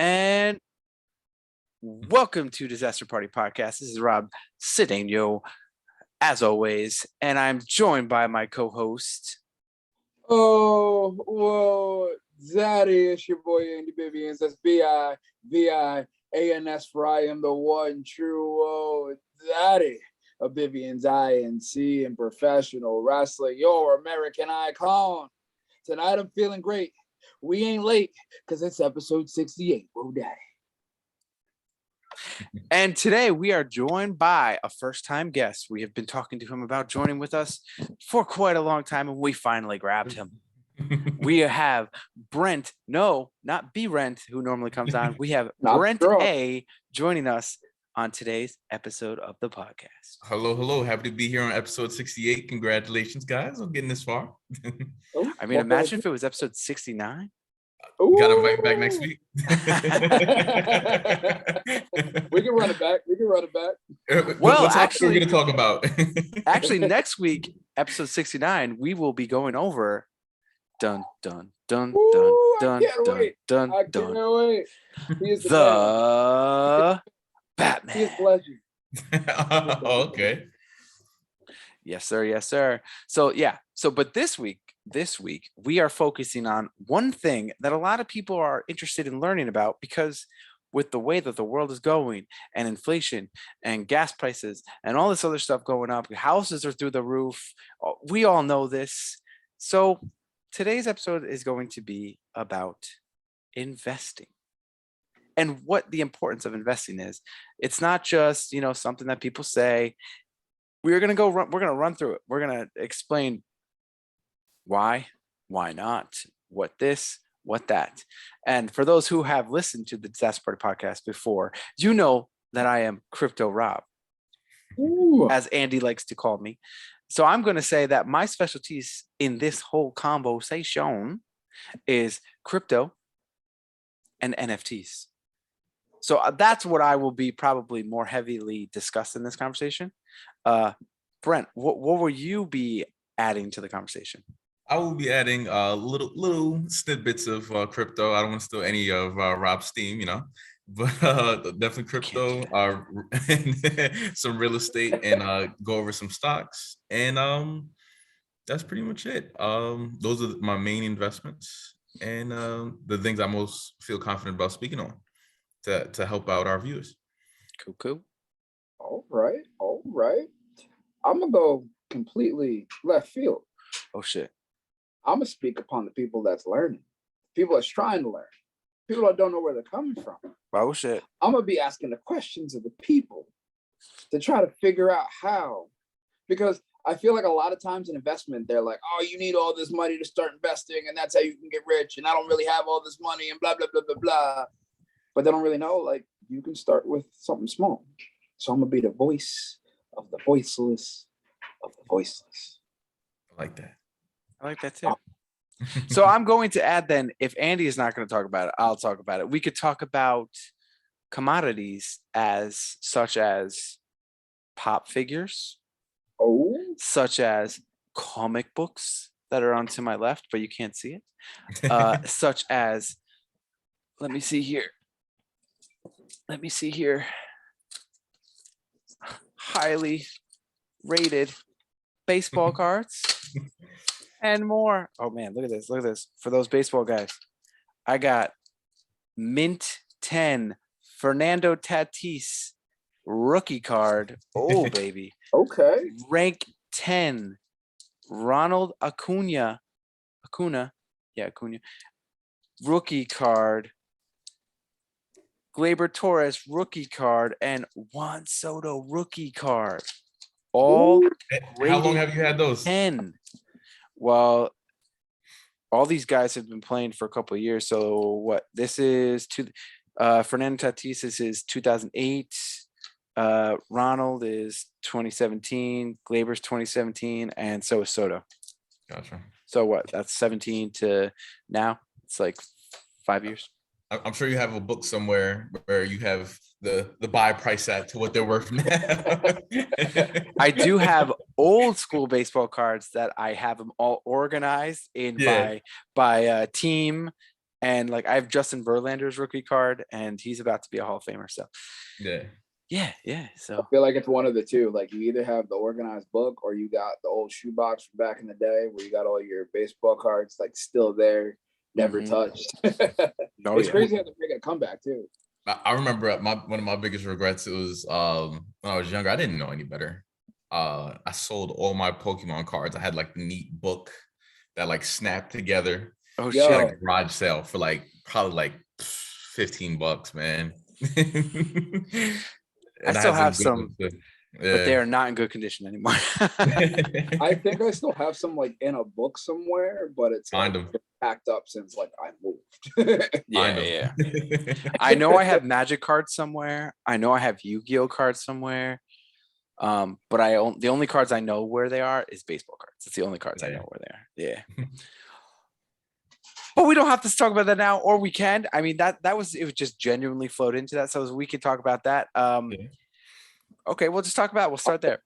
And welcome to Disaster Party Podcast. This is Rob Cedeno, as always, and I'm joined by my co-host. Oh, whoa, Zaddy, it's your boy Andy Vivians. That's Vivians for I am the one true. Oh, Zaddy of Vivians INC and professional wrestling, your American icon. Tonight I'm feeling great. We ain't late because it's episode 68. Whoa, daddy. And today we are joined by a first-time guest. We have been talking to him about joining with us for quite a long time, and we finally grabbed him. We have Brent, no, not B Rent, who normally comes on. We have Brent A joining us on today's episode of the podcast. Hello. Happy to be here on episode 68. Congratulations, guys, on getting this far. I mean, imagine if it was episode 69. Gotta invite back next week. We can run it back. Well, what actually, we're gonna talk about. Actually, next week, episode 69, we will be going over dun dun dun dun dun dun dun I can't wait. He is the Batman. He is legend. Okay. Yes, sir. So but this week we are focusing on one thing that a lot of people are interested in learning about, because with the way that the world is going and inflation and gas prices and all this other stuff going up, houses are through the roof. We all know this. So today's episode is going to be about investing and what the importance of investing is. It's not just, something that people say. We're going to run through it. We're going to explain why not, what this, what that. And for those who have listened to the Disaster Party podcast before, you know that I am Crypto Rob, as Andy likes to call me. So I'm going to say that my specialties in this whole conversation is crypto and NFTs. So that's what I will be probably more heavily discussed in this conversation. Brent, what will you be adding to the conversation? I will be adding little snippets of crypto. I don't want to steal any of Rob's steam, but definitely crypto, some real estate, and go over some stocks. And that's pretty much it. Those are my main investments and the things I most feel confident about speaking on to help out our viewers. Cool. All right. I'm going to go completely left field. Oh, shit. I'm going to speak upon the people that's learning, people that's trying to learn, people that don't know where they're coming from. Oh, shit. I'm going to be asking the questions of the people to try to figure out how. Because I feel like a lot of times in investment, they're like, oh, you need all this money to start investing, and that's how you can get rich. And I don't really have all this money and blah, blah, blah, blah, blah. But they don't really know, like, you can start with something small. So I'm going to be the voice of the voiceless of the voiceless. I like that. I like that too. So I'm going to add then, if Andy is not going to talk about it, I'll talk about it. We could talk about commodities such as pop figures, such as comic books that are on to my left, but you can't see it. Such as, let me see here. Highly rated baseball cards. And more. Oh man, look at this. For those baseball guys, I got mint 10 Fernando Tatis rookie card. Oh baby. Okay. Rank 10 Ronald Acuna rookie card. Gleyber Torres rookie card and Juan Soto rookie card. All how long have you had those? 10. Well, all these guys have been playing for a couple of years. So what? This is Fernando Tatis is 2008. Ronald is 2017. Gleyber's 2017, and so is Soto. Gotcha. So what? That's 17 to now. It's like 5 years. I'm sure you have a book somewhere where you have the buy price at to what they're worth now. I do have old school baseball cards that I have them all organized in by team And like I have Justin Verlander's rookie card, and he's about to be a Hall of Famer. So Yeah. yeah. I So feel like it's one of the two. Like you either have the organized book or you got the old shoebox from back in the day where you got all your baseball cards like still there, never touched. It's crazy how they're making a comeback too. I remember one of my biggest regrets. It was when I was younger. I didn't know any better. I sold all my Pokemon cards. I had like the neat book that like snapped together. Oh Yo. shit! At a garage sale for like probably like $15, man. I And I still had some have good some, ones too. but they Yeah. are not in good condition anymore. I think I still have some like in a book somewhere, but it's like Find them. packed up since like I moved. Find Yeah. them. I know I have Magic cards somewhere. I know I have Yu-Gi-Oh cards somewhere. But the only cards I know where they are is baseball cards. It's the only cards I know where they are. Yeah. But we don't have to talk about that now, or we can. I mean, it was just genuinely flowed into that. So we could talk about that. Okay, we'll just talk about it. We'll start there.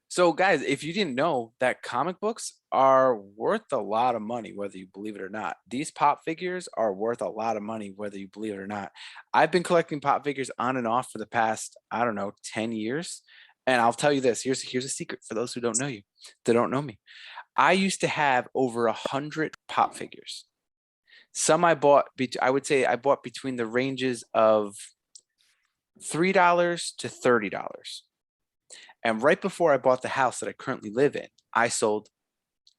So guys, if you didn't know that comic books are worth a lot of money, whether you believe it or not, these pop figures are worth a lot of money, whether you believe it or not. I've been collecting pop figures on and off for the past, I don't know, 10 years. And I'll tell you this, here's a secret for those who don't know that don't know me. I used to have over 100 pop figures. Some I bought, I would say I bought between the ranges of $3 to $30. And right before I bought the house that I currently live in, I sold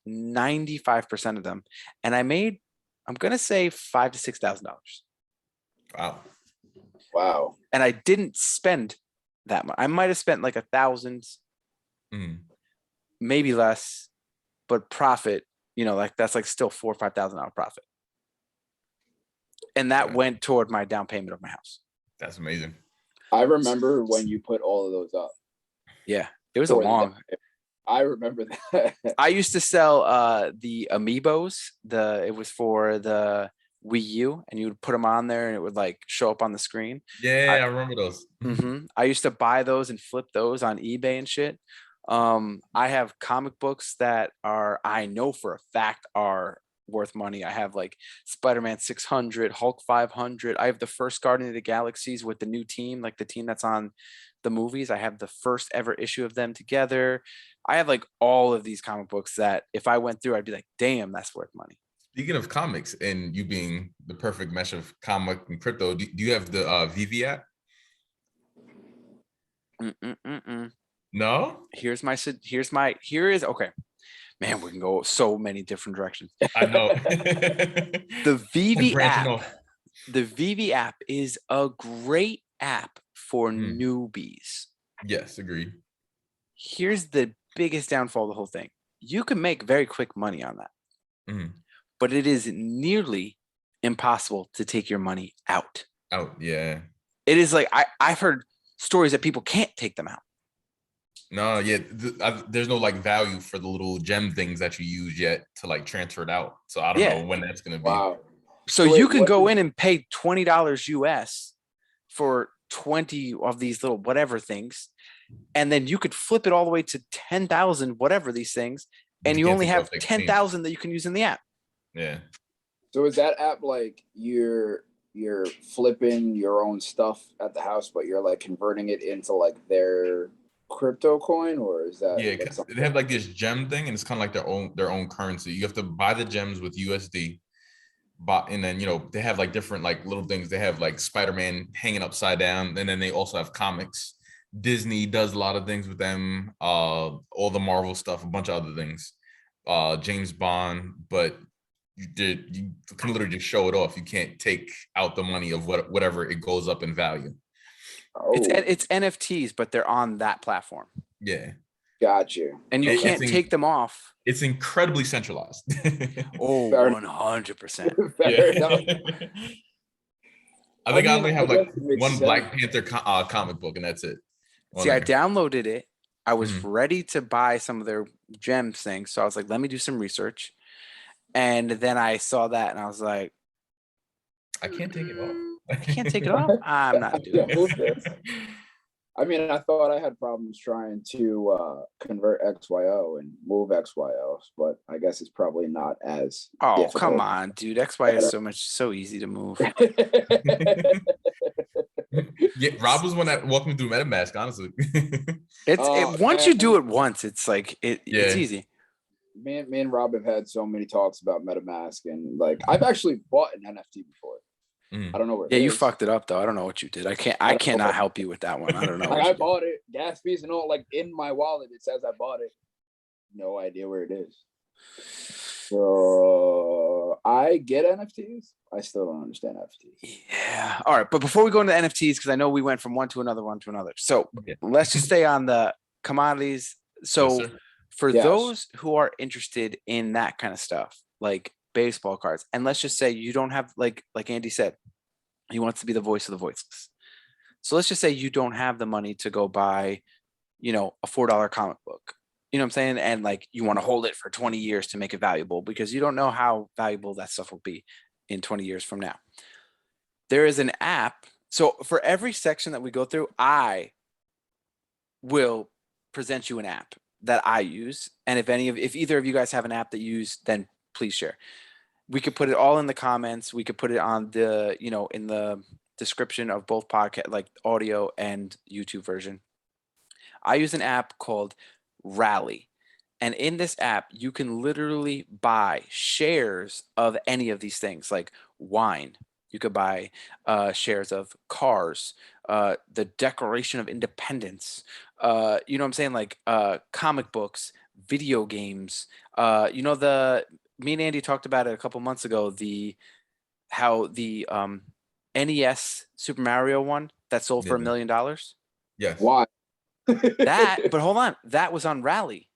95% of them. And I made, I'm going to say $5,000 to $6,000. Wow. Wow. And I didn't spend that much. I might have spent like 1,000, maybe less, but profit, like that's like still $4,000 or $5,000 profit. And that went toward my down payment of my house. That's amazing. I remember when you put all of those up. Yeah, it was a long. I remember that. I used to sell the amiibos. It was for the Wii U, and you would put them on there, and it would like show up on the screen. Yeah, I remember those. I used to buy those and flip those on eBay and shit. I have comic books that I know for a fact are worth money. I have like Spider-Man 600, Hulk 500. I have the first Guardian of the Galaxies with the new team, like the team that's on the movies. I have the first ever issue of them together. I have like all of these comic books that if I went through, I'd be like, damn, that's worth money. Speaking of comics and you being the perfect mesh of comic and crypto, do you have the VV app? No? Here is okay. Man, we can go so many different directions. I know. The VV app is a great app for newbies. Yes, agreed. Here's the biggest downfall of the whole thing. You can make very quick money on that, but it is nearly impossible to take your money out. Yeah. It is like, I've heard stories that people can't take them out. No, yeah, there's no like value for the little gem things that you use yet to like transfer it out. So I don't know when that's gonna be. Wow. So you can go in and pay $20 US for 20 of these little whatever things, and then you could flip it all the way to 10,000 whatever these things, and you only have 10,000 that you can use in the app. Yeah. So is that app like you're flipping your own stuff at the house, but you're like converting it into like their crypto coin, or is that like they have like this gem thing, and it's kind of like their own currency. You have to buy the gems with USD, and then they have like different like little things. They have like Spider-Man hanging upside down, and then they also have comics. Disney does a lot of things with them, all the Marvel stuff, a bunch of other things, James Bond, but you can literally just show it off. You can't take out the money of whatever it goes up in value. It's NFTs, but they're on that platform. Yeah. Got you. And you can't take them off. It's incredibly centralized. 100%. Fair enough. I think I only have like one Black Panther comic book, and that's it. See, I downloaded it. I was ready to buy some of their gem things. So I was like, let me do some research. And then I saw that and I was like, I can't take it off. I can't take it off. I'm not doing it. I mean, I thought I had problems trying to convert XYO and move XYO, but I guess it's probably not as Oh, come difficult. on, dude. XY is so easy to move. Yeah, Rob was one that walked me through MetaMask, honestly. Once Man, you do it once, it's like it's Yeah. easy. me and Rob have had so many talks about MetaMask, and like I've actually bought an NFT before. Mm. I don't know where. Yeah, it you is. fucked it up though. I don't know what you did. I I don't cannot know. help you with that one. I don't know. Like, What I you did. bought it, gas fees and all. Like in my wallet, it says I bought it. No idea where it is. So I get NFTs. I still don't understand NFTs. Yeah. All right. But before we go into NFTs, because I know we went from one to another. So Yeah. let's just stay on the commodities. So Yes, sir. for Yes. those who are interested in that kind of stuff, like baseball cards, and let's just say you don't have like Andy said, he wants to be the voice of the voiceless. So let's just say you don't have the money to go buy, a $4 comic book. You know what I'm saying? And like you want to hold it for 20 years to make it valuable because you don't know how valuable that stuff will be in 20 years from now. There is an app. So for every section that we go through, I will present you an app that I use. And if either of you guys have an app that you use, then please share. We could put it all in the comments. We could put it on the, in the description of both podcast, like audio and YouTube version. I use an app called Rally. And in this app, you can literally buy shares of any of these things, like wine. You could buy shares of cars, the Declaration of Independence. You know what I'm saying? Like comic books, video games. Me and Andy talked about it a couple months ago. How the NES Super Mario one that sold for $1 million. Yes. Why? But hold on, that was on Rally.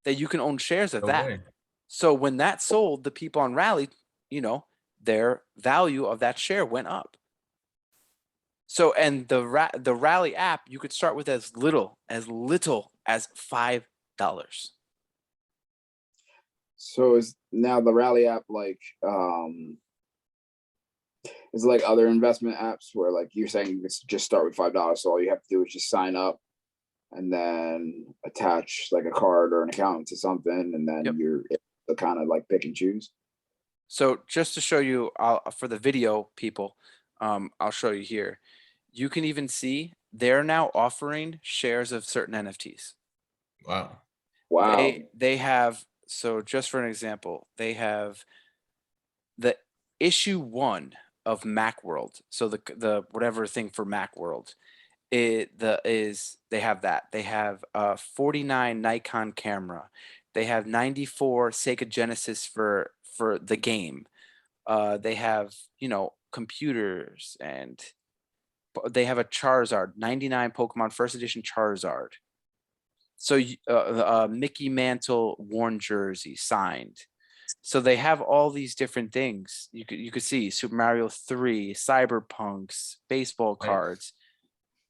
That you can own shares of No that. way. So when that sold, the people on Rally, their value of that share went up. So and the Rally app, you could start with as little as $5. So is now the Rally app like is like other investment apps where like you're saying you could just start with $5, so all you have to do is just sign up and then attach like a card or an account to something, and then you're able to kind of like pick and choose. So just to show you, for the video people, I'll show you here. You can even see they're now offering shares of certain NFTs. Wow. Wow. They have, so just for an example, they have the issue 1 of Macworld. So the whatever thing for Macworld. They have that. They have 49 Nikon camera. They have 94 Sega Genesis for the game. They have, computers, and they have a Charizard, 99 Pokemon first edition Charizard. So Mickey Mantle worn jersey signed. So they have all these different things. You could see Super Mario 3, Cyberpunks, baseball cards.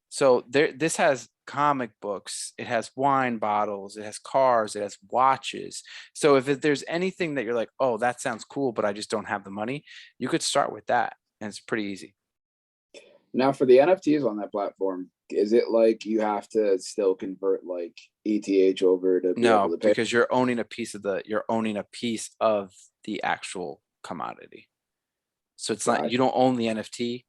So this has comic books, it has wine bottles, it has cars, it has watches. So if there's anything that you're like, oh, that sounds cool, but I just don't have the money, you could start with that, and it's pretty easy. Now for the NFTs on that platform, is it like you have to still convert like ETH over to be able to pay? Because you're owning a piece of the actual commodity. So it's not, you don't own the NFT.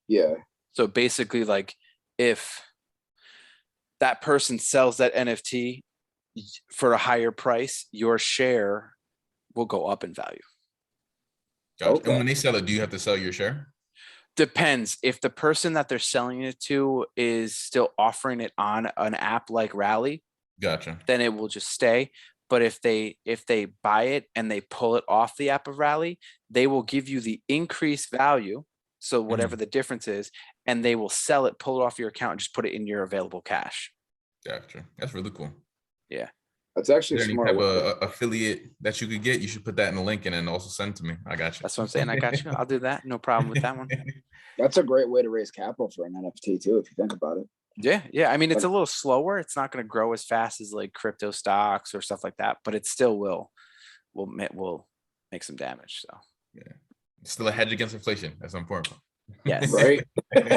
Yeah. So basically, like, if that person sells that NFT for a higher price, your share will go up in value. Gotcha. Okay. And when they sell it, do you have to sell your share? Depends. If the person that they're selling it to is still offering it on an app like Rally, Gotcha. then it will just stay. But if they buy it and they pull it off the app of Rally, they will give you the increased value. So whatever the difference is, and they will sell it, pull it off your account, and just put it in your available cash. Gotcha. That's really cool. Yeah. That's actually Is there smart. any type of affiliate that you could get? You should put that in the link and then also send it to me. I got you. That's what I'm saying. I got you. I'll do that. No problem with that one. That's a great way to raise capital for an NFT too, if you think about it. Yeah. I mean, it's a little slower. It's not going to grow as fast as like crypto stocks or stuff like that, but it still will make some damage. So yeah, it's still a hedge against inflation. That's important. Yes. Right.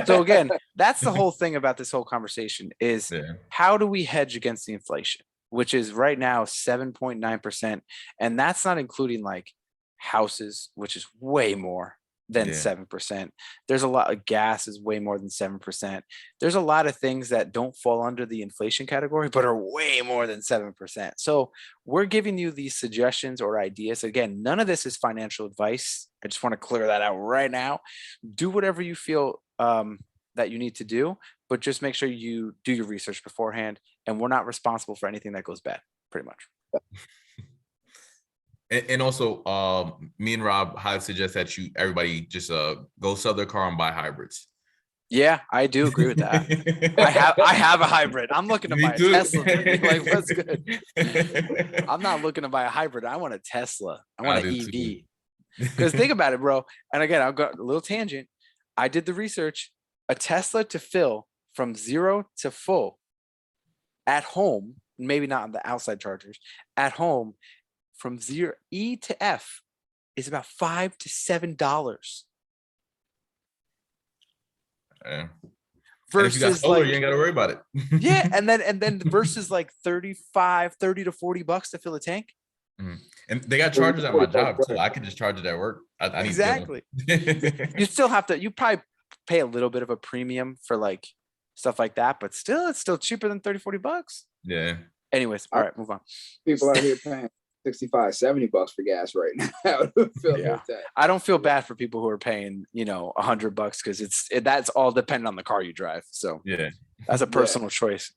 So again, that's the whole thing about this whole conversation is Yeah. how do we hedge against the inflation, which is right now 7.9%. And that's not including like houses, which is way more than Yeah. 7%. There's a lot of gas is way more than 7%. There's a lot of things that don't fall under the inflation category, but are way more than 7%. So we're giving you these suggestions or ideas. Again, none of this is financial advice. I just want to clear that out right now. Do whatever you feel that you need to do, but just make sure you do your research beforehand. And we're not responsible for anything that goes bad, pretty much. And also, me and Rob highly suggest that everybody just go sell their car and buy hybrids. Yeah, I do agree with that. I have a hybrid. I'm looking to Me buy a too. Tesla, baby. Like, what's good? I'm not looking to buy a hybrid. I want a Tesla. I want an EV. Because think about it, bro. And again, I've got a little tangent. I did the research. A Tesla to fill from 0 to full at home, maybe not on the outside chargers, at home from 0 E to F is about $5 to $7. Yeah. And if you got Versus solar, like, you ain't got to worry about it. yeah, and then versus like 30 to $40 to fill a tank. Mhm. And they got chargers at my job too. I could just charge it at work. I need Exactly. to You still have to, you probably pay a little bit of a premium for like stuff like that, but still, it's still cheaper than $30-40. Yeah. Anyways, all right, move on. People out here paying $65-$70 for gas right now. To fill Yeah. their tank. I don't feel bad for people who are paying, $100 because that's all dependent on the car you drive. So Yeah. that's a personal choice.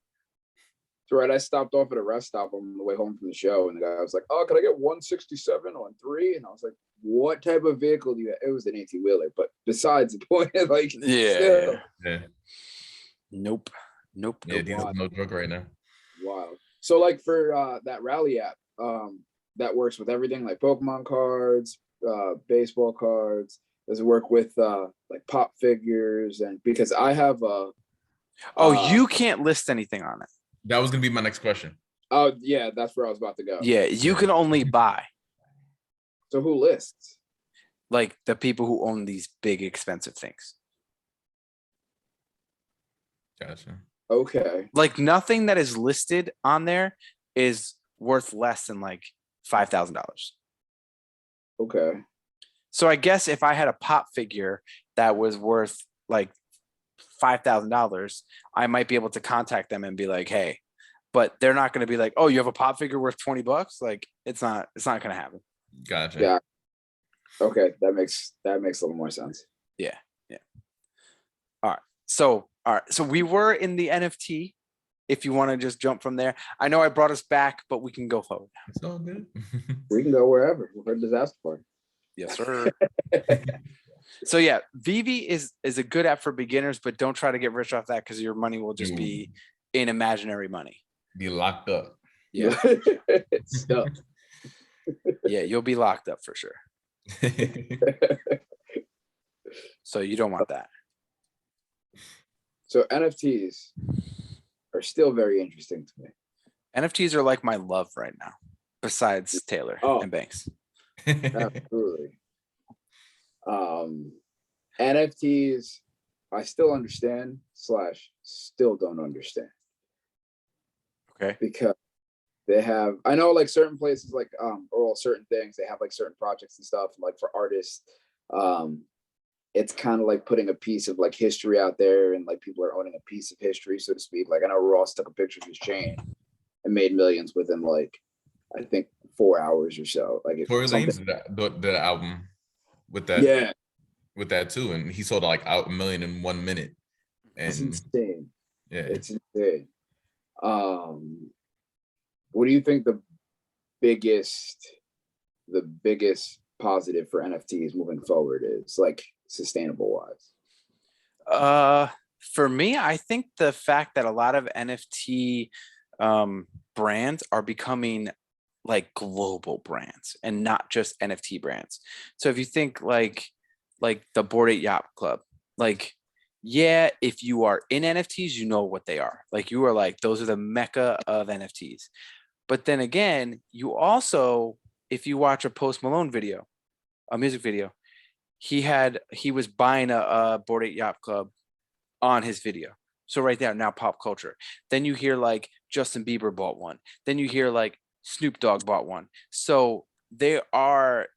So right, I stopped off at a rest stop on the way home from the show, and the guy was like, "Oh, can I get 167 on 3?" And I was like, "What type of vehicle do you have?" It was an 18-wheeler, but besides the point, like, still, Yeah. Nope. Yeah. Diesel's no joke right now. wow. So like for that rally app, that works with everything like Pokemon cards, baseball cards. Does it work with like pop figures? And because I have you can't list anything on it. That was gonna be my next question. oh yeah, that's where I was about to go. Yeah, you can only buy So who lists? like the people who own these big expensive things. Gotcha. Okay. Like nothing that is listed on there is worth less than like $5,000. Okay. So I guess if I had a pop figure that was worth like $5,000, I might be able to contact them and be like, hey, but they're not going to be like, oh, you have a pop figure worth $20. Like it's not going to happen. Gotcha. Yeah. Okay. That makes a little more sense. Yeah. All right. So we were in the NFT. If you want to just jump from there, I know I brought us back, but we can go forward. It's all good. We can go wherever. We're a disaster party. Yes, sir. So yeah, Vivi is a good app for beginners, but don't try to get rich off that because your money will just be in imaginary money. Be locked up. Yeah. It's stuck. Yeah, you'll be locked up for sure. So you don't want that. So NFTs are still very interesting to me. NFTs are like my love right now, besides Taylor and Banks. Absolutely. NFTs, I still understand / still don't understand. Okay. Because they have, I know like certain places like or certain things, they have like certain projects and stuff like for artists. It's kind of like putting a piece of like history out there, and like people are owning a piece of history, so to speak. Like I know Ross took a picture of his chain and made millions within like I think 4 hours or so. Like Tory Lanez did the album with that. Yeah, with that too, and he sold like out 1 million in 1 minute. And it's insane. Yeah, It's insane. What do you think the biggest positive for NFTs moving forward is, like sustainable wise? For me, I think the fact that a lot of NFT brands are becoming like global brands and not just NFT brands. So if you think like the Bored Ape Yacht Club, like, yeah, if you are in NFTs, you know what they are. Like you are like, those are the mecca of NFTs. But then again, you also, if you watch a Post Malone video, a music video, he was buying a Bored Ape Yacht Club on his video. So right there, now pop culture. Then you hear like Justin Bieber bought one. Then you hear like Snoop Dogg bought one. So they are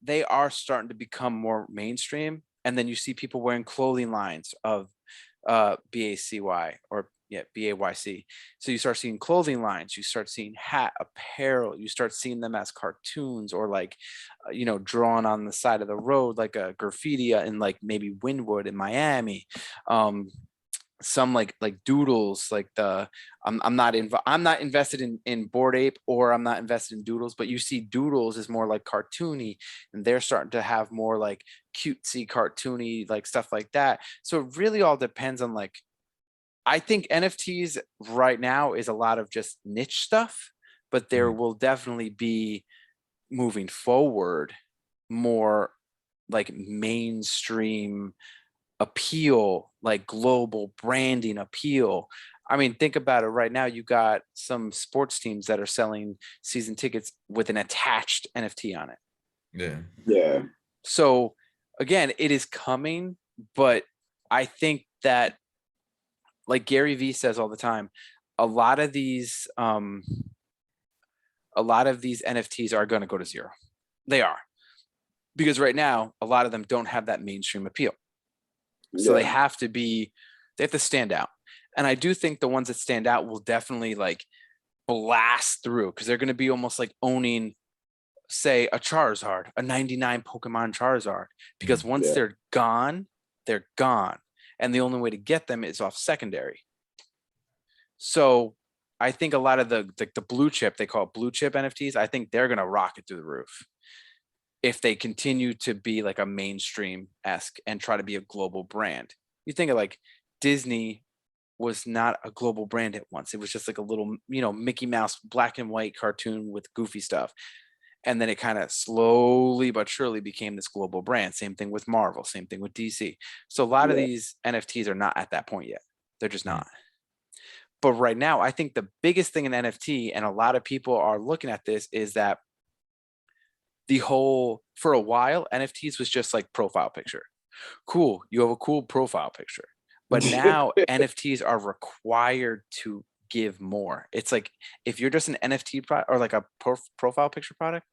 starting to become more mainstream. And then you see people wearing clothing lines of BACY or yeah, BAYC. So you start seeing clothing lines, you start seeing hat apparel, you start seeing them as cartoons or like drawn on the side of the road like a graffiti in like maybe Wynwood in Miami. Some like doodles like I'm not invested in Bored Ape, or I'm not invested in doodles, but you see doodles is more like cartoony, and they're starting to have more like cutesy cartoony like stuff like that. So it really all depends on like, I think NFTs right now is a lot of just niche stuff, but there will definitely be moving forward more like mainstream appeal, like global branding appeal. I mean, think about it right now. You got some sports teams that are selling season tickets with an attached NFT on it. Yeah. So again, it is coming, but I think that like Gary Vee says all the time, a lot of these NFTs are going to go to zero. They are. Because right now, a lot of them don't have that mainstream appeal. So they have to stand out. And I do think the ones that stand out will definitely like blast through, because they're going to be almost like owning, say, a Charizard, a 99 Pokemon Charizard, because once they're gone, they're gone. And the only way to get them is off secondary. So I think a lot of the blue chip, they call it blue chip NFTs, I think they're going to rocket through the roof if they continue to be like a mainstream-esque and try to be a global brand. You think of like Disney was not a global brand at once. It was just like a little, Mickey Mouse black and white cartoon with goofy stuff. And then it kind of slowly but surely became this global brand. Same thing with Marvel, same thing with DC. So a lot of these NFTs are not at that point yet. They're just not. But right now, I think the biggest thing in NFT, and a lot of people are looking at this, is that for a while, NFTs was just like profile picture. Cool, you have a cool profile picture. But now NFTs are required to give more. It's like if you're just an NFT product or like a profile picture product,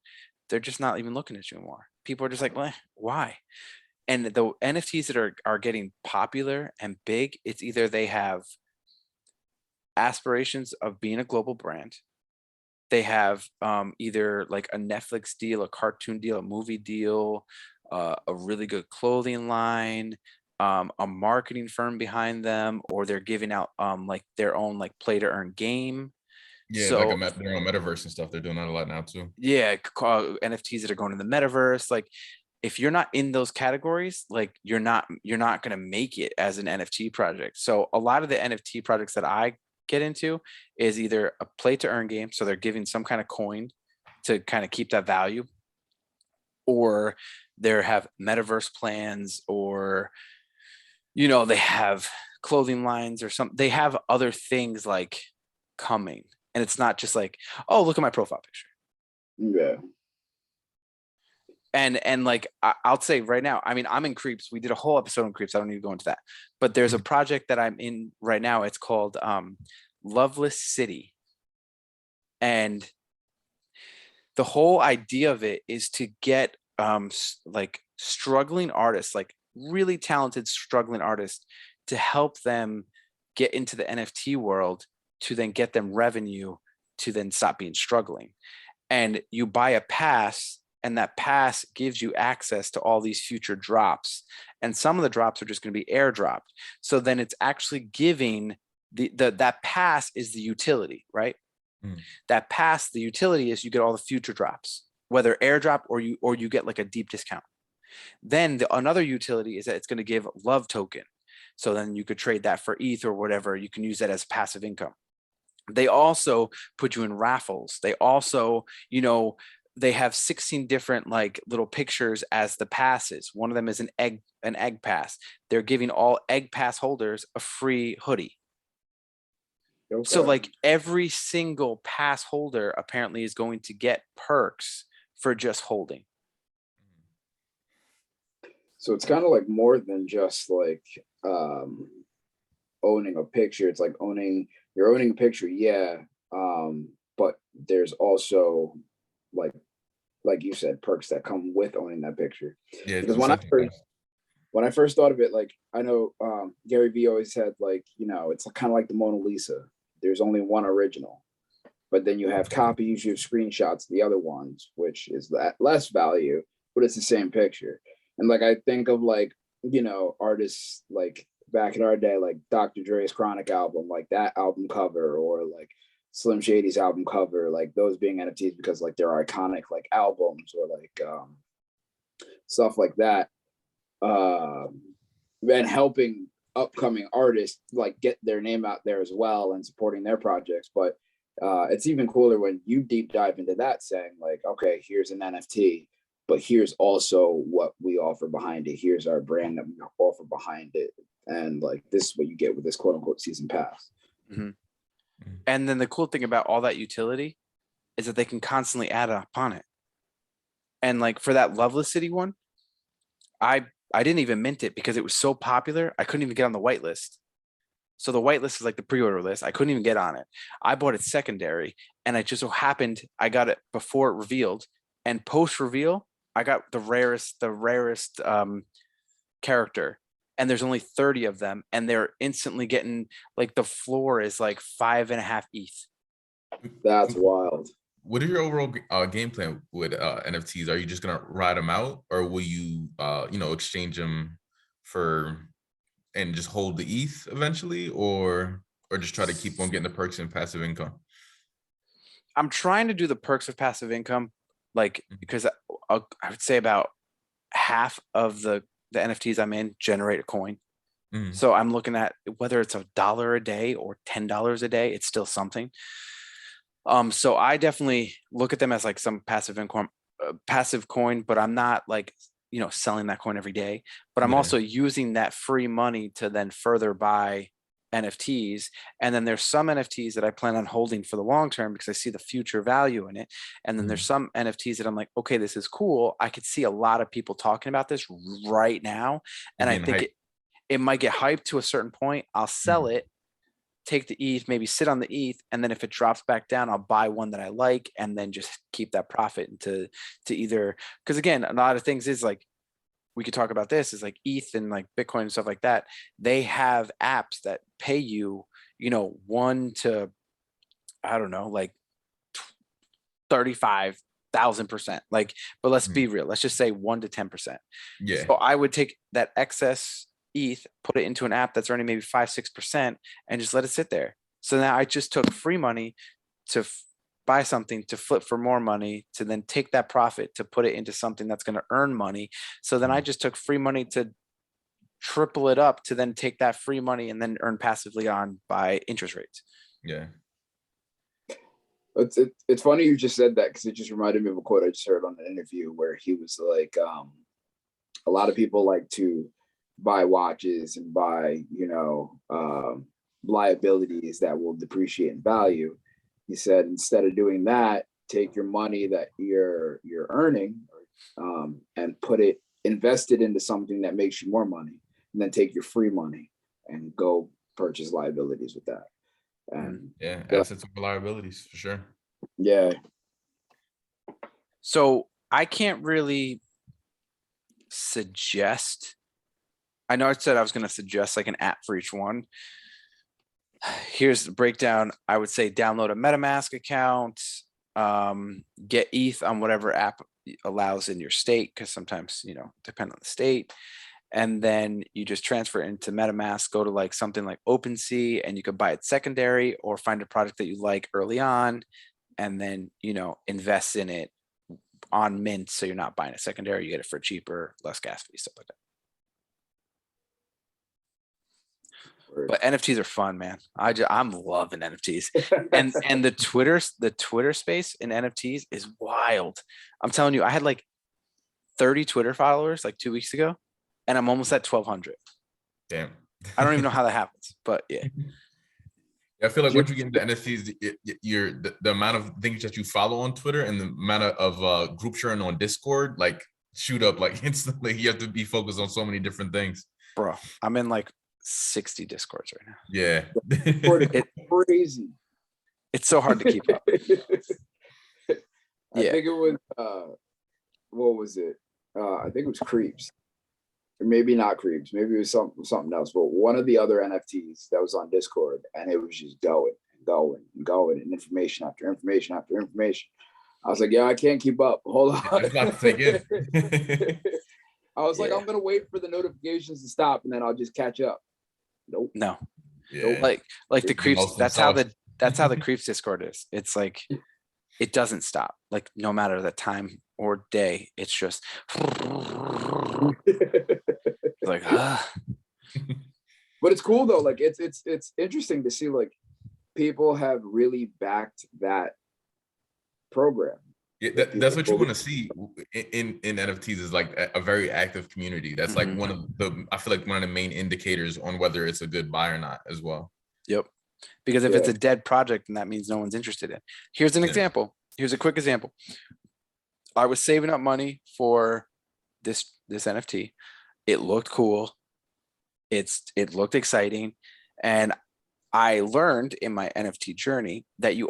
they're just not even looking at you anymore. People are just like, well, why? And the NFTs that are getting popular and big, it's either they have aspirations of being a global brand. They have either like a Netflix deal, a cartoon deal, a movie deal, a really good clothing line, a marketing firm behind them, or they're giving out like their own like play to earn game. Yeah, so, like their own metaverse and stuff. They're doing that a lot now too. Yeah, NFTs that are going in the metaverse. Like if you're not in those categories, like you're not going to make it as an NFT project. So a lot of the NFT projects that I get into is either a play to earn game, so they're giving some kind of coin to kind of keep that value, or they have metaverse plans, or they have clothing lines or something. They have other things like coming, and it's not just like, oh, look at my profile picture. And like I'll say right now, I mean, I'm in Creeps. We did a whole episode on Creeps. I don't need to go into that, but there's a project that I'm in right now. It's called Loveless City, and the whole idea of it is to get like struggling artists, like really talented struggling artists, to help them get into the NFT world, to then get them revenue, to then stop being struggling. And you buy a pass, and that pass gives you access to all these future drops. And some of the drops are just going to be airdropped. So then it's actually giving that pass is the utility, right? That pass, the utility is you get all the future drops, whether airdrop or you get like a deep discount. Then another utility is that it's going to give love token. So then you could trade that for ETH or whatever. You can use that as passive income. They also put you in raffles. They also, they have 16 different like little pictures as the passes. One of them is an egg pass. They're giving all egg pass holders a free hoodie. Okay. So like every single pass holder apparently is going to get perks for just holding. So it's kind of like more than just like owning a picture. It's like you're owning a picture, yeah. But there's also like you said, perks that come with owning that picture. Yeah, it's Because when I first thought of it, like I know Gary Vee always said, like, it's kind of like the Mona Lisa. There's only one original, but then you have copies, you have screenshots of the other ones, which is that less value, but it's the same picture. And like I think of like, artists like back in our day, like Dr. Dre's Chronic album, like that album cover, or like Slim Shady's album cover, like those being NFTs because like they're iconic like albums, or like stuff like that. And helping upcoming artists like get their name out there as well and supporting their projects. But it's even cooler when you deep dive into that, saying like, okay, here's an NFT, but here's also what we offer behind it. Here's our brand that we offer behind it. And like, this is what you get with this quote unquote season pass. Mm-hmm. And then the cool thing about all that utility is that they can constantly add upon it. And like for that Loveless City one, I didn't even mint it because it was so popular. I couldn't even get on the whitelist. So the whitelist is like the pre-order list. I couldn't even get on it. I bought it secondary, and it just so happened I got it before it revealed. And post reveal, I got the rarest character. And there's only 30 of them, and they're instantly getting like the floor is like 5.5 ETH. That's wild. What are your overall game plan with NFTs? Are you just gonna ride them out, or will you exchange them for and just hold the ETH eventually, or just try to keep on getting the perks and passive income? I'm trying to do the perks of passive income, like because I would say about half of the NFTs I'm in generate a coin. Mm-hmm. So I'm looking at whether it's $1 a day or $10 a day, it's still something. So I definitely look at them as like some passive income, passive coin, but I'm not like, selling that coin every day, but I'm also using that free money to then further buy NFTs. And then there's some NFTs that I plan on holding for the long term because I see the future value in it. And then there's some NFTs that I'm like, okay, this is cool. I could see a lot of people talking about this right now. And I think it might get hyped to a certain point. I'll sell it, take the ETH, maybe sit on the ETH, and then if it drops back down, I'll buy one that I like and then just keep that profit into either, because again, a lot of things is like, we could talk about this, is like ETH and like Bitcoin and stuff like that. They have apps that pay you, 1 to, I don't know, like 35,000%. Like, but let's be real. Let's just say 1 to 10%. Yeah. So I would take that excess ETH, put it into an app that's earning maybe 5-6% and just let it sit there. So now I just took free money to buy something, to flip for more money, to then take that profit to put it into something that's going to earn money. So then I just took free money to triple it up, to then take that free money and then earn passively on by interest rates. Yeah. It's funny you just said that, because it just reminded me of a quote I just heard on an interview where he was like, a lot of people like to buy watches and buy, liabilities that will depreciate in value. He said, instead of doing that, take your money that you're earning, and invest it into something that makes you more money, and then take your free money and go purchase liabilities with that. And assets over liabilities for sure. Yeah. So I can't really suggest. I know I said I was going to suggest like an app for each one. Here's the breakdown. I would say download a MetaMask account, get ETH on whatever app allows in your state, because sometimes, depend on the state. And then you just transfer it into MetaMask, go to like something like OpenSea, and you could buy it secondary or find a product that you like early on, and then, invest in it on mint. So you're not buying it secondary, you get it for cheaper, less gas fees, stuff like that. But NFTs are fun, man. I'm loving NFTs, and the Twitter space in NFTs is wild. I'm telling you, I had like 30 Twitter followers like 2 weeks ago, and I'm almost at 1,200. Damn. I don't even know how that happens, but yeah. I feel like once you get into NFTs, the amount of things that you follow on Twitter and the amount of group sharing on Discord, like shoot up like instantly. You have to be focused on so many different things. Bro, I'm in like 60 discords right now. Yeah. Crazy. It's so hard to keep up. I think it was what was it? I think it was Creeps. Or maybe not Creeps, maybe it was something else, but one of the other NFTs that was on Discord, and it was just going and going and going, and information after information after information. I was like, yeah, I can't keep up. Hold on. It's not to take in. I was like, I'm gonna wait for the notifications to stop, and then I'll just catch up. Nope. No. Yeah. Like the Creeps. That's how the Creeps Discord is. It's like it doesn't stop. Like no matter the time or day, it's just like But it's cool though. Like it's interesting to see like people have really backed that program. Yeah, that's what you want to see in NFTs is like a very active community. That's like one of the, I feel like one of the main indicators on whether it's a good buy or not as well. Yep. Because if it's a dead project, then that means no one's interested in. Here's an example. Here's a quick example. I was saving up money for this NFT. It looked cool. It looked exciting. And I learned in my NFT journey that you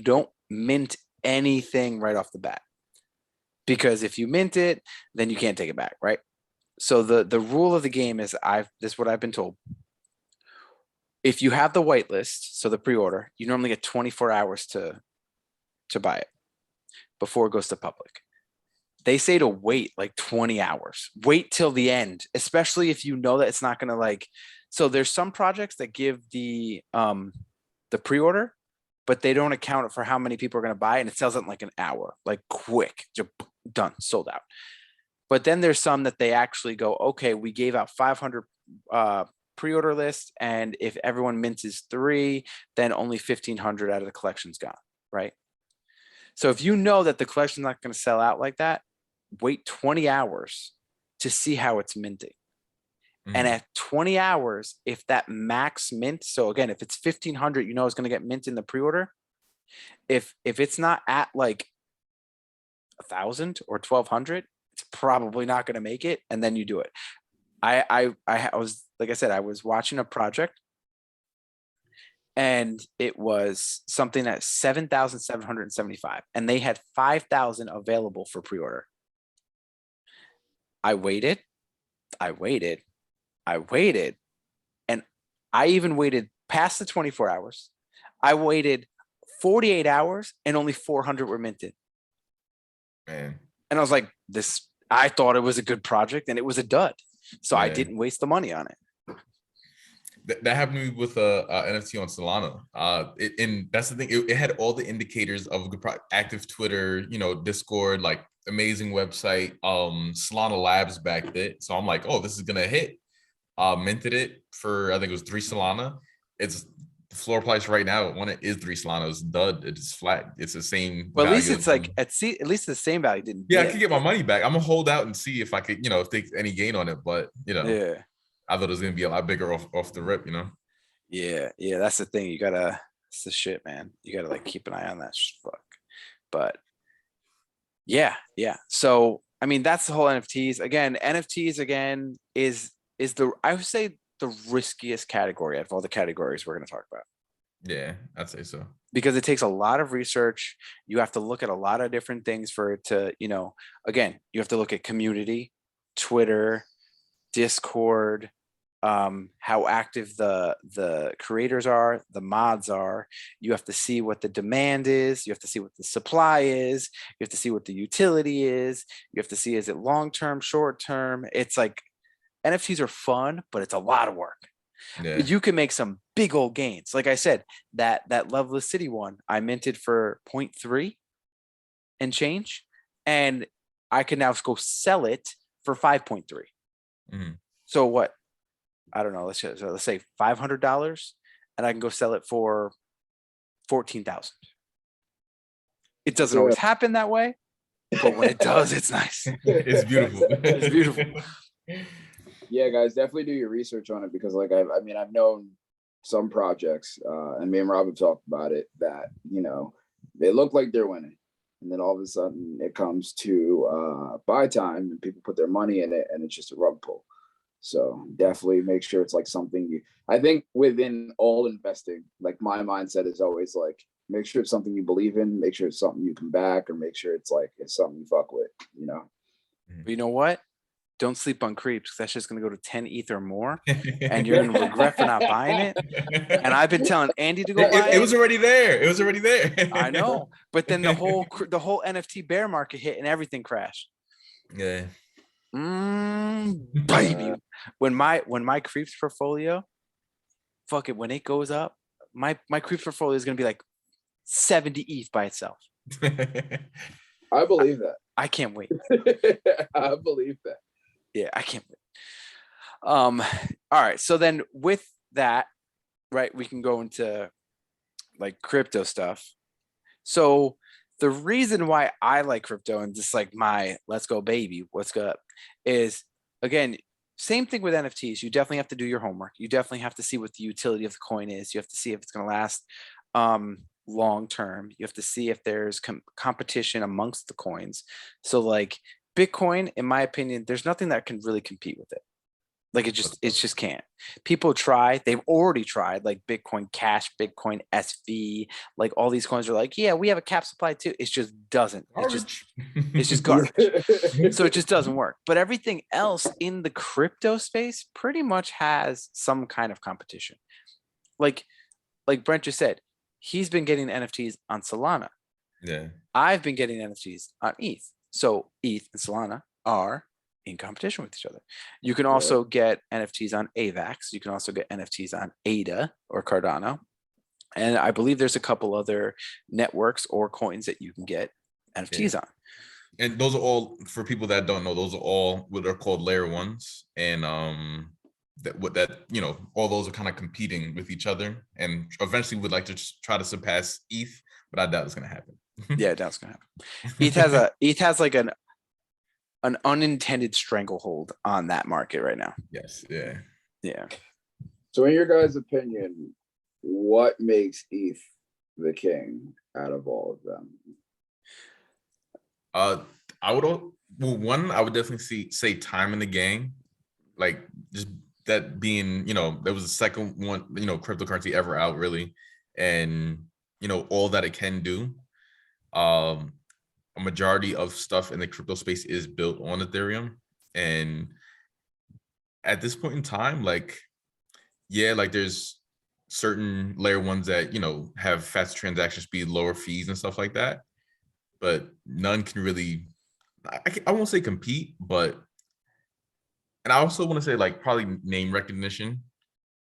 don't mint anything right off the bat, because if you mint it, then you can't take it back, right? So the rule of the game is this is what I've been told. If you have the whitelist, so the pre-order, you normally get 24 hours to buy it before it goes to public. They say to wait like 20 hours. Wait till the end, especially if you know that it's not going to like. So there's some projects that give the pre-order, but they don't account for how many people are going to buy, and it sells in like an hour, like quick, just done, sold out. But then there's some that they actually go, okay, we gave out 500 pre-order list, and if everyone mints 3, then only 1,500 out of the collection's gone, right? So if you know that the collection's not going to sell out like that, wait 20 hours to see how it's minting. And at 20 hours, if that max mint, so again, if it's 1,500, you know it's going to get mint in the pre-order. If it's not at like 1,000 or 1,200, it's probably not going to make it. And then you do it. I was, like I said, I was watching a project, and it was something at 7,775, and they had 5,000 available for pre-order. I waited, and I even waited past the 24 hours. I waited 48 hours, and only 400 were minted. Man. And I was like, I thought it was a good project, and it was a dud. So I didn't waste the money on it. That happened to me with a NFT on Solana. And that's the thing. It had all the indicators of a good active Twitter, Discord, like amazing website. Solana Labs backed it. So I'm like, oh, this is gonna hit. Minted it for, I think it was 3 Solana. It's the floor price right now when it is 3 Solana, it's dud. It's flat. It's the same. Well, at least it's like at least the same value didn't. Yeah, I could get my money back. I'm gonna hold out and see if I could, if there's any gain on it. But yeah, I thought it was gonna be a lot bigger off the rip. Yeah, that's the thing. It's the shit, man. You gotta like keep an eye on that fuck. But yeah. So I mean, that's the whole NFTs. Again, NFTs is I would say the riskiest category out of all the categories we're going to talk about. Yeah, I'd say so. Because it takes a lot of research. You have to look at a lot of different things for it to, again, you have to look at community, Twitter, Discord, how active the creators are, the mods are. You have to see what the demand is. You have to see what the supply is. You have to see what the utility is. You have to see, is it long-term, short-term? It's like, NFTs are fun, but it's a lot of work. Yeah. You can make some big old gains. Like I said, that Loveless City one, I minted for 0.3 and change, and I can now go sell it for 5.3. So what? I don't know. Let's say $500, and I can go sell it for 14,000. It doesn't always happen that way, but when it does, it's nice. It's beautiful. It's beautiful. Yeah, guys, definitely do your research on it, because like I've known some projects, and me and Rob have talked about it, that they look like they're winning, and then all of a sudden it comes to buy time and people put their money in it and it's just a rug pull. So definitely make sure it's like something I think within all investing, like my mindset is always like, make sure it's something you believe in, make sure it's something you can back, or make sure it's something you fuck with, you know? But you know what? Don't sleep on creeps. That's just going to go to 10 ETH or more, and you're going to regret for not buying it. And I've been telling Andy to go buy it. It was already there. It was already there. I know, but then the whole NFT bear market hit and everything crashed. Yeah. Baby, when my creeps portfolio, fuck it, when it goes up, my creeps portfolio is going to be like 70 ETH by itself. I believe that. I can't wait. I believe that. Yeah, I can't wait. All right. So then with that, right, we can go into like crypto stuff. So the reason why I like crypto and just like my let's go baby, what's up, is again, same thing with NFTs. You definitely have to do your homework. You definitely have to see what the utility of the coin is. You have to see if it's going to last long term. You have to see if there's competition amongst the coins. So like Bitcoin, in my opinion, there's nothing that can really compete with it. Like it just can't. People try, they've already tried, like Bitcoin Cash, Bitcoin SV, like all these coins are like, yeah, we have a cap supply too. It just doesn't. It's just garbage. So it just doesn't work. But everything else in the crypto space pretty much has some kind of competition. Like Brent just said, he's been getting NFTs on Solana. Yeah. I've been getting NFTs on ETH. So ETH and Solana are in competition with each other. You can also get NFTs on AVAX. You can also get NFTs on ADA or Cardano. And I believe there's a couple other networks or coins that you can get NFTs on. And those are all, for people that don't know, those are all what are called layer ones. And all those are kind of competing with each other and eventually would like to try to surpass ETH, but I doubt it's going to happen. Yeah, that's going to happen. ETH has like an unintended stranglehold on that market right now. Yes. Yeah. Yeah. So in your guys' opinion, what makes ETH the king out of all of them? I would definitely say time in the game, like just that being, there was the second one, cryptocurrency ever out really. And, all that it can do. A majority of stuff in the crypto space is built on Ethereum. And at this point in time, there's certain layer ones that, have fast transaction speed, lower fees and stuff like that. But none can really, I won't say compete, but, and I also want to say probably name recognition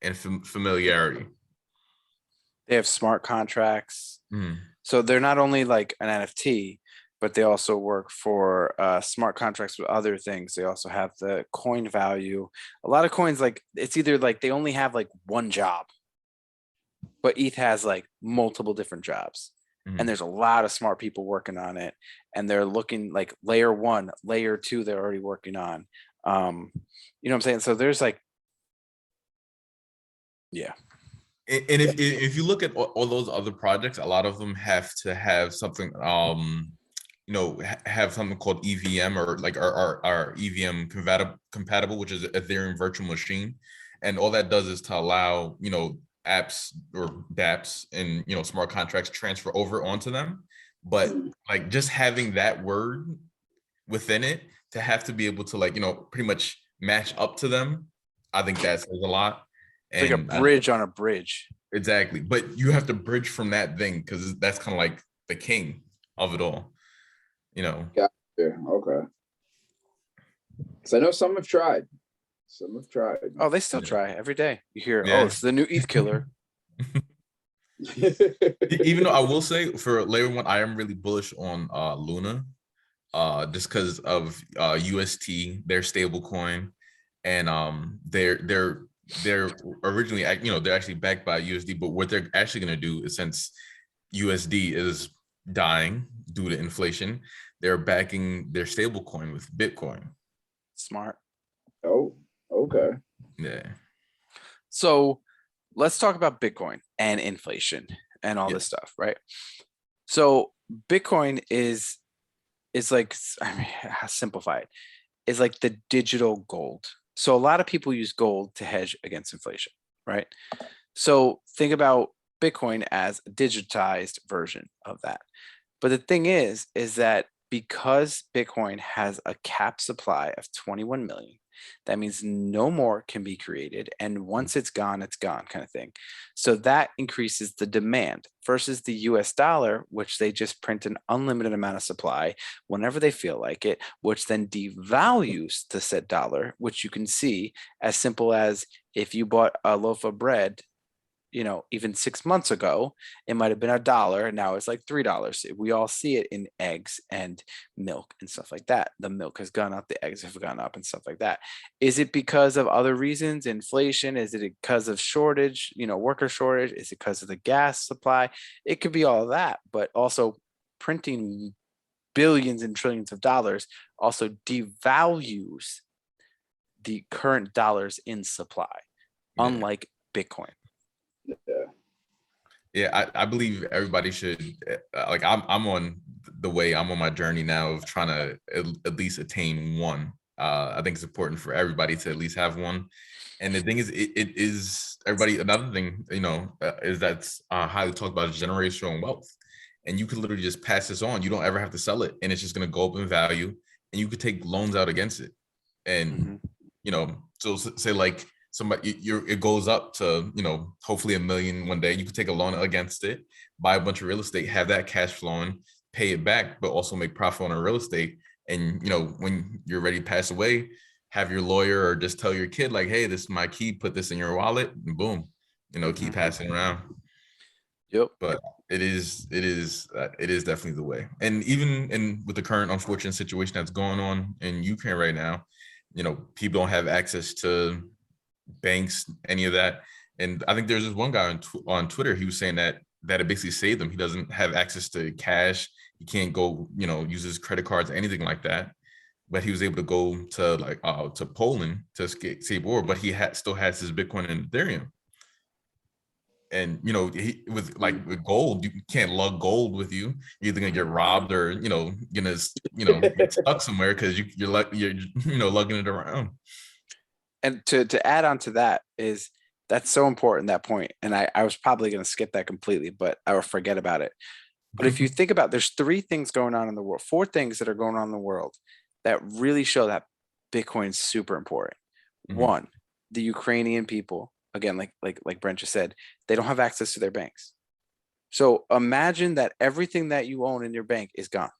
and familiarity. They have smart contracts. Mm. So they're not only like an NFT, but they also work for smart contracts with other things. They also have the coin value. A lot of coins, like it's either like they only have like one job, but ETH has like multiple different jobs. And there's a lot of smart people working on it. And they're looking like layer one, layer two, they're already working on. You know what I'm saying? So there's like, yeah. And if you look at all those other projects, a lot of them have to have something, have something called EVM or like our EVM compatible, which is Ethereum virtual machine. And all that does is to allow, apps or dApps and, smart contracts transfer over onto them. But like just having that word within it to have to be able to pretty much match up to them, I think that says a lot. It's like a bridge on a bridge. Exactly. But you have to bridge from that thing because that's kind of like the king of it all, Gotcha. Okay. Because I know some have tried. Oh, they still try every day. You hear, oh, it's the new ETH killer. Even though I will say for layer one, I am really bullish on Luna, just because of UST, their stable coin, and they're originally, they're actually backed by USD, but what they're actually going to do is, since USD is dying due to inflation, they're backing their stable coin with Bitcoin. Smart. Oh, okay. Yeah. So let's talk about Bitcoin and inflation and all this stuff, right? So Bitcoin is like, I mean, how to simplify it, is like the digital gold. So a lot of people use gold to hedge against inflation, right? So think about Bitcoin as a digitized version of that. But the thing is that because Bitcoin has a cap supply of 21 million, that means no more can be created. And once it's gone, kind of thing. So that increases the demand versus the US dollar, which they just print an unlimited amount of supply whenever they feel like it, which then devalues the said dollar, which you can see as simple as if you bought a loaf of bread, even 6 months ago, it might have been $1, and now it's like $3. We all see it in eggs and milk and stuff like that. The milk has gone up, the eggs have gone up, and stuff like that. Is it because of other reasons, inflation? Is it because of shortage, worker shortage? Is it because of the gas supply? It could be all of that, but also printing billions and trillions of dollars also devalues the current dollars in supply, Yeah. unlike Bitcoin. Yeah, I believe everybody should like I'm on my journey now of trying to at least attain one. I think it's important for everybody to at least have one. And the thing is, it is everybody. Another thing, is that's highly talked about is generational wealth, and you could literally just pass this on. You don't ever have to sell it, and it's just going to go up in value, and you could take loans out against it. And so say like somebody it goes up to hopefully $1 million one day. You could take a loan against it, buy a bunch of real estate, have that cash flowing, pay it back, but also make profit on the real estate. And when you're ready to pass away, have your lawyer or just tell your kid like, hey, this is my key, put this in your wallet, and boom, keep passing around. Yep. But it is definitely the way. And even with the current unfortunate situation that's going on in Ukraine right now, people don't have access to banks, any of that. And I think there's this one guy on Twitter, he was saying that it basically saved him. He doesn't have access to cash. He can't go, use his credit cards, anything like that. But he was able to go to Poland to save war, but he still has his Bitcoin and Ethereum. And with gold, you can't lug gold with you. You're either gonna get robbed or gonna get stuck somewhere because you're lugging it around. And to add on to that is that's so important, that point. And I was probably going to skip that completely, but I will forget about it. But if you think about, there's 3 things going on in the world, 4 things that are going on in the world that really show that Bitcoin's super important. Mhm. 1, the Ukrainian people, again, like Brent just said, they don't have access to their banks. So imagine that everything that you own in your bank is gone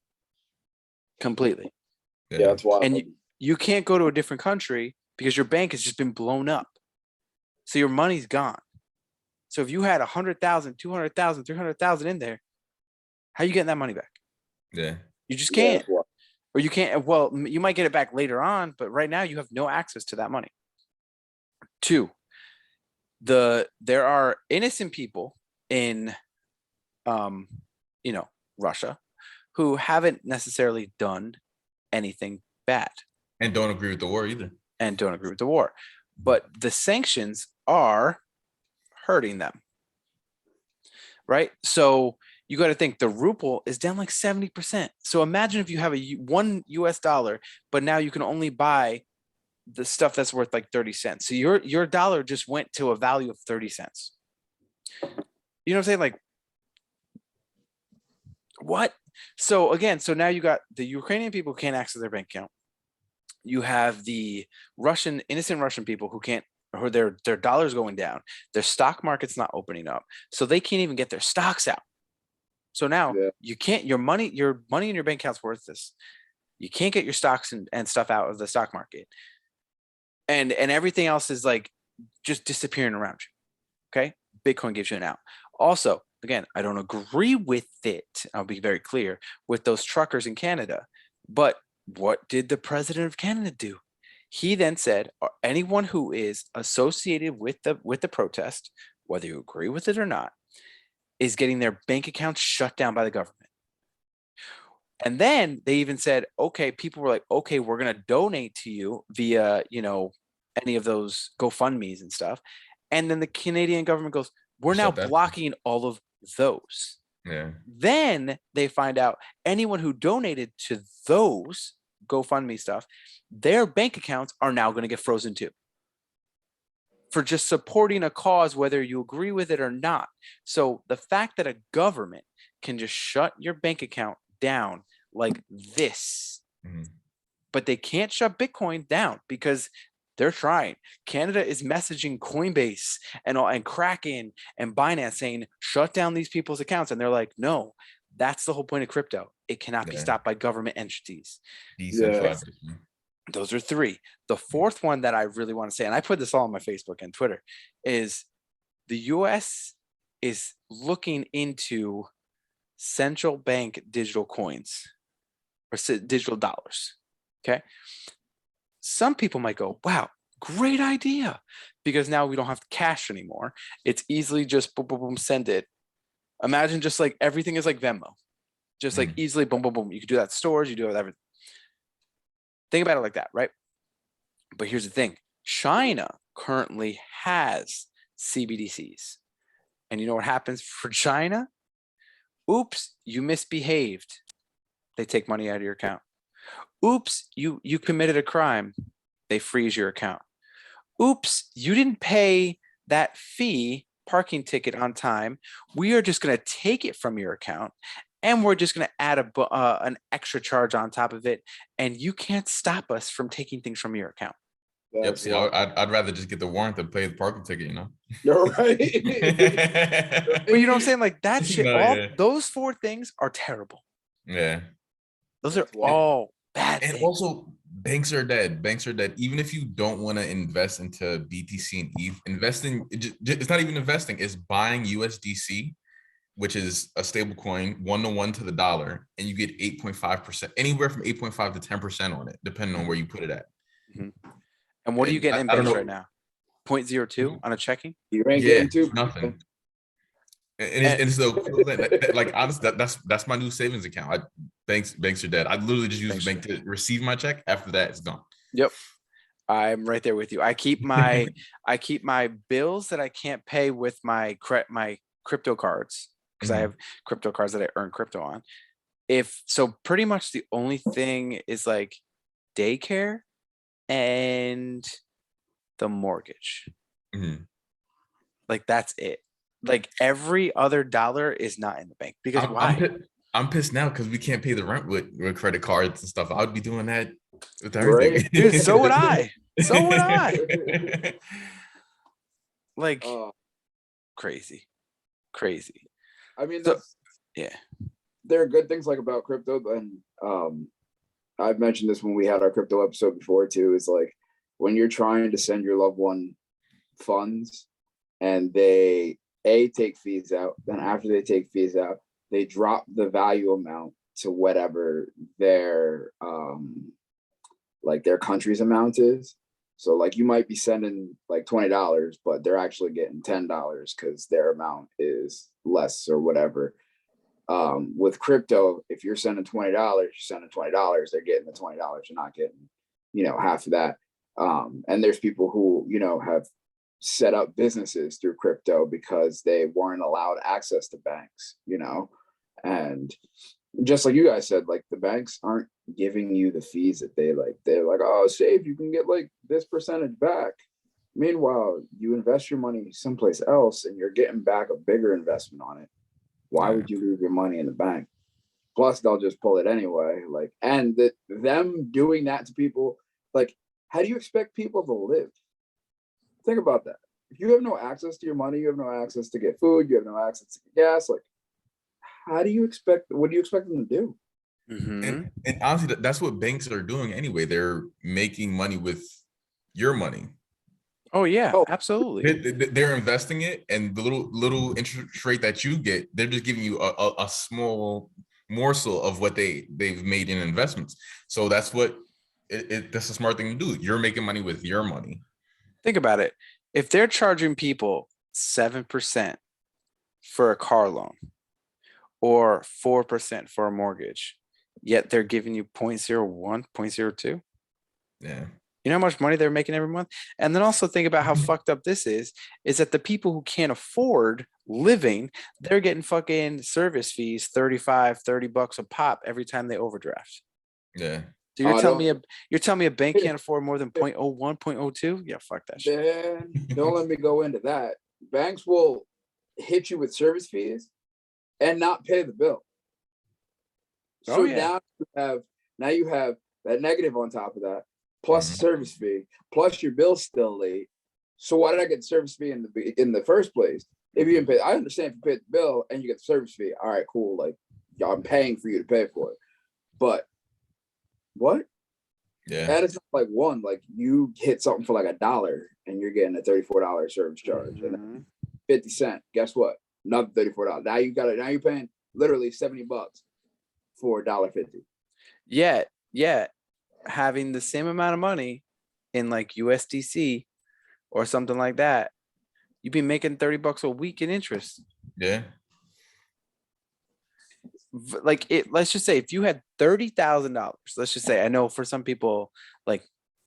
completely. Yeah, that's wild. And you can't go to a different country because your bank has just been blown up. So your money's gone. So if you had 100,000, 200,000, 300,000 in there, how are you getting that money back? Yeah. You just can't. Yeah, Or you can't, well, you might get it back later on, but right now you have no access to that money. 2, there are innocent people in Russia who haven't necessarily done anything bad. And don't agree with the war either. And don't agree with the war. But the sanctions are hurting them, right? So you got to think the ruble is down like 70%. So imagine if you have $1 US, but now you can only buy the stuff that's worth like 30 cents. So your dollar just went to a value of 30 cents. You know what I'm saying? Like, what? So again, so now you got the Ukrainian people who can't access their bank account. You have the innocent Russian people who can't, or their dollars going down. Their stock market's not opening up. So they can't even get their stocks out. So now you can't, your money in your bank account's worth this. You can't get your stocks and stuff out of the stock market. And everything else is like just disappearing around you. Okay. Bitcoin gives you an out. Also, again, I don't agree with it. I'll be very clear with those truckers in Canada, but what did the president of Canada do? He then said, anyone who is associated with the protest, whether you agree with it or not, is getting their bank accounts shut down by the government. And then they even said, okay, people were like, okay, we're going to donate to you via, any of those GoFundMe's and stuff. And then the Canadian government goes, we're now blocking all of those. Yeah. Then they find out anyone who donated to those GoFundMe stuff, their bank accounts are now going to get frozen too, for just supporting a cause, whether you agree with it or not. So the fact that a government can just shut your bank account down like this, but they can't shut Bitcoin down because they're trying. Canada is messaging Coinbase and Kraken and Binance saying, shut down these people's accounts. And they're like, no, that's the whole point of crypto. It cannot be stopped by government entities. Decentralized. Those are three. The fourth one that I really want to say, and I put this all on my Facebook and Twitter, is the US is looking into central bank digital coins or digital dollars. Okay. Some people might go, wow, great idea, because now we don't have cash anymore. It's easily just boom, boom, boom, send it. Imagine just like everything is like Venmo, just like easily boom, boom, boom. You can do that at stores, you do it with everything. Think about it like that, right? But here's the thing. China currently has CBDCs. And you know what happens for China? Oops, you misbehaved. They take money out of your account. Oops, you committed a crime. They freeze your account. Oops, you didn't pay that fee, parking ticket on time. We are just going to take it from your account, and we're just going to add an extra charge on top of it, and you can't stop us from taking things from your account. Yep. See, I'd rather just get the warrant than pay the parking ticket, you know? You're right. But you know what I'm saying? Like that shit, No, those four things are terrible. Yeah. Those are all bad And things. also, banks are dead. Banks are dead. Even if you don't want to invest into BTC and ETH, investing, it's not even investing, it's buying USDC, which is a stable coin, 1-to-1 to the dollar, and you get 8.5%, anywhere from 8.5 to 10% on it, depending on where you put it at. And what are you getting in banks right now? 0.02 on a checking? You ain't getting too nothing. And it's the equivalent, like honestly, that's my new savings account. Banks are dead. I literally just use the bank to receive my check. After that, it's gone. Yep, I'm right there with you. I keep my bills that I can't pay with my crypto cards, because I have crypto cards that I earn crypto on. So pretty much the only thing is like daycare and the mortgage. Like that's it. Like every other dollar is not in the bank, because why? I'm pissed now because we can't pay the rent with credit cards and stuff. I would be doing that with Right. everything. Dude, so would I. So would I. Like crazy. I mean, yeah. There are good things like about crypto, and I've mentioned this when we had our crypto episode before too, is like when you're trying to send your loved one funds and they take fees out, then after they take fees out, they drop the value amount to whatever their like their country's amount is. So like you might be sending like $20, but they're actually getting $10 because their amount is less or whatever. With crypto, if you're sending $20, you're sending $20, they're getting the $20. You're not getting, half of that. And there's people who, have set up businesses through crypto because they weren't allowed access to banks, and just like you guys said, like the banks aren't giving you the fees that they're like, oh, save, you can get like this percentage back. Meanwhile, you invest your money someplace else and you're getting back a bigger investment on it. Why would you leave your money in the bank? Plus, they'll just pull it anyway. Like, and them doing that to people, like, how do you expect people to live? Think about that. If you have no access to your money, you have no access to get food, you have no access to get gas, like, what do you expect them to do? And honestly, that's what banks are doing anyway. They're making money with your money. Oh yeah, absolutely. They're investing it, and the little interest rate that you get, they're just giving you a small morsel of what they've made in investments. So that's what that's a smart thing to do. You're making money with your money. Think about it. If they're charging people 7% for a car loan or 4% for a mortgage, yet they're giving you 0.01, 0.02. Yeah. You know how much money they're making every month? And then also think about how fucked up this is that the people who can't afford living, they're getting fucking service fees, 35, $30 a pop every time they overdraft. Yeah. So you're Oh, telling don't me a bank can't afford more than 0.01, 0.02? Yeah, fuck that shit. man, don't let me go into that. Banks will hit you with service fees and not pay the bill. Oh So yeah. now you have that negative on top of that, plus Mhm. service fee, plus your bill's still late. So why did I get the service fee in the first place? If you didn't pay, I understand if you pay the bill and you get the service fee. All right, cool. Like I'm paying for you to pay for it. But what? Yeah. That is not like one. Like you hit something for like $1 and you're getting a $34 service charge and Mhm. 50 cents. Guess what? Another $34. Now you got it. Now you're paying literally $70 for $1.50. Yet having the same amount of money in like USDC or something like that, you'd be making $30 a week in interest. Yeah. Like it, let's just say if you had $30,000, let's just say, I know for some people, like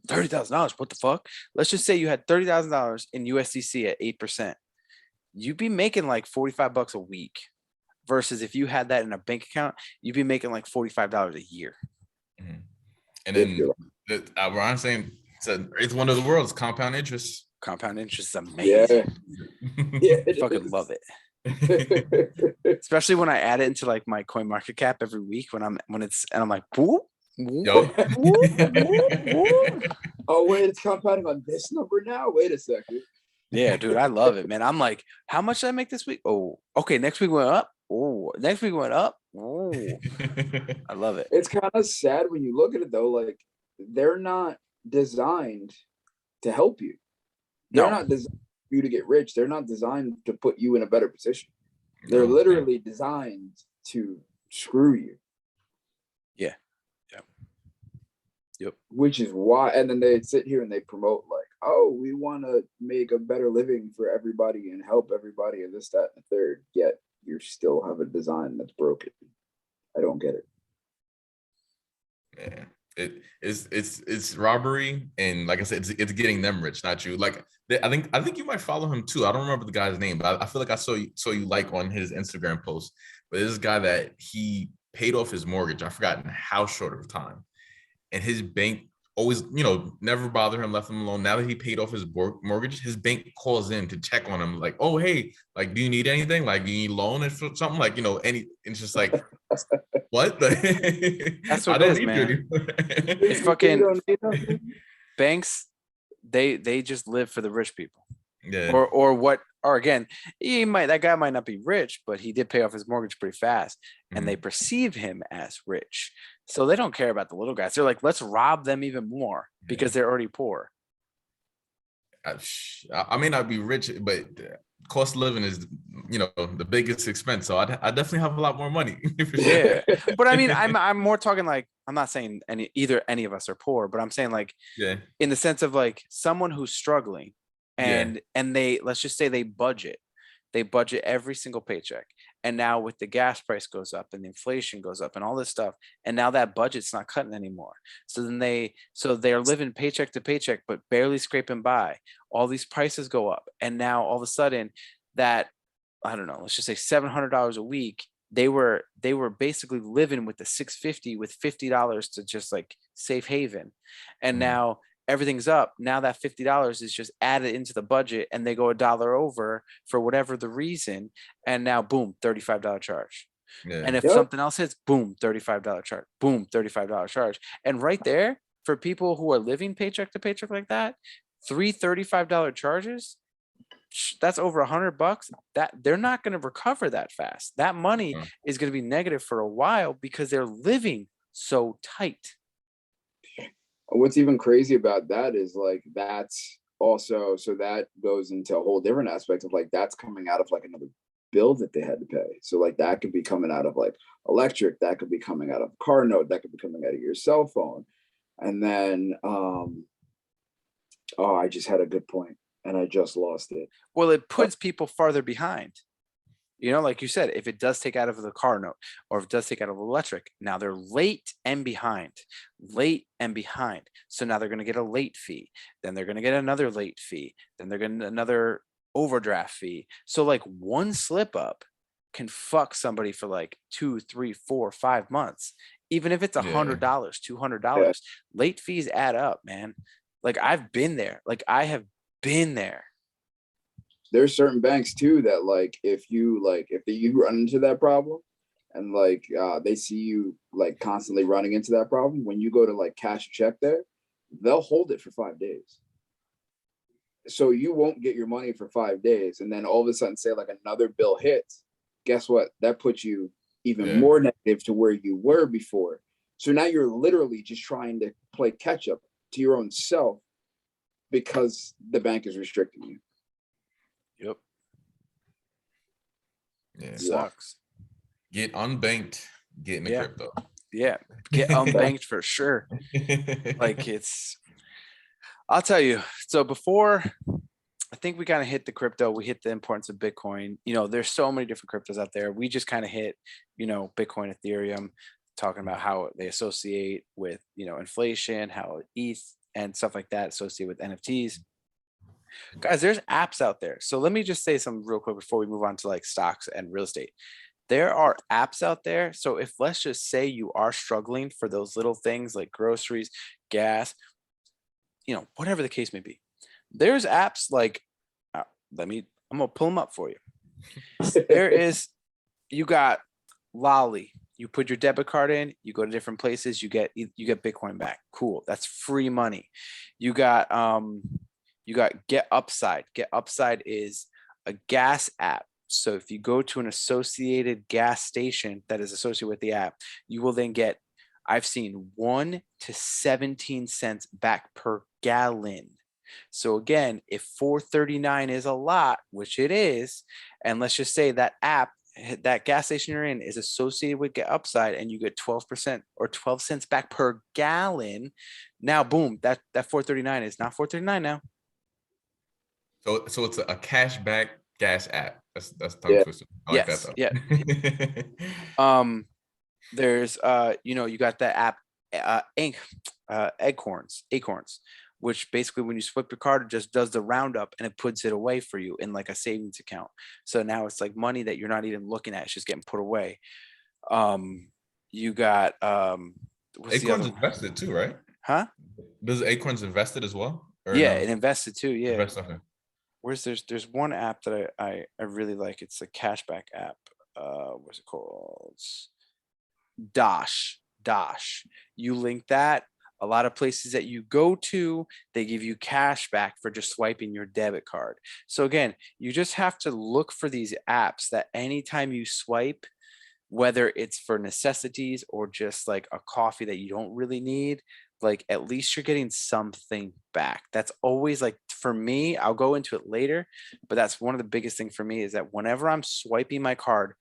$30,000, what the fuck? Let's just say you had $30,000 in USDC at 8%. You'd be making like $45 a week. Versus if you had that in a bank account, you'd be making like $45 a year. Mhm. And If then you're Ron's saying it's one of the world's compound interest. Compound interest is yeah, amazing. yeah, it Fucking is. love it. Especially when I add it into like my coin market cap every week when I'm like, whoop, whoop, Yo. whoop, whoop, whoop. Oh wait, it's compounding on this number now. Wait a second. Yeah, dude, I love it, man. I'm like, how much did I make this week? Oh, okay. Next week went up. Oh, next week went up. Oh, I love it. It's kind of sad when you look at it though. Like they're not designed to help you. They're No, not designed for you to get rich. They're not designed to put you in a better position. They're No. literally designed to screw you. yeah, yeah, yep. Which is why, and then they sit here and they promote like, oh, we want to make a better living for everybody and help everybody and this, that, and the third. Yet you still have a design that's broken. I don't get it. Yeah. It's robbery, and like I said, it's getting them rich, not you. Like I think you might follow him too. I don't remember the guy's name, but I feel like I saw you like on his Instagram post. But this guy that he paid off his mortgage. I forgot in how short of time, and his bank always, never bother him, left him alone. Now that he paid off his mortgage, his bank calls in to check on him, like, oh hey, like, do you need anything? Like, do you need loan or something? Like, any. It's just like, what? That's I what it don't is, need you man. anymore. It's You fucking don't need nothing? banks. They just live for the rich people. Yeah. Or again, that guy might not be rich, but he did pay off his mortgage pretty fast, and they Mhm. perceive him as rich. So they don't care about the little guys. They're like, let's rob them even more because they're already poor. I may not be rich, but cost of living is, the biggest expense. So I definitely have a lot more money. For sure. Yeah. But I mean, I'm more talking like, I'm not saying any of us are poor, but I'm saying like Yeah. in the sense of like someone who's struggling Yeah. and they, let's just say they budget every single paycheck, and now with the gas price goes up and the inflation goes up and all this stuff, and now that budget's not cutting anymore, so they're living paycheck to paycheck but barely scraping by. All these prices go up, and now all of a sudden that, I don't know, let's just say $700 a week, they were basically living with the 650 with $50 to just like safe haven, and Mhm. now everything's up. Now that $50 is just added into the budget, and they go $1 over for whatever the reason, and now boom, $35 charge. Yeah. And if Yep. something else hits, boom, $35 charge, boom, $35 charge. And right there, for people who are living paycheck to paycheck like that, three $35 charges, that's over $100. That they're not going to recover that fast. That money Uh, is going to be negative for a while because they're living so tight. What's even crazy about that is like that's also, so that goes into a whole different aspect of like that's coming out of like another bill that they had to pay. So like that could be coming out of like electric, that could be coming out of car note, that could be coming out of your cell phone. And then oh, I just had a good point and I just lost it. Well, it puts people farther behind. You know, like you said, if it does take out of the car note, or if it does take out of electric, now they're late and behind, late and behind. So now they're going to get a late fee. Then they're going to get another late fee. Then they're going to another overdraft fee. So like one slip up can fuck somebody for like 2, 3, 4, 5 months, even if it's Yeah. $100, $200. Late fees add up, man. Like I've been there. Like I have been there. There's certain banks too that like if you run into that problem and like they see you like constantly running into that problem, when you go to like cash a check there, they'll hold it for 5 days. So you won't get your money for 5 days, and then all of a sudden say like another bill hits. Guess what? That puts you even more negative to where you were before. So now you're literally just trying to play catch up to your own self because the bank is restricting you. Yep. Yeah. Sucks. Get unbanked, get into crypto. Yeah. Get unbanked for sure. Like I'll tell you. So before, I think we kind of hit the crypto, we hit the importance of Bitcoin. You know, there's so many different cryptos out there. We just kind of hit, you know, Bitcoin, Ethereum, talking about how they associate with, you know, inflation, how ETH and stuff like that associate with NFTs. Guys, there's apps out there. So let me just say something real quick before we move on to like stocks and real estate. There are apps out there. So if let's just say you are struggling for those little things like groceries, gas, you know, whatever the case may be, there's apps like, I'm gonna pull them up for you. There is, you got Lolly. You put your debit card in, you go to different places, you get Bitcoin back. Cool, that's free money. You got Get Upside. Get Upside is a gas app. So if you go to an associated gas station that is associated with the app, you will then get, I've seen 1 to 17 cents back per gallon. So again, if $4.39 is a lot, which it is, and let's just say that app, that gas station you're in is associated with Get Upside, and you get 12% or 12 cents back per gallon. Now, boom, that $4.39 is not $4.39 now. So it's a cashback gas app. That's tongue twister. I like that though. Yeah. There's you know, you got that app Acorns, which basically when you swipe your card, it just does the roundup and it puts it away for you in like a savings account. So now it's like money that you're not even looking at, it's just getting put away. You got Acorns invested too, right? Huh? Does Acorns invested as well? Yeah, it invested too. Yeah. Where's there's one app that I really like. It's a cashback app. What's it called? Dosh. You link that. A lot of places that you go to, they give you cash back for just swiping your debit card. So again, you just have to look for these apps that anytime you swipe, whether it's for necessities or just like a coffee that you don't really need, like at least you're getting something back. That's always like, for me, I'll go into it later, but that's one of the biggest things for me is that whenever I'm swiping my card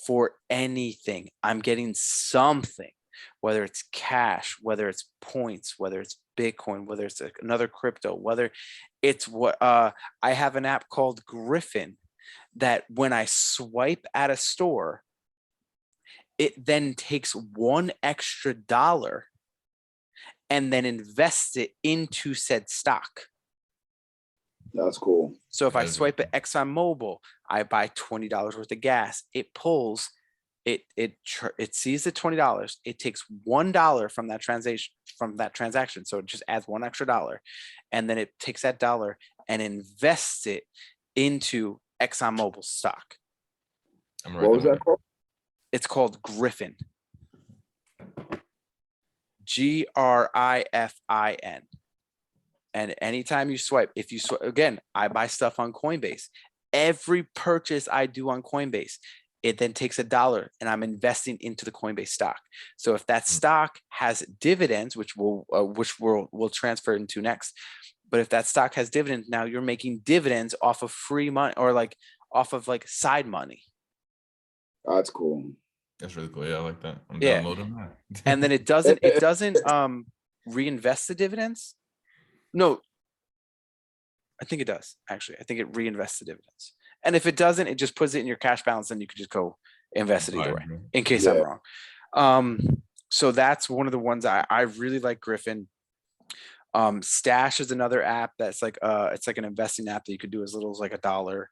for anything, I'm getting something, whether it's cash, whether it's points, whether it's Bitcoin, whether it's another crypto, whether it's what I have an app called Griffin that when I swipe at a store, it then takes $1 extra and then invests it into said stock. That's cool. So if I swipe at ExxonMobil, I buy $20 worth of gas. It pulls, it sees the $20. It takes $1 from that transaction. So it just adds $1 extra, and then it takes that dollar and invests it into ExxonMobil stock. What was that called? It's called Griffin. Griffin. And anytime you swipe, if you swipe, again, I buy stuff on Coinbase. Every purchase I do on Coinbase, it then takes $1 and I'm investing into the Coinbase stock. So if that stock has dividends, which we'll transfer into next, but if that stock has dividends, now you're making dividends off of free money or like off of like side money. Oh, that's cool. That's really cool. Yeah, I like that. I'm Yeah. downloading that. And then it doesn't reinvest the dividends. No, I think it does, actually. I think it reinvests the dividends. And if it doesn't, it just puts it in your cash balance, and you could just go invest it either way, in case I'm Yeah. wrong. So that's one of the ones I really like. Griffin. Stash is another app that's like it's like an investing app that you could do as little as like $1.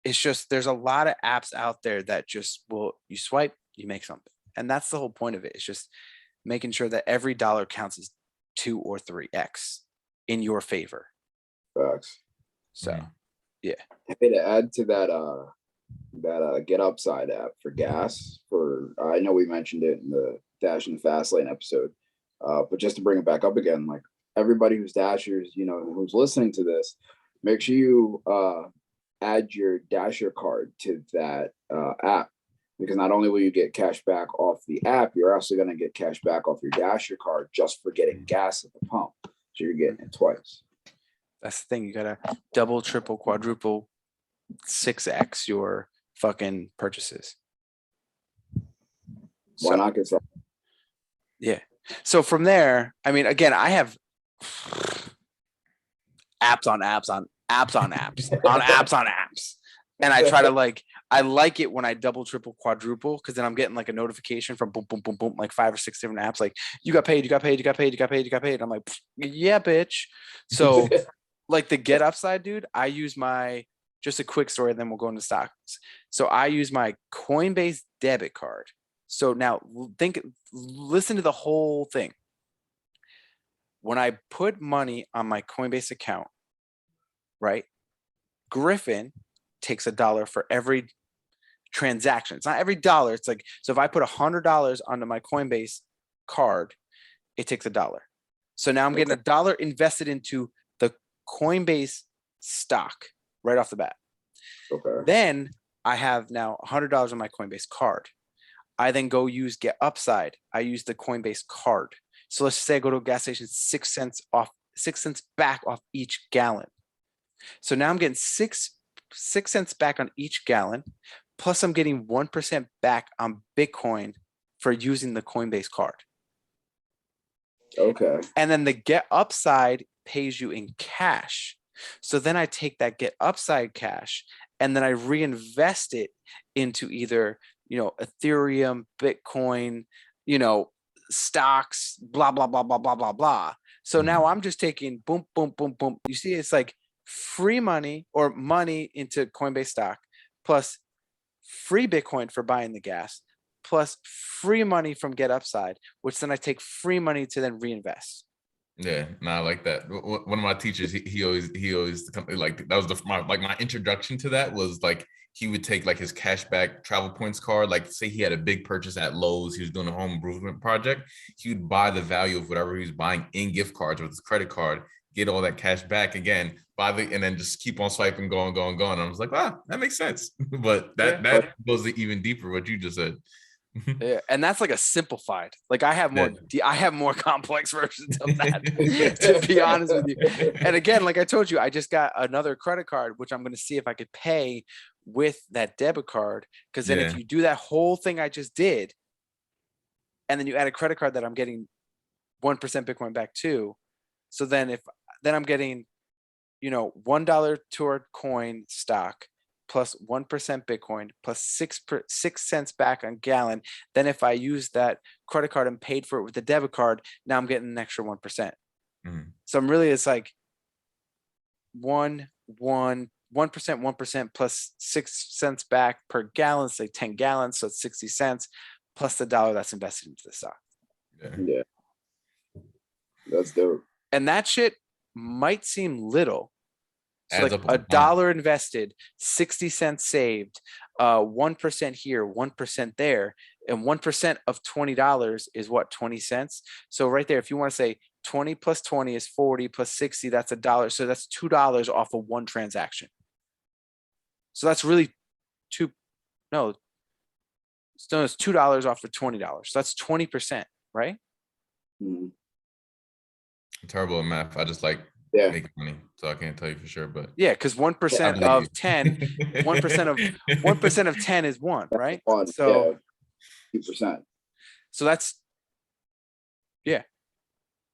It's just there's a lot of apps out there that just you swipe, you make something. And that's the whole point of it. It's just making sure that every dollar counts as 2 or 3x in your favor. Facts. So Hey, to add to that Get Upside app for gas, for I know we mentioned it in the Dash and the Fast Lane episode, but just to bring it back up again, like everybody who's Dashers, who's listening to this, make sure you add your Dasher card to that app, because not only will you get cash back off the app, you're also going to get cash back off your Dasher card just for getting gas at the pump. So you're getting it twice. That's the thing. You gotta double, triple, quadruple, 6x your fucking purchases. Why not get some? Yeah. So from there, I mean, again, I have apps on apps on apps on apps on apps on apps. And I try to I like it when I double, triple, quadruple, because then I'm getting like a notification from boom, boom, boom, boom, like 5 or 6 different apps. Like, you got paid, you got paid, you got paid, you got paid, you got paid. I'm like, yeah, bitch. So like the Get Upside, dude, I use just a quick story, and then we'll go into stocks. So I use my Coinbase debit card. So now listen to the whole thing. When I put money on my Coinbase account, right, Griffin takes $1 for every transaction. It's not every dollar. It's like, so if I put $100 onto my Coinbase card, it takes $1. So now I'm getting $1 invested into the Coinbase stock right off the bat. Okay. Then I have now $100 on my Coinbase card. I then go use Get Upside. I use the Coinbase card. So let's say I go to a gas station, 6 cents back off each gallon. So now I'm getting 6 cents back on each gallon, plus I'm getting 1% back on Bitcoin for using the Coinbase card. Okay. And then the Get Upside pays you in cash. So then I take that Get Upside cash and then I reinvest it into either, Ethereum, Bitcoin, stocks, blah, blah, blah, blah, blah, blah, blah. So now I'm just taking boom, boom, boom, boom. You see, it's like free money or money into Coinbase stock, plus free Bitcoin for buying the gas, plus free money from Get Upside, which then I take free money to then reinvest. Yeah, no, I like that. One of my teachers, he always like, that was my introduction to that, was like, he would take like his cashback travel points card. Like, say he had a big purchase at Lowe's, he was doing a home improvement project, he would buy the value of whatever he was buying in gift cards with his credit card, get all that cash back again, and then just keep on swiping, going. I was like, wow, that makes sense. But that goes even deeper, what you just said. Yeah, and that's like a simplified. Like I have more complex versions of that, to be honest with you. And again, like I told you, I just got another credit card, which I'm going to see if I could pay with that debit card. Because then if you do that whole thing I just did, and then you add a credit card that I'm getting 1% Bitcoin back too. So then I'm getting, $1 toward coin stock, plus 1% Bitcoin, plus 6 cents back on gallon. Then if I use that credit card and paid for it with the debit card, now I'm getting an extra 1%. So it's like 1%, 1% plus 6 cents back per gallon, say 10 gallons. So it's 60 cents plus the $1 that's invested into the stock. Yeah. That's dope. And that shit might seem little. So Adds like up $1 invested, 60 cents saved, 1% here, 1% there, and 1% of $20 is what, 20 cents? So right there, if you want to say 20 plus 20 is 40 plus 60, that's $1. So that's $2 off of one transaction. So that's really it's $2 off of $20. So that's 20%, right? Mhm. Terrible at math. I just like making money, so I can't tell you for sure. But yeah, because 1% of 10, 1% of 10 is 1, right? So 2%. So that's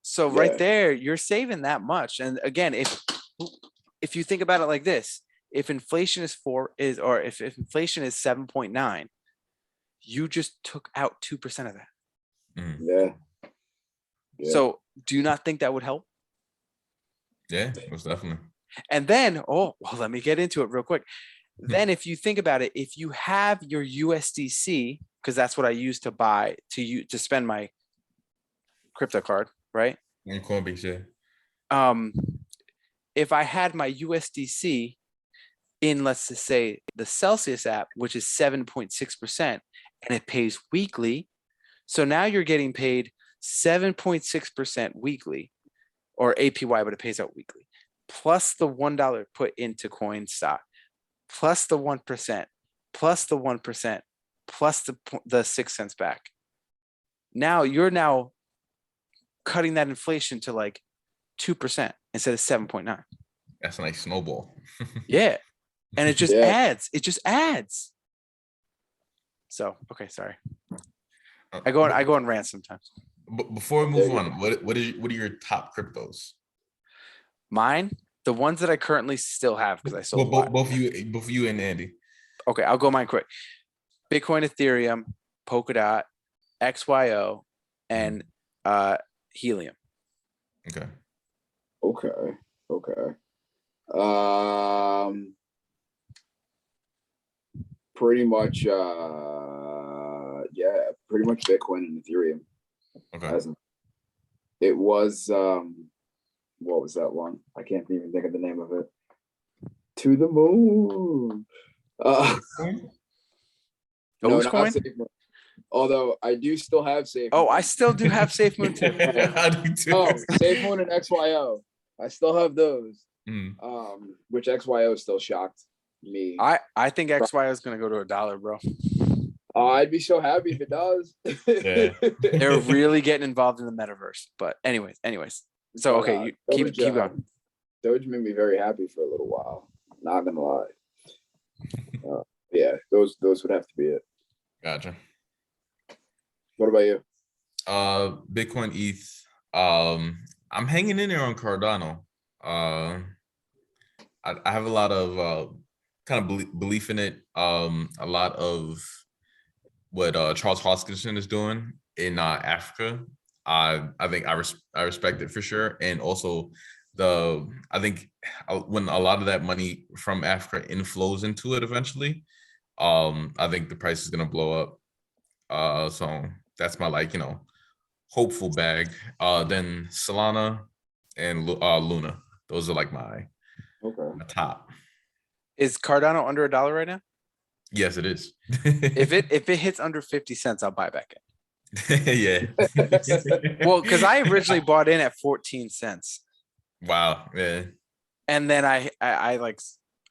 So right there, you're saving that much. And again, if you think about it like this, if inflation is if inflation is 7.9, you just took out 2% of that. Yeah. So do you not think that would help? Yeah, most definitely. And then, let me get into it real quick. Then if you think about it, if you have your USDC, because that's what I use to buy to spend my crypto card, right? And Coinbase, yeah. If I had my USDC in, let's just say, the Celsius app, which is 7.6%, and it pays weekly. So now you're getting paid 7.6% weekly, or APY, but it pays out weekly, plus the $1 put into coin stock, plus the 1%, plus the 1%, plus the 6 cents back. Now you're cutting that inflation to like 2% instead of 7.9. That's a nice snowball. Yeah. And it just adds. It just adds. So, okay, sorry. I go on rants sometimes. But before we move on, what are your top cryptos? Mine, the ones that I currently still have, because I sold both of you and Andy. Okay, I'll go mine quick. Bitcoin, Ethereum, Polkadot, XYO, and Helium. Okay. Pretty much pretty much Bitcoin and Ethereum. Okay. It was what was that one? I can't even think of the name of it. To the moon. No, not SafeMoon. Although I do still have SafeMoon. Oh, I still do have SafeMoon too. I do too. Oh, SafeMoon and XYO. I still have those. Which XYO still shocked me. I think XYO is gonna go to $1, bro. Oh, I'd be so happy if it does. Yeah. They're really getting involved in the metaverse. But anyways. So okay, you keep going. Doge made me very happy for a little while. Not gonna lie. Yeah, those would have to be it. Gotcha. What about you? Bitcoin, ETH. I'm hanging in there on Cardano. I have a lot of kind of belief in it. A lot of what Charles Hoskinson is doing in Africa. I think I respect it for sure, and also I think when a lot of that money from Africa inflows into it eventually, I think the price is gonna blow up. So that's my hopeful bag. Then Solana and Luna. Those are like my top. Is Cardano under $1 right now? Yes, it is. If it hits under 50 cents, I'll buy back in. Yeah. Well, because I originally bought in at 14 cents. Wow. Yeah. And then I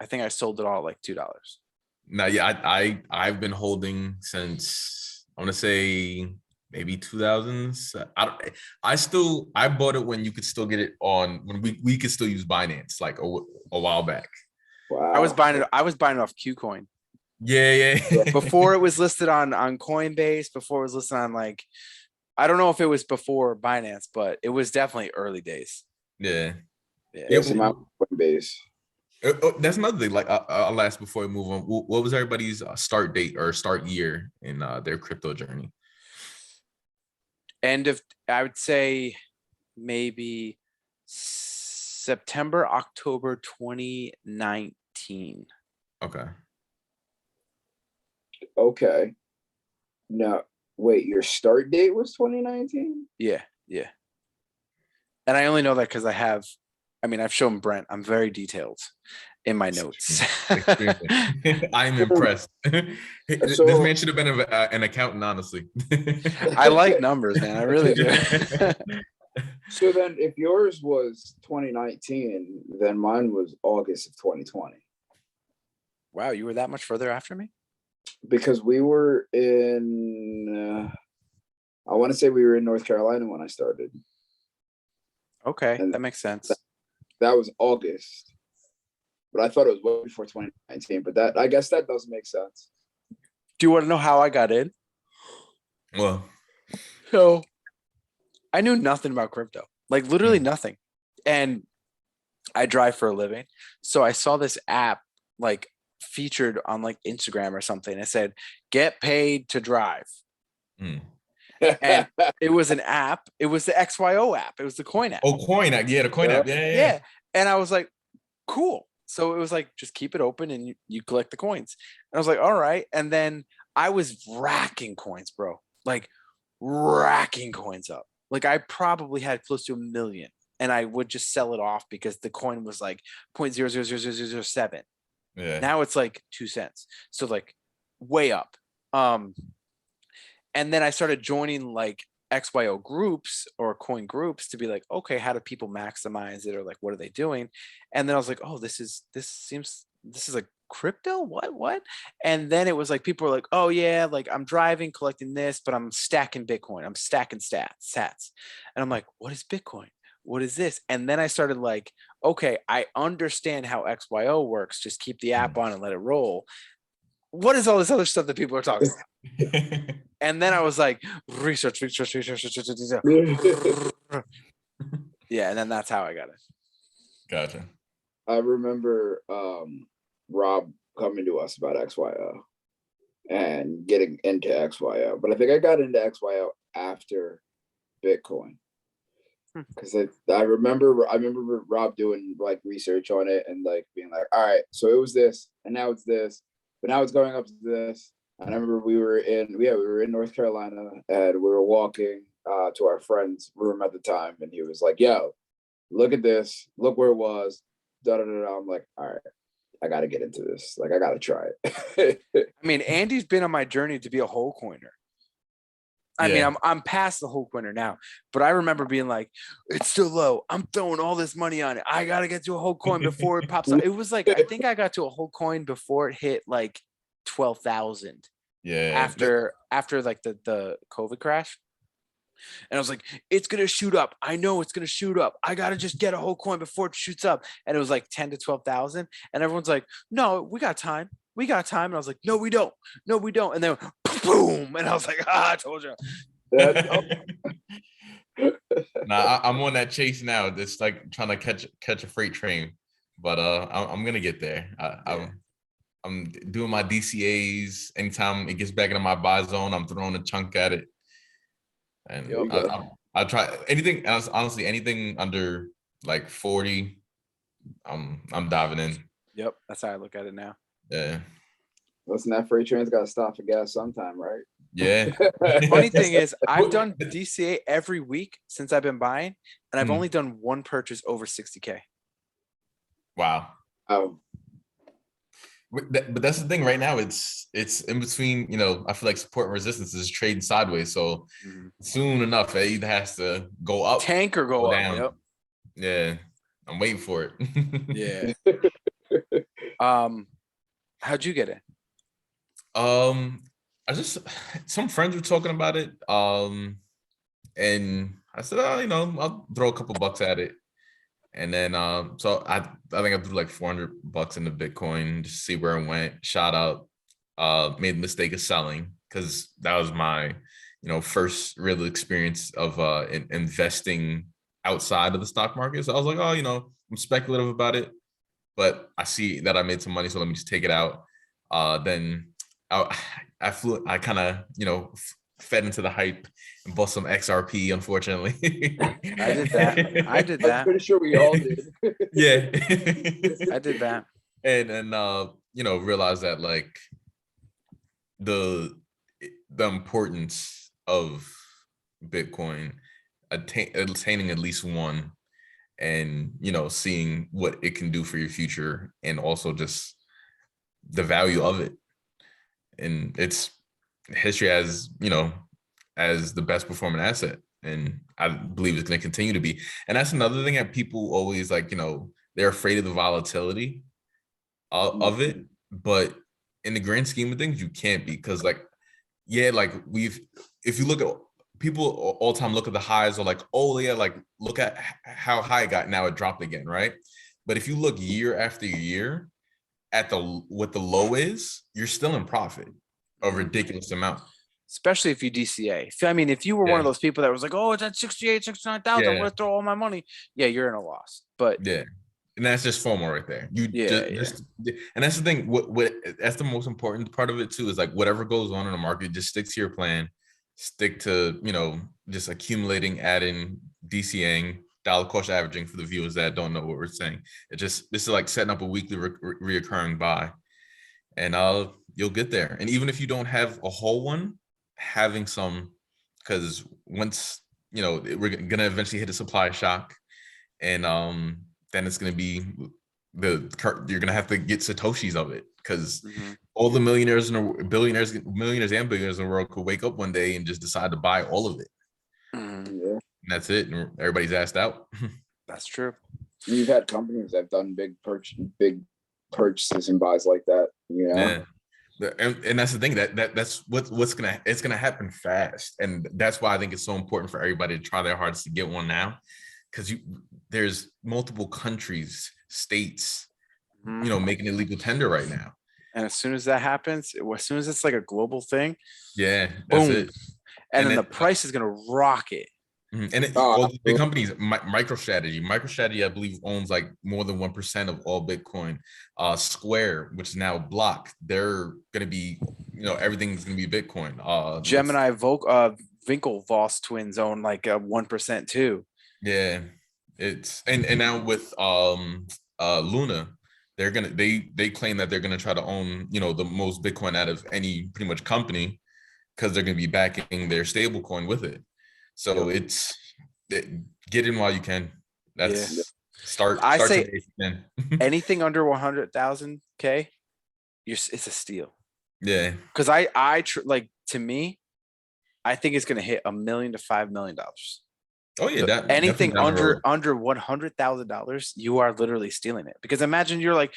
think I sold it all at like $2. No, yeah, I've been holding since I want to say maybe 2000s. I bought it when you could still get it when we could still use Binance like a while back. Wow. I was buying it off KuCoin. Yeah. Before it was listed on Coinbase, before it was listed on I don't know if it was before Binance, but it was definitely early days. Yeah. Coinbase. That's another thing. Like I'll ask before we move on. What was everybody's start date or start year in their crypto journey? I would say maybe September, October 2019. Okay. No, wait, your start date was 2019? Yeah. And I only know that because I've shown Brent. I'm very detailed in my notes. I'm impressed. This man should have been an accountant, honestly. I like numbers, man. I really do. So then if yours was 2019, then mine was August of 2020. Wow, you were that much further after me? Because we were in, I want to say we were in North Carolina when I started. Okay, that makes sense. That was August. But I thought it was way before 2019. But I guess that does make sense. Do you want to know how I got in? Well, so I knew nothing about crypto, like literally nothing. And I drive for a living. So I saw this app like featured on like Instagram or something. It said, "Get paid to drive." Mm. And it was an app. It was the XYO app. It was the coin app. Oh, coin app. Yeah, the coin app. Yeah. And I was like, cool. So it was like, just keep it open and you collect the coins. And I was like, all right. And then I was racking coins, bro. Like racking coins up. Like I probably had close to 1 million. And I would just sell it off because the coin was like 0.000007. Yeah. Now it's like 2 cents. So like way up. And then I started joining like XYO groups or coin groups to be like, okay, how do people maximize it? Or like, what are they doing? And then I was like, oh, this is like crypto? What? And then it was like, people were like, oh yeah, like I'm driving, collecting this, but I'm stacking Bitcoin. I'm stacking sats. And I'm like, what is Bitcoin? What is this? And then I started like, okay, I understand how XYO works. Just keep the app on and let it roll. What is all this other stuff that people are talking about? And then I was like, research. Yeah, and then that's how I got it. Gotcha. I remember Rob coming to us about XYO and getting into XYO, but I think I got into XYO after Bitcoin because I remember Rob doing like research on it and like being like, all right, so it was this and now it's this, but now it's going up to this. And I remember we were in North Carolina and we were walking to our friend's room at the time, and he was like, yo, look at this, look where it was. I'm like, all right, I gotta get into this. Like I gotta try it. I mean, Andy's been on my journey to be a whole coiner. I mean, I'm past the whole coiner now, but I remember being like, it's still low. I'm throwing all this money on it. I gotta get to a whole coin before it pops up. It was like, I think I got to a whole coin before it hit like 12,000. Yeah. After like the COVID crash. And I was like, it's gonna shoot up. I know it's gonna shoot up. I gotta just get a whole coin before it shoots up. And it was like 10 to 12,000. And everyone's like, no, we got time. We got time. And I was like, no, we don't. No, we don't. And then boom. And I was like, I told you. Nah, I'm on that chase now. It's like trying to catch a freight train. But I'm gonna get there. I'm doing my DCAs. Anytime it gets back into my buy zone, I'm throwing a chunk at it. And I try anything else. Honestly, anything under like 40, I'm diving in. Yep, that's how I look at it now. Yeah. Listen, that freight train's got to stop for gas sometime, right? Yeah. Funny thing is, I've done DCA every week since I've been buying, and I've only done one purchase over 60K. Wow. Oh. But that's the thing right now. It's in between, I feel like support and resistance is trading sideways. So soon enough, it either has to go up, tank, or go down. Up. Yep. Yeah. I'm waiting for Yeah. it. How'd you get it? Some friends were talking about it. And I said, I'll throw a couple bucks at it. And then, so I think I threw like $400 into Bitcoin to see where it went, shot up, made the mistake of selling because that was my, first real experience of investing outside of the stock market. So I was like, I'm speculative about it, but I see that I made some money, so let me just take it out. Then I kind of, fed into the hype and bought some XRP, unfortunately. I did that. I'm pretty sure we all did. Yeah. I did that. And realized that like the importance of Bitcoin, attaining at least one, and seeing what it can do for your future, and also just the value of it. And it's history as the best performing asset, and I believe it's going to continue to be. And that's another thing that people always like, they're afraid of the volatility of it, but in the grand scheme of things, you can't be, because like, if you look at people all the time, look at the highs, or like, oh yeah, like look at how high it got, now it dropped again, right? But if you look year after year at what the low is, you're still in profit a ridiculous amount. Especially if you DCA. If you were one of those people that was like, oh, it's at 68, 69,000, I'm gonna throw all my money. Yeah, you're in a loss. But And that's just FOMO right there. You just and that's the thing. What that's the most important part of it too, is like whatever goes on in the market, just stick to your plan, stick to, just accumulating, adding, DCAing, dollar cost averaging for the viewers that don't know what we're saying. This is like setting up a weekly reoccurring buy, and you'll get there. And even if you don't have a whole one, having some, because once we're gonna eventually hit a supply shock, and then it's gonna be you're gonna have to get satoshis of it, because all the millionaires and millionaires and billionaires in the world could wake up one day and just decide to buy all of it. Yeah. And that's it, and everybody's asked out. That's true. You've had companies that have done big purchases and buys like that. Yeah. And that's the thing, that's what's gonna happen fast, and that's why I think it's so important for everybody to try their hardest to get one now, because there's multiple countries, states, making illegal tender right now. And as soon as that happens, as soon as it's like a global thing, yeah, that's boom, it. and then the price is gonna rocket. And all the big companies, MicroStrategy, I believe, owns like more than 1% of all Bitcoin. Square, which is now Block, they're gonna be, everything's gonna be Bitcoin. Gemini, Winklevoss twins own like 1% too. Yeah, it's and now with Luna, they claim that they're gonna try to own the most Bitcoin out of any pretty much company, because they're gonna be backing their stable coin with it. So get in while you can. That's start. I start say anything under 100,000 K, it's a steal. Yeah, because like, to me, I think it's gonna hit $1 million to $5 million. Oh yeah, anything under $100,000, you are literally stealing it. Because imagine you're like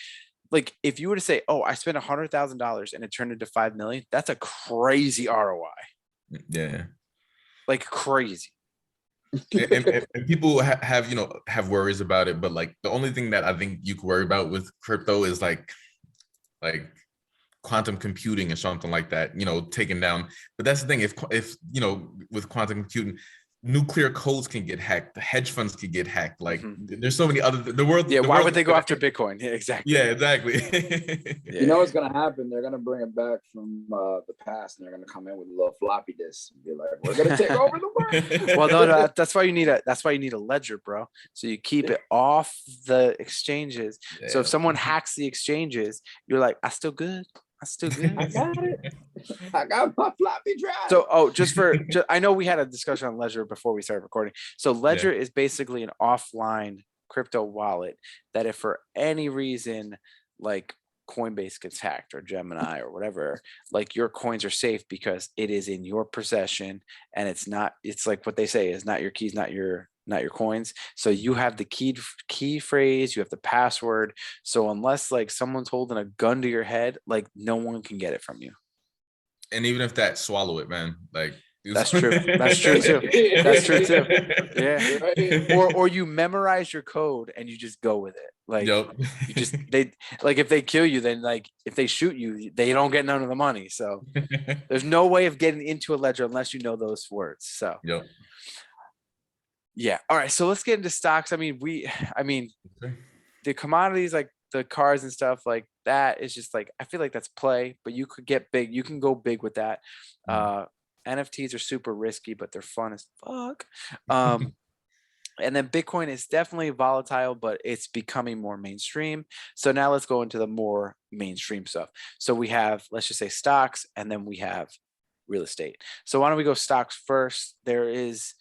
if you were to say, oh, I spent $100,000 and it turned into 5 million, that's a crazy ROI. Yeah, like crazy. and people have worries about it, but like the only thing that I think you could worry about with crypto is like quantum computing or something like that, taken down. But that's the thing, if with quantum computing, nuclear codes can get hacked, the hedge funds can get hacked, like there's so many other why would they go after Bitcoin? Exactly. Exactly. You know what's gonna happen? They're gonna bring it back from the past, and they're gonna come in with a little floppy disk and be like, "We're gonna take over the world." Well, no, that's why you need a ledger, bro. So you keep it off the exchanges. So if someone hacks the exchanges, you're like, "I still good. I got it. I got my floppy drive." So, I know we had a discussion on Ledger before we started recording. So Ledger is basically an offline crypto wallet that if for any reason, like Coinbase gets hacked or Gemini or whatever, like your coins are safe because it is in your possession, and it's like what they say is not your keys, not your coins. So you have the key phrase, you have the password. So unless like someone's holding a gun to your head, like no one can get it from you. And even if that, swallow it, man. Like that's true. That's true too. That's true too. Yeah. Or you memorize your code and you just go with it. Like you just if they kill you, then like if they shoot you, they don't get none of the money. So there's no way of getting into a ledger unless you know those words. So yeah. All right. So let's get into stocks. I mean, the commodities, like the cars and stuff like that, is just like, I feel like that's play, but you could get big. You can go big with that. NFTs are super risky, but they're fun as fuck. And then Bitcoin is definitely volatile, but it's becoming more mainstream. So now let's go into the more mainstream stuff. So we have, let's just say stocks, and then we have real estate. So why don't we go stocks first? There is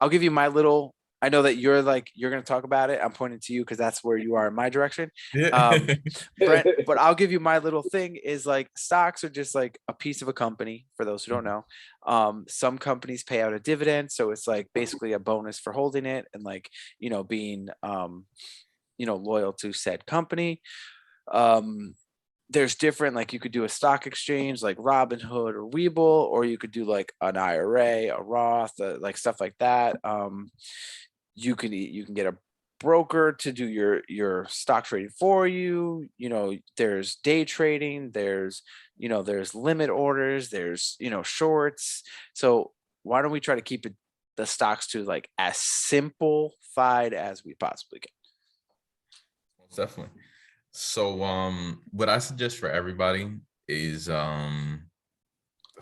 I'll give you my little, I know that you're going to talk about it. I'm pointing to you because that's where you are in my direction. Brent, but I'll give you my little thing is like stocks are just like a piece of a company for those who don't know. Some companies pay out a dividend. So it's like basically a bonus for holding it and like, being, loyal to said company. There's different, like you could do a stock exchange like Robinhood or Webull, or you could do like an IRA, a Roth, like stuff like that. You can get a broker to do your stock trading for you. There's day trading, there's limit orders, there's shorts. So why don't we try to keep the stocks to like as simplified as we possibly can? most definitely. So what I suggest for everybody is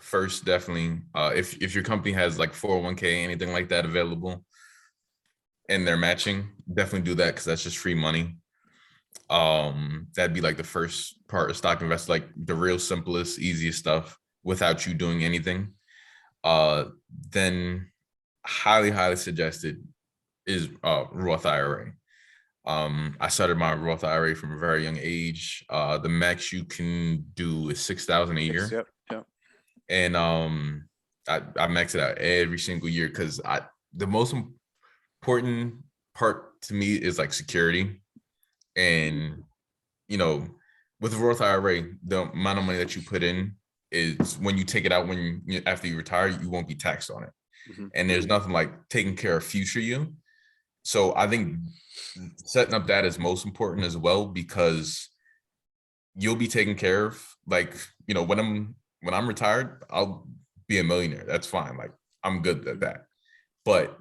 first, definitely if your company has like 401k, anything like that available, and they're matching, definitely do that, because that's just free money. That'd be like the first part of stock invest, like the real simplest, easiest stuff without you doing anything. Then highly suggested is Roth IRA. I started my Roth IRA from a very young age. The max you can do is 6,000 a year. Yep. And I max it out every single year, because the most important part to me is like security. And with Roth IRA, the amount of money that you put in is, when you take it out after you retire, you won't be taxed on it. Mm-hmm. And there's nothing like taking care of future you. So I think setting up that is most important as well, because you'll be taken care of. Like, when I'm retired, I'll be a millionaire. That's fine. Like, I'm good at that. But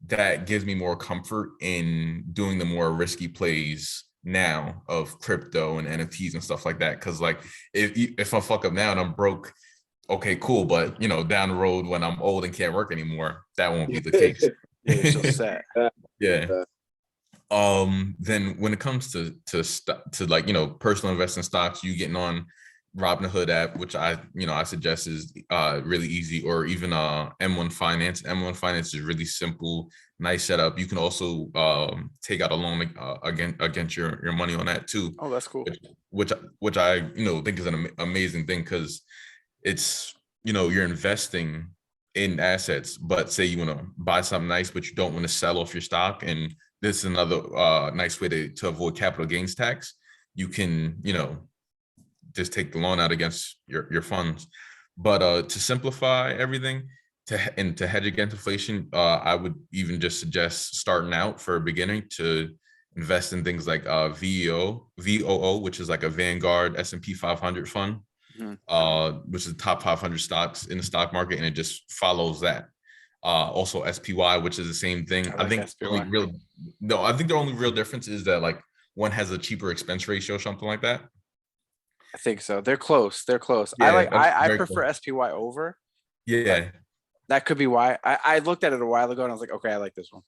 that gives me more comfort in doing the more risky plays now of crypto and NFTs and stuff like that. Because like, if I fuck up now and I'm broke, okay, cool. But down the road when I'm old and can't work anymore, that won't be the case. Yeah, you're so sad. Yeah. Then when it comes to like personal investing stocks, you getting on Robinhood app, which I suggest is really easy, or even M1 Finance. M1 Finance is really simple, nice setup. You can also take out a loan against your money on that too. Oh, that's cool. Which I think is an amazing thing, because it's you're investing in assets. But say you want to buy something nice, but you don't want to sell off your stock, and this is another nice way to avoid capital gains tax. You can just take the loan out against your funds. But to simplify everything, to hedge against inflation, I would even just suggest, starting out for a beginning, to invest in things like VOO, which is like a Vanguard S&P 500 fund, which is the top 500 stocks in the stock market, and it just follows that. Also SPY, which is the same thing. I think the only real difference is that like one has a cheaper expense ratio, something like that. I think so. They're close. Yeah, I prefer SPY over. Yeah. That could be why. I looked at it a while ago and I was like, okay, I like this one.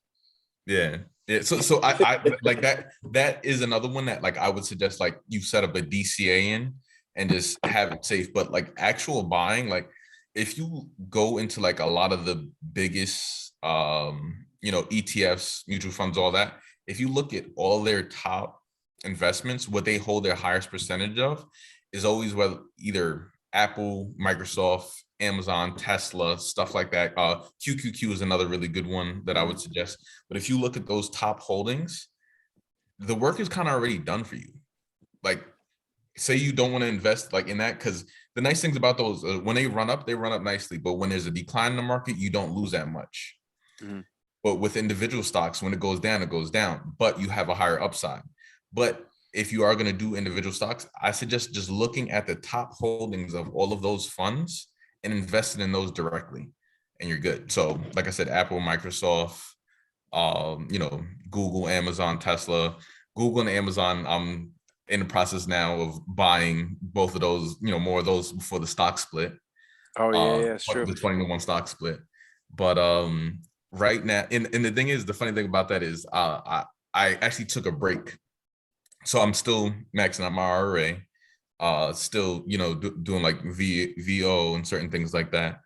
Yeah. So I like that. That is another one that like I would suggest, like, you set up a DCA in and just have it safe. But like actual buying, like if you go into like a lot of the biggest ETFs, mutual funds, all that, if you look at all their top investments, what they hold their highest percentage of is always either Apple, Microsoft, Amazon, Tesla, stuff like that. QQQ is another really good one that I would suggest. But if you look at those top holdings, the work is kind of already done for you. Like, say you don't want to invest like in that, because the nice things about those, when they run up nicely. But when there's a decline in the market, you don't lose that much. Mm-hmm. But with individual stocks, when it goes down, but you have a higher upside. But if you are going to do individual stocks, I suggest just looking at the top holdings of all of those funds and investing in those directly, and you're good. So like I said, Apple, Microsoft, Google, Amazon, Tesla. Google and Amazon, I'm in the process now of buying both of those, more of those before the stock split. Oh yeah, it's true. The 20-1 stock split. But right now, and the thing is, the funny thing about that is I actually took a break. So I'm still maxing out my IRA, still, doing like VO and certain things like that.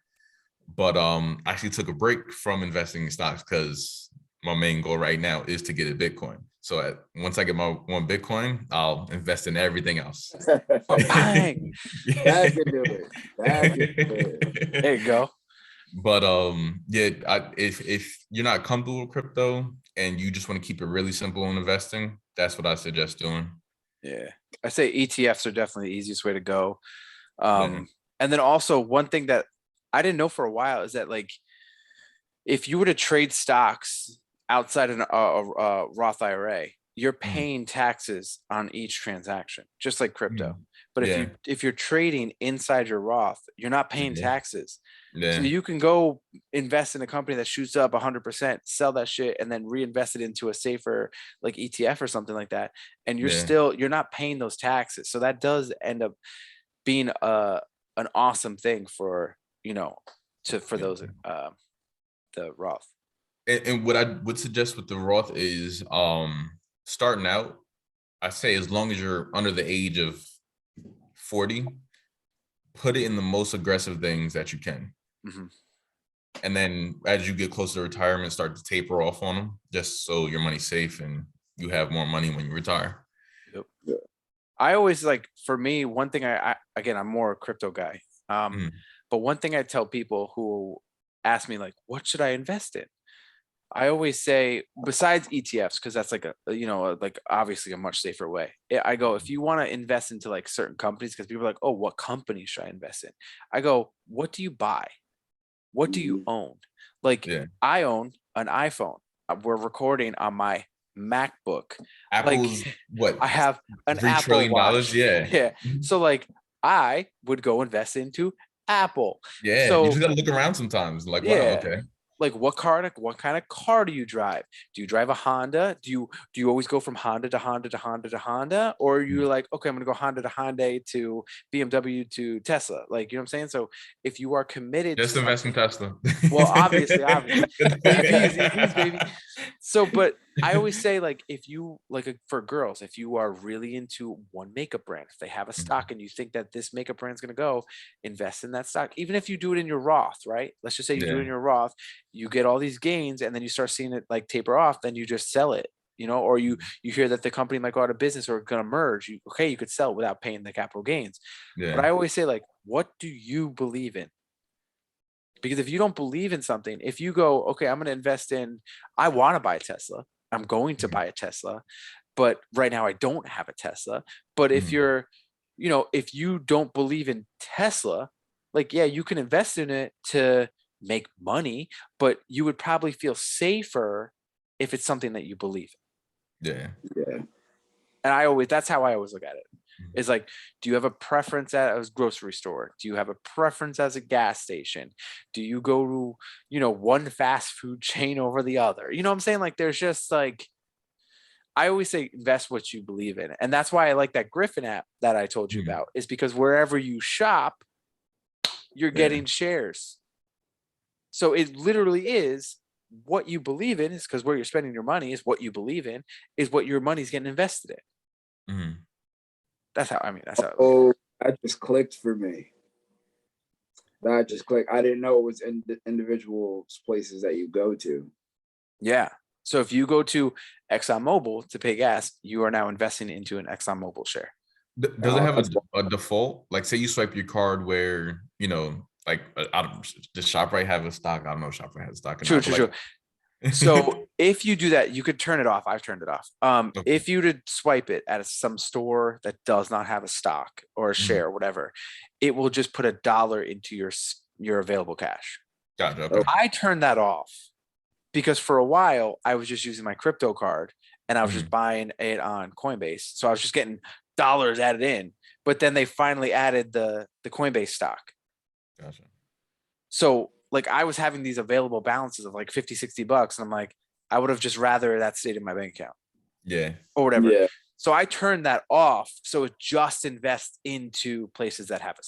But I actually took a break from investing in stocks, because my main goal right now is to get a Bitcoin. So once I get my one Bitcoin, I'll invest in everything else. Bang! That can do it. There you go. But if you're not comfortable with crypto and you just want to keep it really simple in investing, that's what I suggest doing. Yeah, I say ETFs are definitely the easiest way to go. And then also one thing that I didn't know for a while is that, like, if you were to trade stocks outside of a Roth IRA, you're paying taxes on each transaction, just like crypto. Mm. But Yeah. if you're trading inside your Roth, you're not paying Yeah. taxes. So Yeah. you can go invest in a company that shoots up 100%, sell that shit, and then reinvest it into a safer like ETF or something like that. And Yeah. you're not paying those taxes. So that does end up being an awesome thing for, for those the Roth. And what I would suggest with the Roth is starting out, I say as long as you're under the age of 40, put it in the most aggressive things that you can. Mhm. And then as you get closer to retirement, start to taper off on them just so your money's safe and you have more money when you retire. Yep. Yeah. I always like, for me, one thing again, I'm more a crypto guy. Mm. But one thing I tell people who ask me like, what should I invest in? I always say, besides ETFs, because that's like like obviously a much safer way. I go, if you want to invest into like certain companies, because people are like, oh, what company should I invest in? I go, what do you buy? What do you Mhm. own? Like, Yeah. I own an iPhone. We're recording on my MacBook. Apple's Like, what, I have an $3 Apple trillion? Watch. Yeah. Yeah. So like, I would go invest into Apple. Yeah. You So just gotta look around sometimes. Like, wow, yeah. okay. Like, what kind of car do you drive? Do you drive a Honda? Do you always go from Honda to Honda to Honda to Honda? Or are you Mm. like, okay, I'm gonna go Honda to Hyundai to BMW to Tesla? Like, you know what I'm saying? So if you are committed to Just invest in something, Tesla. well, obviously, EVs, baby. So, but I always say, like, if you for girls, if you are really into one makeup brand, if they have a stock and you think that this makeup brand is going to go, invest in that stock. Even if you do it in your Roth, right? Let's just say you do it Yeah. in your Roth, you get all these gains, and then you start seeing it like taper off, then you just sell it. Or you hear that the company might go out of business or going to merge. You could sell without paying the capital gains. But Yeah. I always say, like, what do you believe in? Because if you don't believe in something, if you go, okay, I'm going to invest in, I want to buy a Tesla. I'm going to buy a Tesla, but right now I don't have a Tesla. But if Mhm. if you don't believe in Tesla, like, yeah, you can invest in it to make money, but you would probably feel safer if it's something that you believe in. Yeah. Yeah. And that's how I always look at it. Mhm. Is like, do you have a preference at a grocery store? Do you have a preference as a gas station? Do you go to, one fast food chain over the other? You know what I'm saying? Like, there's just like, I always say invest what you believe in. And that's why I like that Griffin app that I told you Mhm. about, is because wherever you shop, you're Yeah. getting shares. So it literally is what you believe in, is because where you're spending your money is what you believe in, is what your money's getting invested in. Mhm. That's how I look at it. Oh, that just clicked for me. That just clicked. I didn't know it was in the individual places that you go to. Yeah. So if you go to ExxonMobil to pay gas, you are now investing into an ExxonMobil share. Does it have That's a default? Like, say you swipe your card where, like, I don't, does ShopRite have a stock? I don't know if ShopRite has a stock or True, not, but true, like, true. So if you do that, you could turn it off. I've turned it off. okay. If you to swipe it at some store that does not have a stock or a Mhm. share or whatever, it will just put $1 into your available cash. Gotcha. Okay. I turned that off because for a while I was just using my crypto card and I was just Mhm. buying it on Coinbase. So I was just getting dollars added in. But then they finally added the Coinbase stock. Gotcha. So like, I was having these available balances of like 50, $60. And I'm like, I would have just rather that stayed in my bank account Yeah. or whatever. Yeah. So I turned that off. So it just invests into places that have a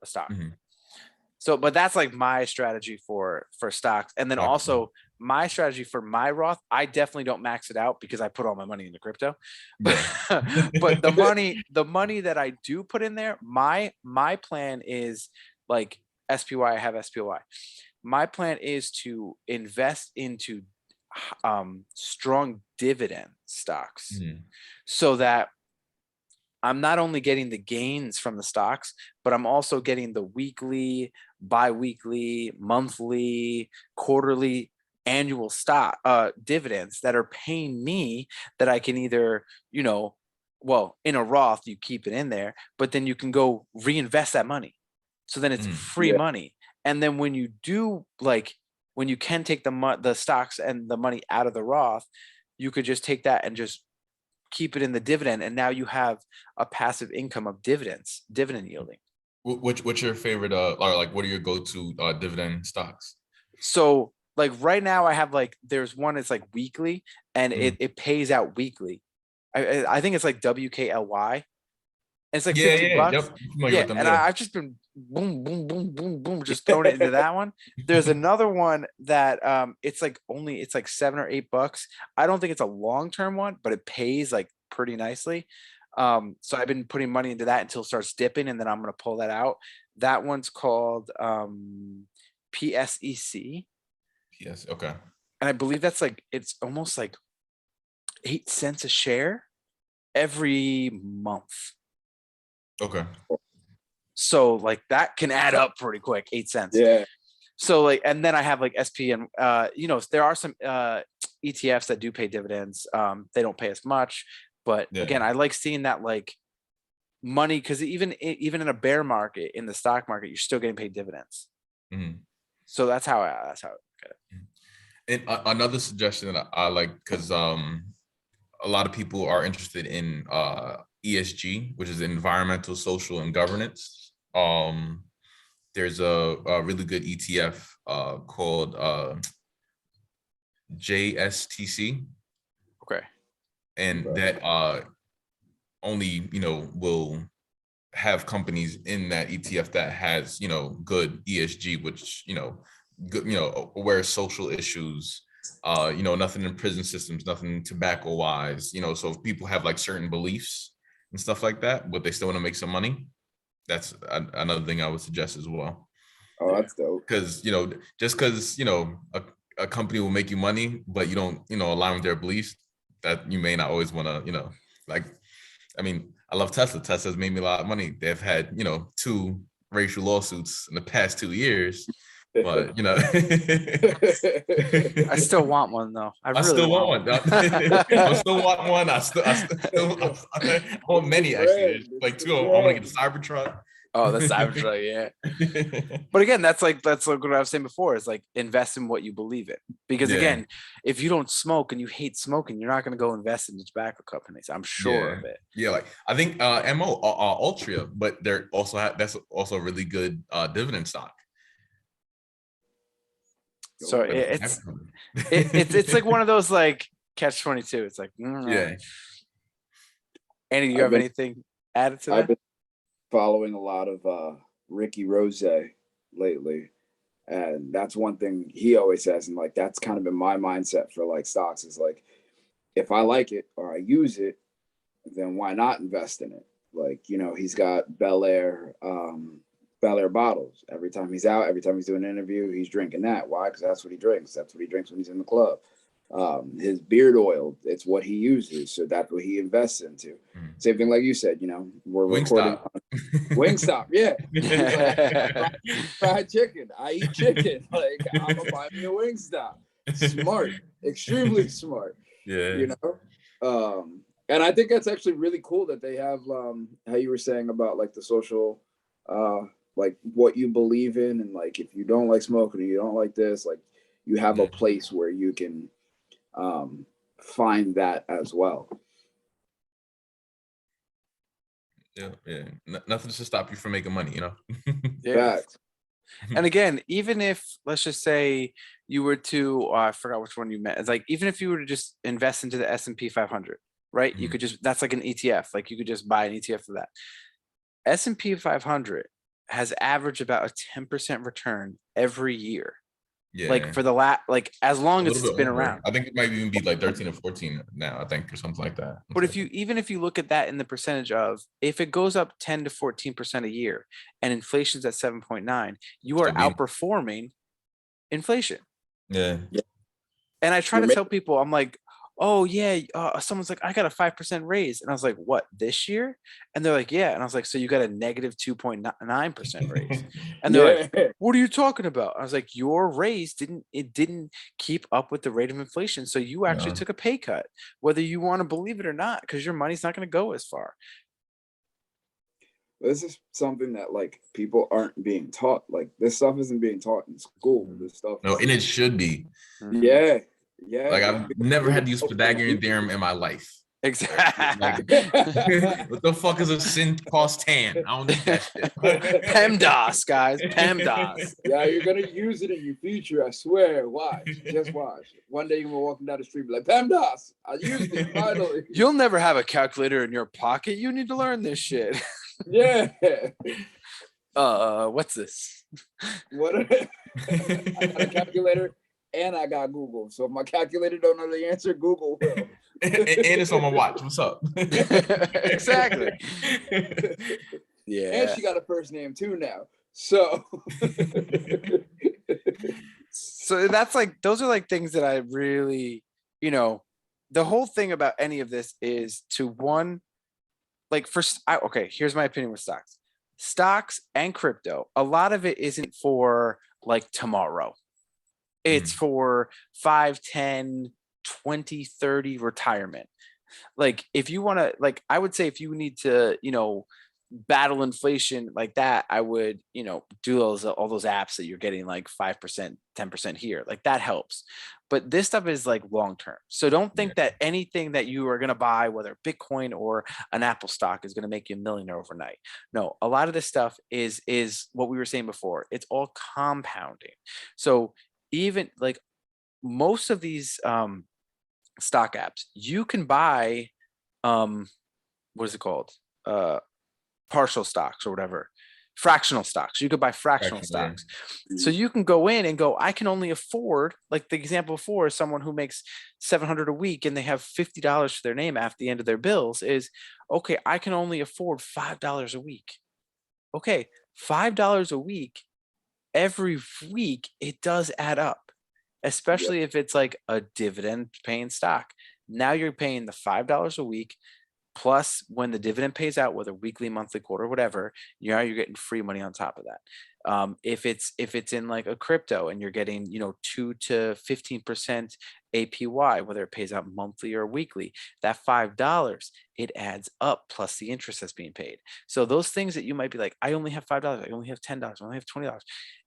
stock. Mhm. So, but that's like my strategy for stocks. And then Gotcha. also my strategy for my Roth, I definitely don't max it out because I put all my money into crypto. Yeah. But the money that I do put in there, my plan is like SPY. I have SPY. My plan is to invest into strong dividend stocks, Mhm. so that I'm not only getting the gains from the stocks, but I'm also getting the weekly, bi-weekly, monthly, quarterly, annual stock dividends that are paying me, that I can either, well, in a Roth, you keep it in there, but then you can go reinvest that money. So then it's Mhm. free Yeah. money. And then when you do, like, when you can take the stocks and the money out of the Roth, you could just take that and just keep it in the dividend, and now you have a passive income of dividend yielding. What's your favorite or like what are your go-to dividend stocks? So like right now I have like, there's one, it's like weekly, and it pays out weekly. I think it's like WKLY. It's like Yeah, 50 yeah, bucks. yep. I'm familiar Yeah, with them. and Yeah. I've just been boom, boom, boom, boom, boom, just throwing it into that one. There's another one that it's like it's like $7 or $8. I don't think it's a long-term one, but it pays like pretty nicely. So I've been putting money into that until it starts dipping, and then I'm gonna pull that out. That one's called PSEC, Yes. Okay. and I believe that's like, it's almost like 8 cents a share every month. Okay. So like that can add up pretty quick, 8 cents. Yeah. So like, and then I have like SP, and there are some ETFs that do pay dividends. They don't pay as much, but Yeah. again, I like seeing that like money, because even in a bear market, in the stock market, you're still getting paid dividends. Mhm. So that's how I look at it. And another suggestion that I like, because a lot of people are interested in ESG, which is environmental, social, and governance. There's a really good ETF called JSTC, Okay. and Right. that only will have companies in that ETF that has good ESG, which good aware of social issues, nothing in prison systems, nothing tobacco wise, so if people have like certain beliefs and stuff like that, but they still want to make some money, that's another thing I would suggest as well. Oh, that's dope. Because just because a company will make you money, but you don't align with their beliefs, that you may not always want to like. I mean, I love Tesla. Tesla's made me a lot of money. They've had 2 racial lawsuits in the past 2 years, but I still want one though. I I really still want want one. one. I still want one. I want many actually. There's like 2. I want to get the Cybertruck. Oh, the Cybertruck, yeah. But again, that's like what I was saying before, is like invest in what you believe in. Because Yeah. again, if you don't smoke and you hate smoking, you're not going to go invest in the tobacco companies. I'm sure of it. Yeah, like I think MO Ultra, but they're also that's also a really good dividend stock. So But it's like one of those like catch-22. It's like, yeah. Andy, do you have anything added to that? I've been following a lot of Ricky Rose lately, and that's one thing he always says, and like that's kind of been my mindset for like stocks, is like, if I like it or I use it, then why not invest in it? Like, he's got Bel Air bottles. Every time he's out, every time he's doing an interview, he's drinking that. Why? Because that's what he drinks. That's what he drinks when he's in the club. His beard oil, it's what he uses. So that's what he invests into. Same thing like you said, we're recording Wingstop. Yeah. Fried chicken. I eat chicken. Like, I'm gonna buy me a Wingstop. Smart. Extremely smart. Yeah. And I think that's actually really cool that they have how you were saying about like the social like what you believe in, and like if you don't like smoking or you don't like this, like you have a place where you can find that as well. Yeah. Nothing to stop you from making money, Yeah. Facts. And again, even if, let's just say you were to, I forgot which one you meant. It's like, even if you were to just invest into the S&P 500, right? You could just, that's like an ETF. Like you could just buy an ETF for that. S&P 500 has averaged about a 10% return every year. Yeah. Like for the like as long as it's been around. I think it might even be like 13 or 14 now, I think, or something like that. But even if you look at that in the percentage of, if it goes up 10 to 14% a year and inflation's at 7.9, you are outperforming inflation. Yeah. And I try to tell people, I'm like, oh yeah, someone's like, I got a 5% raise. And I was like, what, this year? And they're like, yeah. And I was like, so you got a negative 2.9% raise. And they're like, what are you talking about? I was like, your raise didn't keep up with the rate of inflation. So you actually took a pay cut, whether you want to believe it or not, because your money's not going to go as far. This is something that like people aren't being taught. Like this stuff isn't being taught in school. This stuff. No, and it should be. Yeah. Yeah. Like I've never had to use Pythagorean theorem in my life. Exactly. What the fuck is a synth cost tan? I don't need that shit. PEMDAS, guys. PEMDAS. Yeah, you're gonna use it in your future. I swear. Watch, just watch. One day you're walking down the street, be like, PEMDAS. I used it finally. You'll never have a calculator in your pocket. You need to learn this shit. Yeah. What's this? What? I got a calculator and I got Google. So if my calculator don't know the answer, Google will. And it's on my watch. What's up? Exactly. Yeah. And she got a first name too now. So So that's like, those are like things that I really, the whole thing about any of this is to one, like okay, here's my opinion with stocks and crypto. A lot of it isn't for like tomorrow. It's for 5, 10, 20, 30 retirement. Like if you want to, like, I would say if you need to, battle inflation like that, I would, do all those apps that you're getting like 5%, 10% here. Like that helps. But this stuff is like long term. So don't think that anything that you are going to buy, whether Bitcoin or an Apple stock, is going to make you a millionaire overnight. No, a lot of this stuff is what we were saying before. It's all compounding. So even like most of these stock apps, you can buy what is it called? Partial stocks or whatever, fractional stocks. You could buy fractional stocks. So you can go in and go, I can only afford, like the example before, someone who makes $700 a week and they have $50 to their name after the end of their bills is, okay, I can only afford $5 a week. Okay, $5 a week, every week, it does add up, especially if it's like a dividend paying stock. Now you're paying the $5 a week. Plus, when the dividend pays out, whether weekly, monthly, quarter, whatever, you're getting free money on top of that. If it's in like a crypto and you're getting 2 to 15% APY, whether it pays out monthly or weekly, that $5 it adds up plus the interest that's being paid. So those things that you might be like, I only have $5, I only have $10, I only have $20.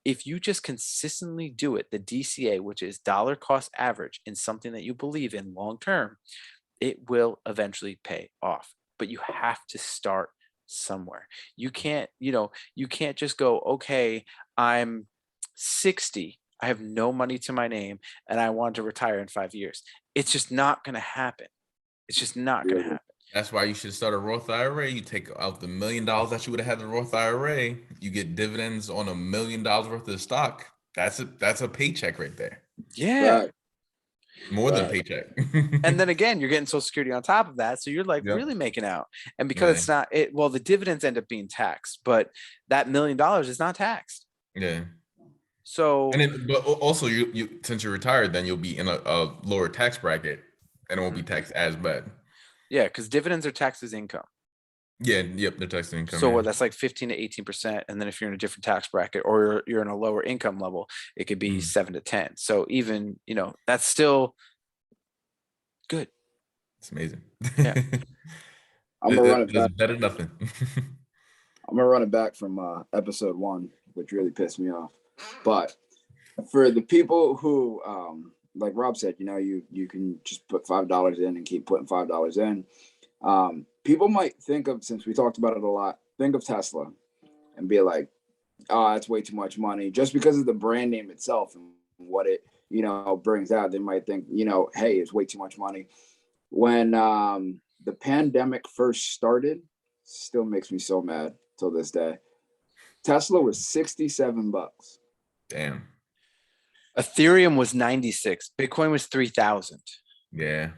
If you just consistently do it, the DCA, which is dollar cost average, in something that you believe in long term, it will eventually pay off. But you have to start somewhere. You can't just go, okay, I'm 60, I have no money to my name, and I want to retire in 5 years. It's just not going to happen. It's just not going to happen. That's why you should start a Roth IRA. You take out the $1 million that you would have had in the Roth IRA. You get dividends on $1 million worth of stock. That's a paycheck right there. Yeah. right. More than a paycheck. And then again, you're getting Social Security on top of that. So you're like really making out. And because it's not well, the dividends end up being taxed, but that $1 million is not taxed. Yeah. So but also you since you're retired, then you'll be in a lower tax bracket and it won't be taxed as bad. Yeah, because dividends are taxed as income. Yeah, yep, they're taxed as income. So that's like 15 to 18%. And then if you're in a different tax bracket or you're in a lower income level, it could be 7 to 10. So even, that's still good. It's amazing. Yeah. I'm gonna run it back. Better than nothing. I'm gonna run it back from episode 1, which really pissed me off. But for the people who, like Rob said, you can just put $5 in and keep putting $5 in. People might think of, since we talked about it a lot, think of Tesla and be like, oh, that's way too much money. Just because of the brand name itself and what it, brings out, they might think, hey, it's way too much money. When the pandemic first started, still makes me so mad till this day. Tesla was $67. Damn. Ethereum was 96. Bitcoin was 3,000. Yeah.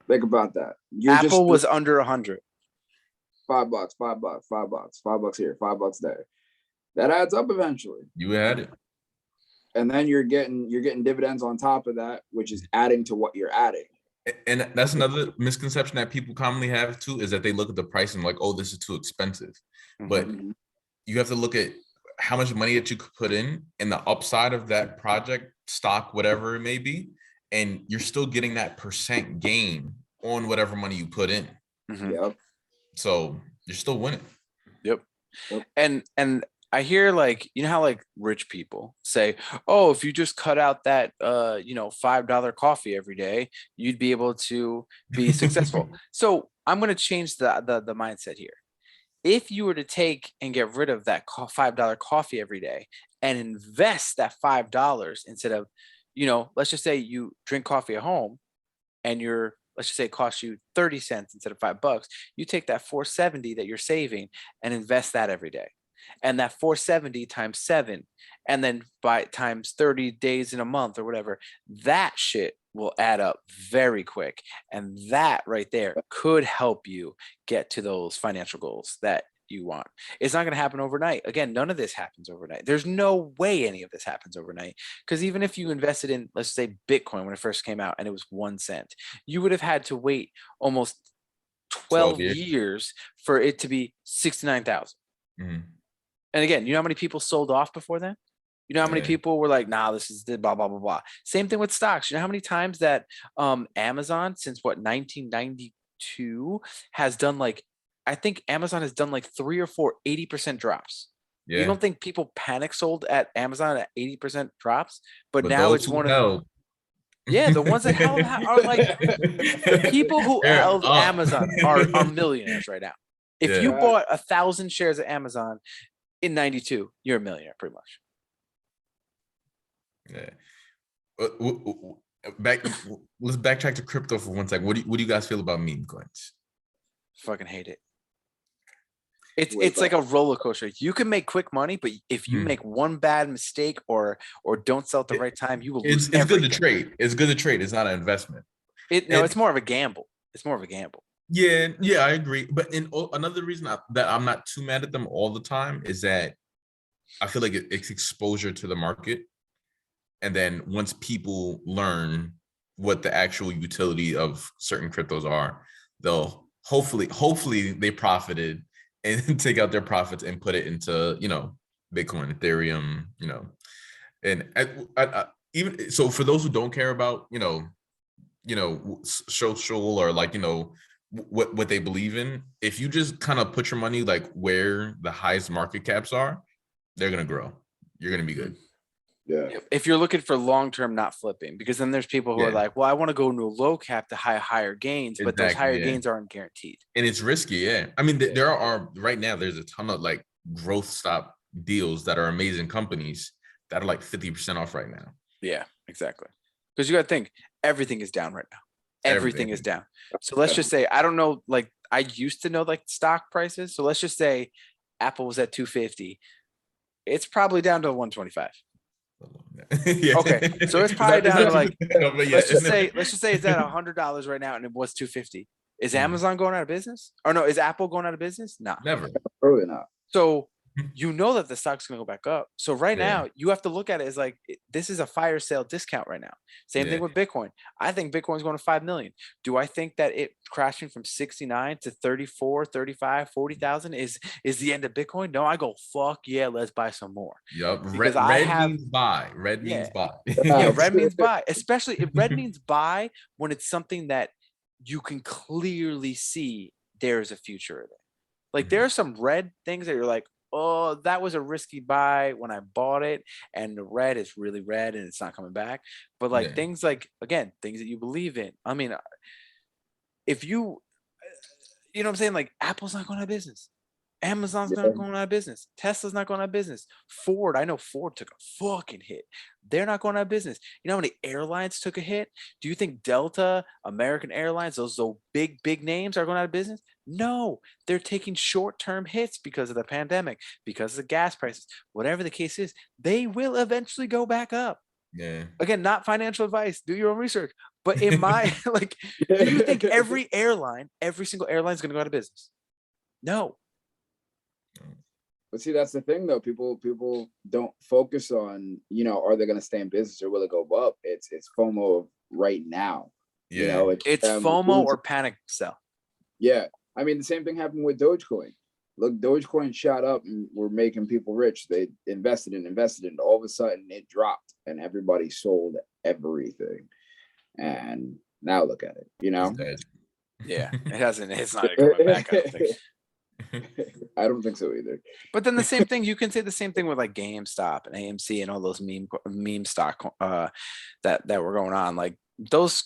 Think about that. Apple was under 100. $5, $5 here, $5 there. That adds up eventually. You had it. And then you're getting dividends on top of that, which is adding to what you're adding. And that's another misconception that people commonly have too, is that they look at the price and like, oh, this is too expensive. But you have to look at how much money that you could put in and the upside of that project, stock, whatever it may be. And you're still getting that percent gain on whatever money you put in. Yep. So you're still winning. Yep. And I hear like, you know how like rich people say, oh, if you just cut out that $5 coffee every day, you'd be able to be successful. So I'm going to change the mindset here. If you were to take and get rid of that $5 coffee every day and invest that $5 instead of, let's just say you drink coffee at home and let's just say it costs you 30 cents instead of $5, you take that 470 that you're saving and invest that every day. And that 470 times 7, and then by times 30 days in a month or whatever, that shit will add up very quick. And that right there could help you get to those financial goals that you want. It's not going to happen overnight. Again, none of this happens overnight. There's no way any of this happens overnight. Because even if you invested in, let's say, Bitcoin when it first came out and it was 1 cent, you would have had to wait almost 12 years for it to be 69,000. Mhm. And again, you know how many people sold off before then? You know how many people were like, nah, this is the blah, blah, blah, blah. Same thing with stocks. You know how many times that Amazon, since 1992, has done like, I think Amazon has done like 3 or 4 80% drops. You don't think people panic sold at Amazon at 80% drops? But now those it's who one of, held. yeah, the ones that held are like, the people who They're held up. Amazon are millionaires right now. If you Yeah. bought 1,000 shares of Amazon in 92, you're a millionaire pretty much. Yeah. Let's backtrack to crypto for 1 second. What do you guys feel about meme coins? Fucking hate it. It's like a roller coaster. You can make quick money, but if you make one bad mistake or don't sell at the right time, you will lose everything. Good to trade. It's good to trade. It's not an investment. It's more of a gamble. It's more of a gamble. Yeah, I agree. But another reason that I'm not too mad at them all the time is that I feel like it's exposure to the market. And then once people learn what the actual utility of certain cryptos are, they'll hopefully they profited and take out their profits and put it into, Bitcoin, Ethereum, and even so for those who don't care about, social or like, what they believe in, if you just kind of put your money like where the highest market caps are, they're going to grow. You're going to be good. Yeah. If you're looking for long-term, not flipping, because then there's people who are like, well, I want to go into a low cap to higher gains, but those higher gains aren't guaranteed. And it's risky. Yeah. I mean, there are right now, there's a ton of like growth stop deals that are amazing companies that are like 50% off right now. Yeah, exactly. Because you got to think everything is down right now. Everything is down. So let's just say, I don't know, like I used to know like stock prices. So let's just say Apple was at 250. It's probably down to 125. Yeah. Okay, so it's probably down to like let's just say it's at $100 right now and it was 250. Is Amazon going out of business? Or no, is Apple going out of business? No, never. Probably not. So you know that the stock's going to go back up. So right now you have to look at it as like, this is a fire sale discount right now. Same thing with Bitcoin. I think Bitcoin's going to 5 million. Do I think that it crashing from 69 to 34, 35, 40,000 is the end of Bitcoin? No, I go, fuck yeah, let's buy some more. Yep. Because red means buy. Red means buy. Yeah, red means buy. Especially if red means buy when it's something that you can clearly see there's a future in it. Like there are some red things that you're like, oh, that was a risky buy when I bought it, and the red is really red and it's not coming back. But like things like, again, things that you believe in. I mean, if you know what I'm saying? Like Apple's not going out of business. Amazon's not going out of business. Tesla's not going out of business. Ford, I know Ford took a fucking hit. They're not going out of business. You know how many airlines took a hit? Do you think Delta, American Airlines, those big names are going out of business? No, they're taking short-term hits because of the pandemic, because of the gas prices, whatever the case is. They will eventually go back up. Yeah. Again, not financial advice. Do your own research. But in my like, do you think every single airline is going to go out of business? No. But see, that's the thing though. People don't focus on, are they going to stay in business or will it go up? It's FOMO of right now. Yeah. It's FOMO or panic sell. Yeah. I mean, the same thing happened with Dogecoin. Look, Dogecoin shot up and we're making people rich. They invested and all of a sudden it dropped and everybody sold everything. And now look at it, Yeah, it's not coming back, I don't think. I don't think so either. But then the same thing, you can say the same thing with like GameStop and AMC and all those meme stock that were going on. Like those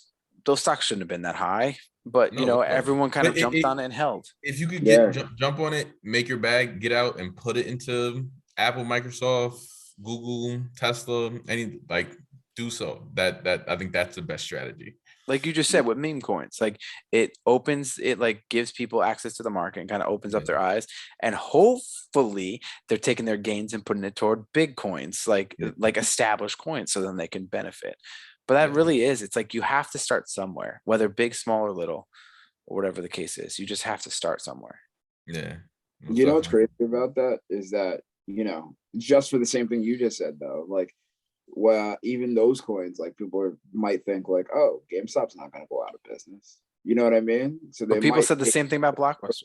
stocks shouldn't have been that high, but you No, know, no. everyone kind of But jumped on it and held. if you could Yeah. jump on it, make your bag, get out and put it into Apple, Microsoft, Google, Tesla, any like do so. That I think that's the best strategy. Like you just said with meme coins, like it like gives people access to the market and kind of opens up Yeah. their eyes, and hopefully they're taking their gains and putting it toward big coins, like established coins, so then they can benefit. But that really is, it's like you have to start somewhere, whether big, small, or little, or whatever the case is. You just have to start somewhere. Yeah. You know what's crazy about that is that, you know, just for the same thing you just said though, like, well, even those coins, like people might think like, oh, GameStop's not going to go out of business. You know what I mean? So they But people might said the same thing about Blockbuster.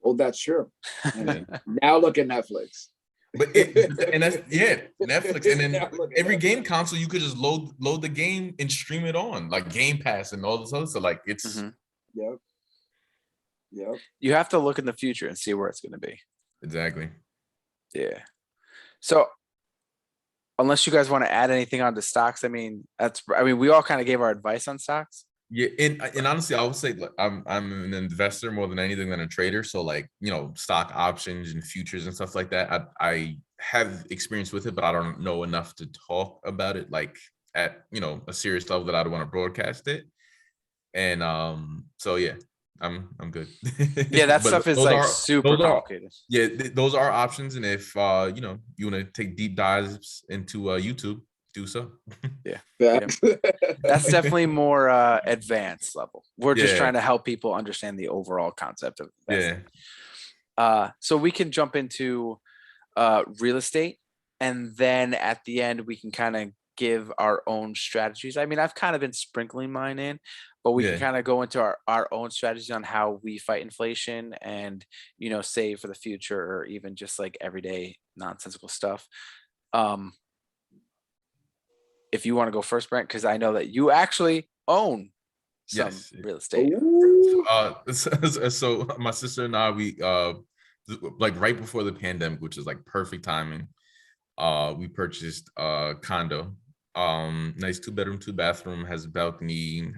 Well, that's true. And now look at Netflix. But and that's Netflix, and then every game console you could just load the game and stream it on, like Game Pass and all this other stuff. Like it's Yep. You have to look in the future and see where it's going to be. Exactly. Yeah. So unless you guys want to add anything on to stocks, I mean, we all kind of gave our advice on stocks. Yeah, and honestly, I would say like, I'm an investor more than anything than a trader. So like, you know, stock options and futures and stuff like that. I have experience with it, but I don't know enough to talk about it like at, you know, a serious level that I'd want to broadcast it. And so yeah, I'm good. Yeah, that stuff is like super complicated. Yeah, those are options, and if you know, you want to take deep dives into YouTube, do so. Yeah. That's definitely more advanced level. We're just trying to help people understand the overall concept of investing. So we can jump into real estate, and then at the end we can kind of give our own strategies. I mean, I've kind of been sprinkling mine in, but we can kind of go into our own strategies on how we fight inflation and, you know, save for the future, or even just like everyday nonsensical stuff. If you want to go first, Brent, because I know that you actually own some real estate. So my sister and I, we like right before the pandemic, which is like perfect timing, we purchased a condo. Nice 2-bedroom, 2-bathroom, has a balcony,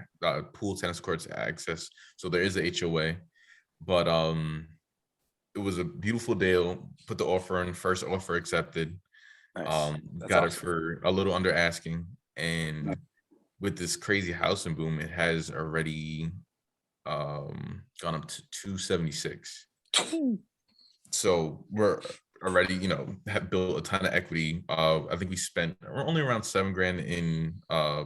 pool, tennis courts, access. So there is a HOA, but it was a beautiful deal. Put the offer in, first offer accepted. Nice. Got it for a little under asking, and with this crazy housing boom, it has already gone up to 276. So we're already, you know, have built a ton of equity. I think we spent only around $7,000 in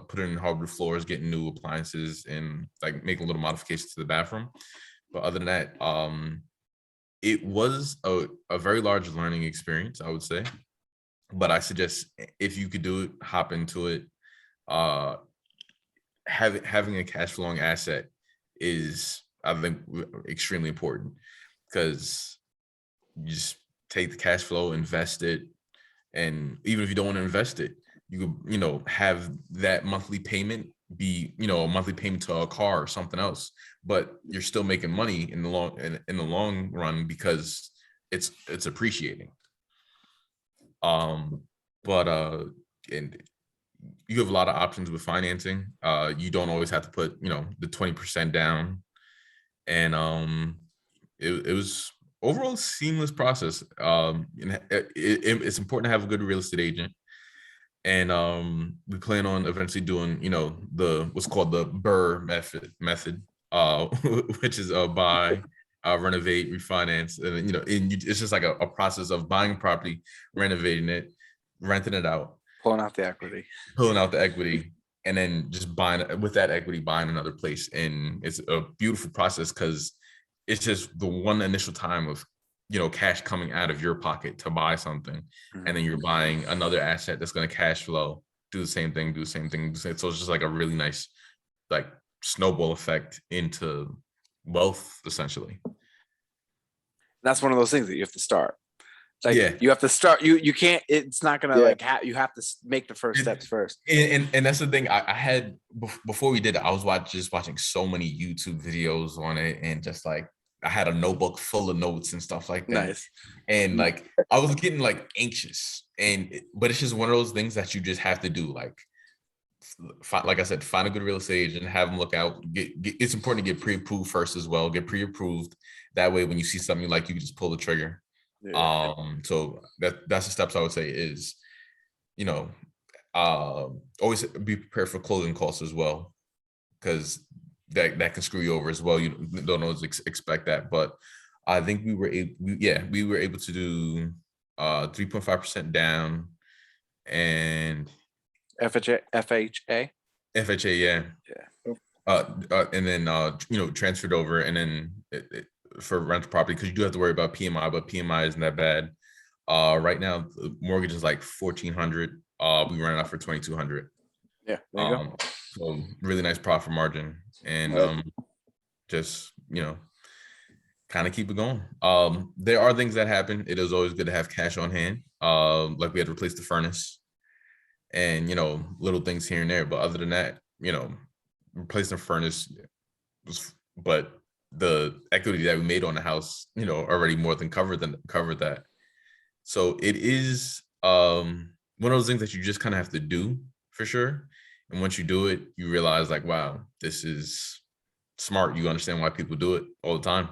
putting in hardwood floors, getting new appliances, and like making little modifications to the bathroom. But other than that, it was a very large learning experience, I would say. But I suggest if you could do it, hop into it. Having a cash flowing asset is, I think, extremely important, because you just take the cash flow, invest it, and even if you don't want to invest it, you could, you know, have that monthly payment be, you know, a monthly payment to a car or something else, but you're still making money in the long run because it's appreciating. But and you have a lot of options with financing. You don't always have to put, you know, the 20% down, and it was overall a seamless process. And it's important to have a good real estate agent, and we plan on eventually doing, you know, the what's called the BRRRR method, which is buy, renovate, refinance, and, you know, it's just like a process of buying a property, renovating it, renting it out, pulling out the equity, and then just buying with that equity, buying another place. And it's a beautiful process because it's just the one initial time of, you know, cash coming out of your pocket to buy something, and then you're buying another asset that's going to cash flow, do the same thing. So it's just like a really nice, like, snowball effect into wealth, essentially. That's one of those things that you have to start. Like, you have to start. You can't. It's not gonna you have to make the first steps first. And that's the thing. I had before we did it, I was watching so many YouTube videos on it, and just like I had a notebook full of notes and stuff like that. Nice. And like I was getting like anxious, but it's just one of those things that you just have to do. Like I said, find a good real estate agent, have them look out. It's important to get pre-approved first as well. Get pre-approved. That way, when you see something like, you can just pull the trigger. Yeah. So that's the steps I would say is, always be prepared for closing costs as well, because that can screw you over as well. You don't always expect that, but I think we were able to do 3.5% down and FHA. yeah. And then transferred over, and then for rental property, because you do have to worry about PMI, but PMI isn't that bad. Right now the mortgage is like 1,400. We run it out for 2,200. Yeah, there you go. So really nice profit margin, and just kind of keep it going. There are things that happen. It is always good to have cash on hand. Like we had to replace the furnace, and little things here and there. But other than that, replacing the furnace but the equity that we made on the house, already more than covered that. So it is one of those things that you just kind of have to do for sure. And once you do it, you realize like, wow, this is smart. You understand why people do it all the time,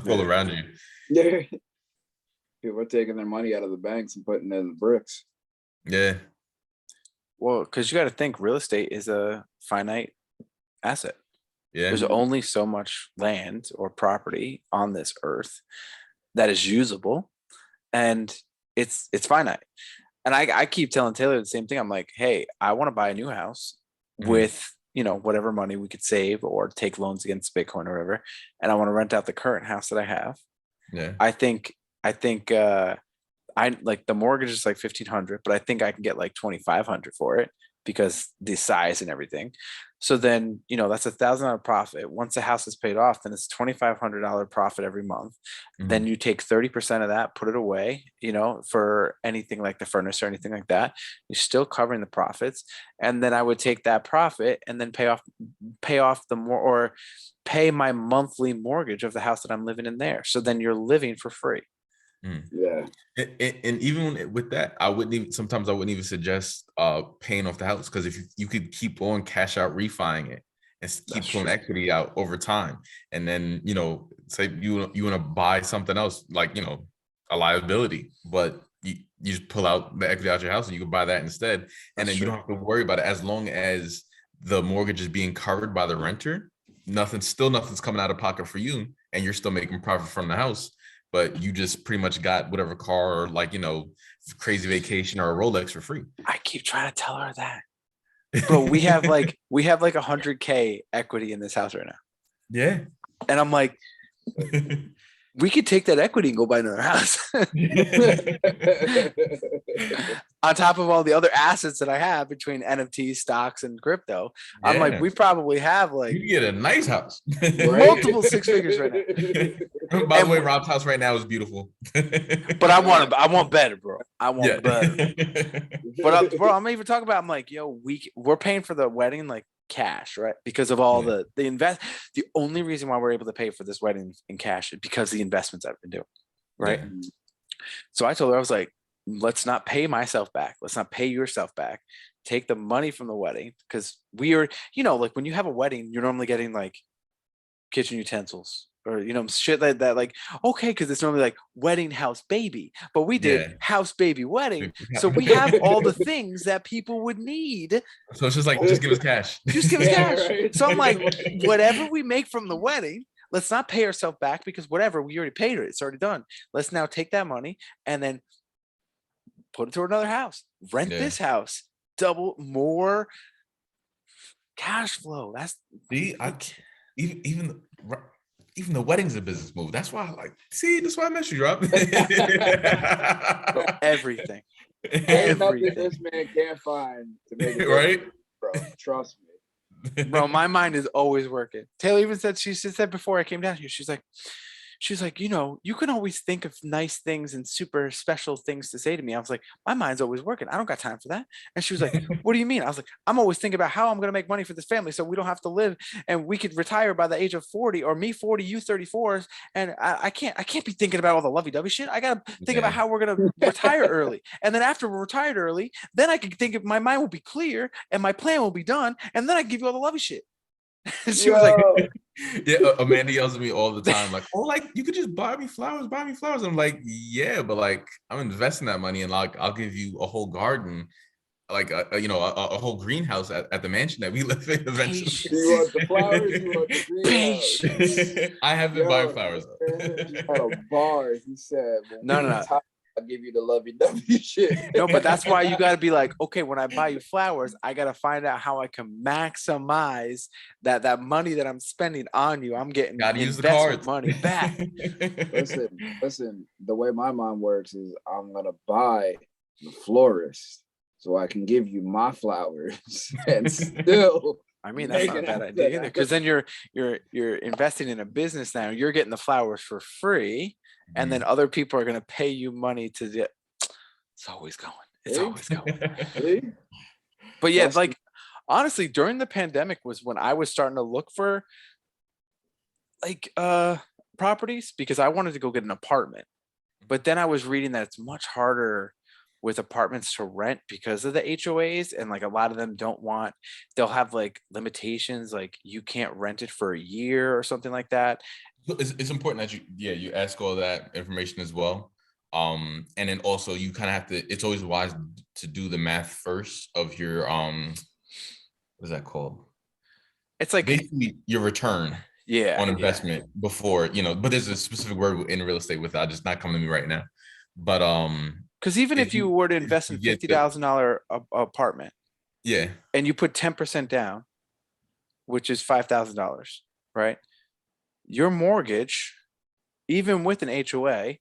all around you. Yeah. People are taking their money out of the banks and putting it in the bricks. Yeah. Well, because you got to think real estate is a finite asset. Yeah. There's only so much land or property on this earth that is usable, and it's finite. And I keep telling Taylor the same thing. I'm like, hey, I want to buy a new house with, whatever money we could save or take loans against Bitcoin or whatever. And I want to rent out the current house that I have. Yeah. I think I like the mortgage is like 1,500, but I think I can get like 2,500 for it because the size and everything. So then, that's $1,000 profit. Once the house is paid off, then it's $2,500 profit every month. Mhm. Then you take 30% of that, put it away, for anything like the furnace or anything like that. You're still covering the profits. And then I would take that profit and then pay off the more, or pay my monthly mortgage of the house that I'm living in there. So then you're living for free. Yeah. And even with that, sometimes I wouldn't even suggest paying off the house, because if you could keep on cash out refining it and keep pulling equity out over time, and then say you want to buy something else, like a liability, but you just pull out the equity out your house and you can buy that instead. And then you don't have to worry about it, as long as the mortgage is being covered by the renter. Nothing's coming out of pocket for you, and you're still making profit from the house. But you just pretty much got whatever car, or like, crazy vacation or a Rolex for free. I keep trying to tell her that. Bro, we have like 100K equity in this house right now. Yeah. And I'm like, we could take that equity and go buy another house. On top of all the other assets that I have between NFTs, stocks, and crypto. Yeah. I'm like, we probably have like, you get a nice house. Multiple six figures right now. By the way, Rob's house right now is beautiful. But I want better, bro. I want better. But bro, I'm even talking about, I'm like, yo, we're paying for the wedding like cash, right? Because of all the only reason why we're able to pay for this wedding in cash is because of the investments I've been doing, right? Yeah. So I told her, I was like, let's not pay myself back. Let's not pay yourself back. Take the money from the wedding, because we are, like when you have a wedding, you're normally getting like kitchen utensils or, shit like that. Like, okay, because it's normally like wedding house baby, but we did house baby wedding. So we have all the things that people would need. So it's just like, just give us cash. Just give us cash. Right? So I'm like, whatever we make from the wedding, let's not pay ourselves back, because whatever, we already paid it. It's already done. Let's now take that money and then put it to another house, rent this house, double more cash flow. That's even the wedding's a business move. That's why that's why I met you, Rob. Everything. Nothing this man can't find to make it right, bro. Trust me. Bro, my mind is always working. Taylor even said, she said before I came down here, she's like, she was like, you can always think of nice things and super special things to say to me. I was like, my mind's always working. I don't got time for that. And she was like, what do you mean? I was like, I'm always thinking about how I'm going to make money for this family so we don't have to live and we could retire by the age of 40, or me 40, you 34. And I can't be thinking about all the lovey-dovey shit. I got to think about how we're going to retire early. And then after we're retired early, then I can think of my mind will be clear and my plan will be done. And then I can give you all the lovey shit. She was like, yeah, Amanda yells at me all the time, like, oh, like you could just buy me flowers. I'm like, yeah, but like I'm investing that money and like I'll give you a whole garden, like a whole greenhouse at the mansion that we live in eventually. You want the flowers, you want the greenhouse. Patience. I haven't bought flowers. He had a bar. He said, No. I'll give you the lovey-dovey shit. No, but that's why you got to be like, okay, when I buy you flowers, I got to find out how I can maximize that money that I'm spending on you. I'm getting investment money back. Listen, the way my mind works is I'm going to buy the florist so I can give you my flowers and still. I mean, that's not a bad idea either, because then you're investing in a business now. You're getting the flowers for free. And then other people are going to pay you money to do. It's always going. It's always going. But yeah, like honestly, during the pandemic was when I was starting to look for like properties, because I wanted to go get an apartment. But then I was reading that it's much harder with apartments to rent because of the HOAs, and like a lot of them they'll have like limitations, like you can't rent it for a year or something like that. It's important that you ask all that information as well. And then also you kind of have to, it's always wise to do the math first of your what is that called? It's like basically your return on investment before, but there's a specific word in real estate with that, just not coming to me right now. But because even if you were to invest in $50,000 apartment, and you put 10% down, which is $5,000, right? Your mortgage, even with an HOA,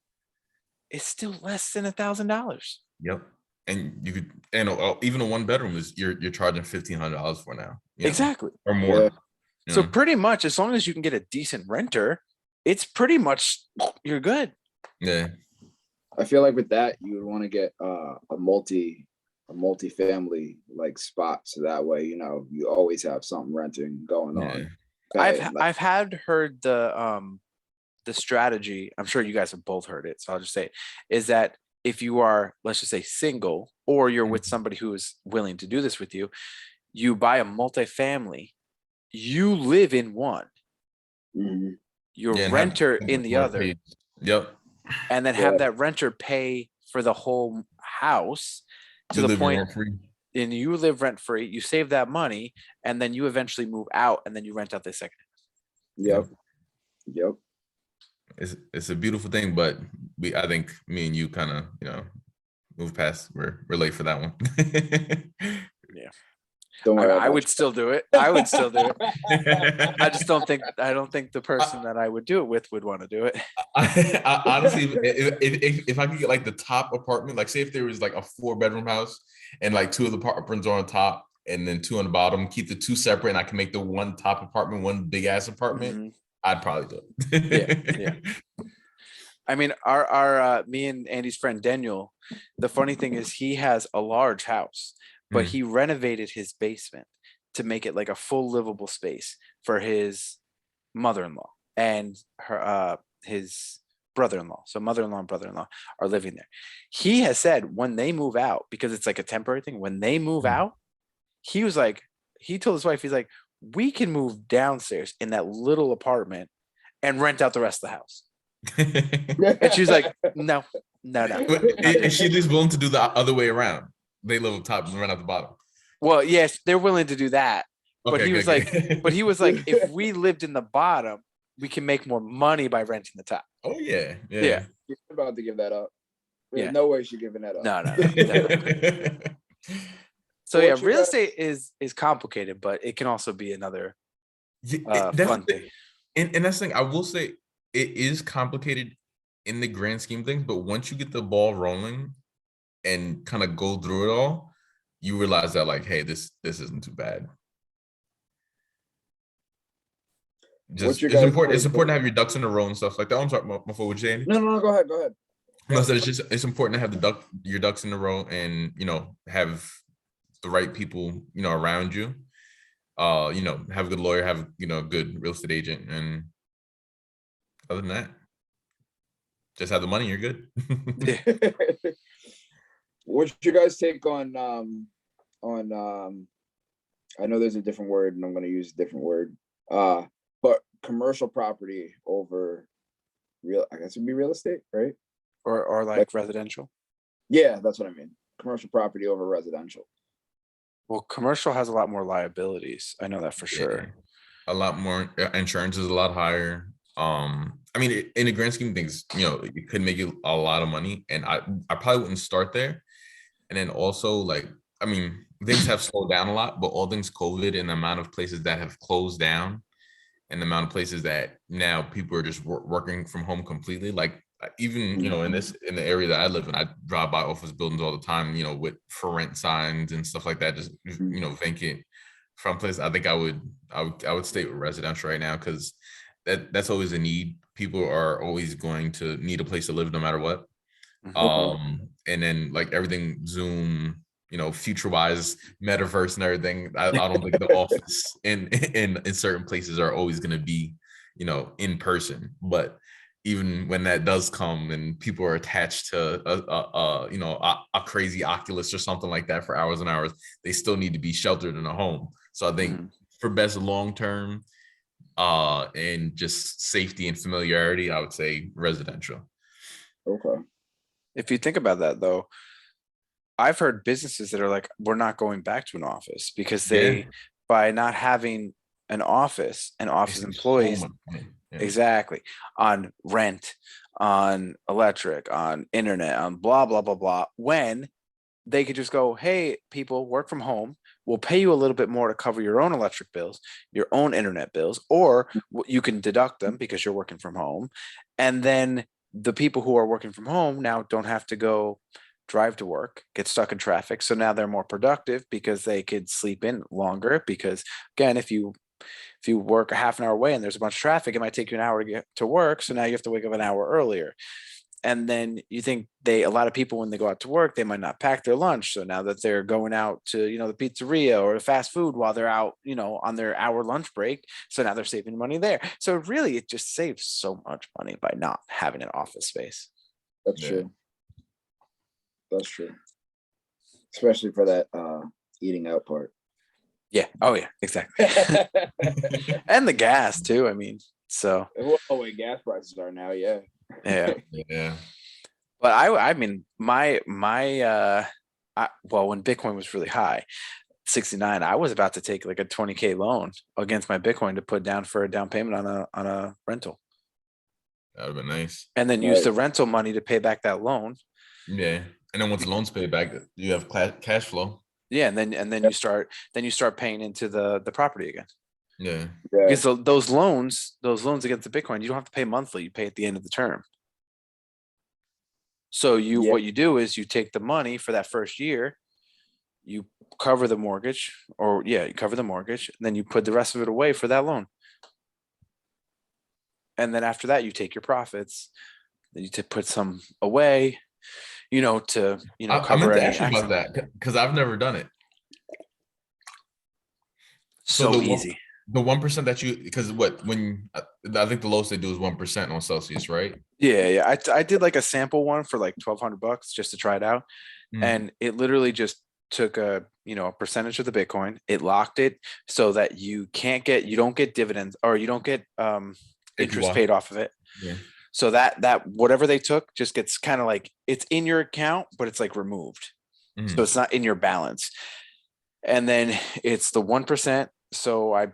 is still less than $1,000. Yep. And you could, and even a one bedroom is you're charging $1,500 for now. Exactly. Or more. Yeah. So pretty much, as long as you can get a decent renter, it's pretty much you're good. Yeah. I feel like with that, you would want to get a multi-family like spot, so that way you always have something renting going on. I've heard the strategy. I'm sure you guys have both heard it, so I'll just say it, is that if you are, let's just say, single, or you're with somebody who is willing to do this with you, you buy a multifamily, you live in one, your renter in the other. Yep. And then have that renter pay for the whole house to the point, and you live rent free. You save that money, and then you eventually move out, and then you rent out the second house. Yep. It's a beautiful thing, but I think me and you kind of move past. We're late for that one. Yeah. I would still do it. I would still do it. I just don't think the person that I would do it with would want to do it. I honestly, if I could get like the top apartment, like say if there was like a 4-bedroom house and like 2 of the apartments are on top and then 2 on the bottom, keep the 2 separate, and I can make the one top apartment one big ass apartment, I'd probably do it. Yeah. I mean, our me and Andy's friend Daniel, the funny thing is he has a large house, but he renovated his basement to make it like a full livable space for his mother-in-law and his brother-in-law. So mother-in-law and brother-in-law are living there. He has said when they move out, because it's like a temporary thing, when they move out, he told his wife, he's like, we can move downstairs in that little apartment and rent out the rest of the house. And she's like, no. Is she at least willing to do the other way around? They live up top and rent out the bottom. Well, yes, they're willing to do that. But he was like, if we lived in the bottom, we can make more money by renting the top. Oh yeah. You're about to give that up. There's no way she's giving that up. No. So yeah, real estate is complicated, but it can also be another fun thing. And that's the thing. I will say it is complicated in the grand scheme of things, but once you get the ball rolling and kind of go through it all, you realize that like, hey, this isn't too bad. What's Just your guys' it's take? important to have your ducks in a row and stuff like that. I'm sorry, before what you saying? No. Go ahead. Go ahead. No, so it's important to have your ducks in a row, and have the right people around you. Have a good lawyer, have a good real estate agent, and other than that, just have the money. You're good. Yeah. What's your guys' take on I know there's a different word and I'm going to use a different word. But commercial property over I guess it'd be real estate, right? Or like residential. Yeah, that's what I mean. Commercial property over residential. Well, commercial has a lot more liabilities. I know that for sure. Yeah. A lot more. Insurance is a lot higher. I mean, in the grand scheme of things, it could make you a lot of money, and I probably wouldn't start there. And then also, like, I mean, things have slowed down a lot, but all things COVID and the amount of places that have closed down, and the amount of places that now people are just working from home completely. Like, even in the area that I live in, I drive by office buildings all the time, with for rent signs and stuff like that, just vacant from place. I think I would stay with residential right now, because that's always a need. People are always going to need a place to live no matter what. And then, like, everything Zoom, future wise, metaverse and everything, I don't think the office in certain places are always going to be in person. But even when that does come and people are attached to a crazy Oculus or something like that for hours and hours, they still need to be sheltered in a home. So I think for best long term and just safety and familiarity, I would say residential. Okay. If you think about that, though, I've heard businesses that are like, we're not going back to an office because by not having an office and office employees, exactly, on rent, on electric, on internet, on blah, blah, blah, blah, when they could just go, hey, people, work from home. We'll pay you a little bit more to cover your own electric bills, your own internet bills, or you can deduct them because you're working from home. And then the people who are working from home now don't have to go drive to work, get stuck in traffic. So now they're more productive because they could sleep in longer. Because again, if you work a half an hour away and there's a bunch of traffic, it might take you an hour to get to work. So now you have to wake up an hour earlier. And then you think a lot of people, when they go out to work, they might not pack their lunch. So now that they're going out to, the pizzeria or the fast food while they're out, on their hour lunch break. So now they're saving money there. So really, it just saves so much money by not having an office space. That's true. That's true. Especially for that eating out part. Yeah. Oh yeah, exactly. And the gas too. I mean, so. Oh, wait, gas prices are now. Yeah. Yeah. Yeah. But I mean, when Bitcoin was really high, 69, I was about to take like a 20K loan against my Bitcoin to put down for a down payment on a rental. That would have been nice. And then use the rental money to pay back that loan. Yeah. And then once the loan's paid back, you have cash flow. Yeah, and then you start paying into the property again. Yeah. Because those loans against the Bitcoin, you don't have to pay monthly, you pay at the end of the term. So what you do is you take the money for that first year, you cover the mortgage, you cover the mortgage, and then you put the rest of it away for that loan. And then after that, you take your profits, then you put some away, to I meant to ask you about that, because I've never done it. So easy. The 1% that because when I think the lowest they do is 1% on Celsius, right? Yeah. I did like a sample one for like $1,200 just to try it out, and it literally just took a percentage of the Bitcoin. It locked it so that you don't get dividends, or you don't get interest paid off of it. Yeah. So that whatever they took just gets kind of like, it's in your account, but it's like removed. So it's not in your balance. And then it's the 1%. So I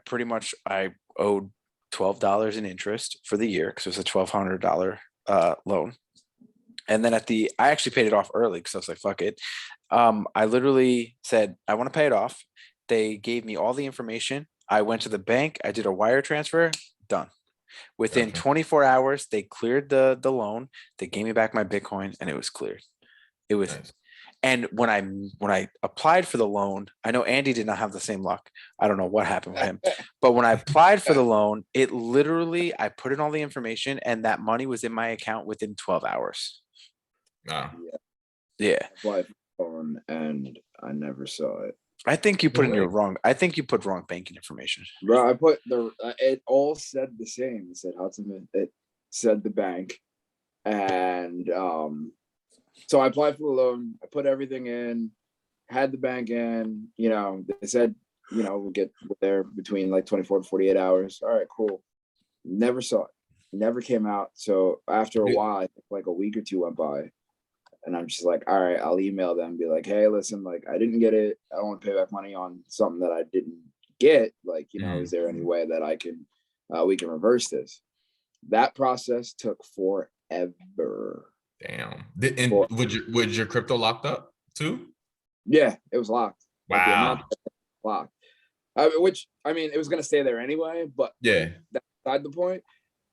owed $12 in interest for the year because it was a $1,200 loan. And then I actually paid it off early because I was like, fuck it. I literally said, I want to pay it off. They gave me all the information. I went to the bank. I did a wire transfer. Done. Within 24 hours, they cleared the loan. They gave me back my Bitcoin and it was cleared. It was And when I applied for the loan, I know Andy did not have the same luck. I don't know what happened with him, but when I applied for the loan, it literally, I put in all the information and that money was in my account within 12 hours. Nah. Yeah. Applied for phone and I never saw it. I think you put in Right. your wrong. I think you put wrong banking information. Bro, I put it all said the same. It said Hudson. It said the bank, and so I applied for the loan. I put everything in, had the bank in. You know, they said, you know, we'll get there between like 24 to 48 hours. All right, cool. Never saw it. Never came out. So after a while, I think like a week or two went by. And I'm just like, all right, I'll email them and be like, hey, listen, like I didn't get it. I don't want to pay back money on something that I didn't get. Like, you know, is there any way that I can, we can reverse this? That process took forever. Damn. Was your crypto locked up too? Yeah, it was locked. Like, the amount Wow. locked. Which, I mean, it was going to stay there anyway, but Yeah. that's beside the point.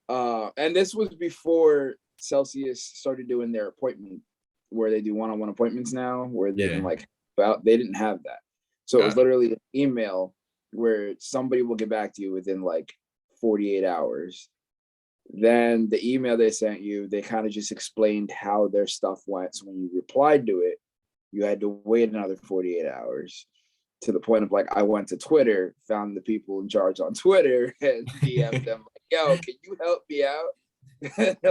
And this was before Celsius started doing their appointment, where they do one-on-one appointments now, where they can like, they didn't have that. So it was literally an email where somebody will get back to you within like 48 hours. Then the email they sent you, they kind of just explained how their stuff went. So when you replied to it, you had to wait another 48 hours, to the point of like, I went to Twitter, found the people in charge on Twitter and DM'd them like, yo, can you help me out?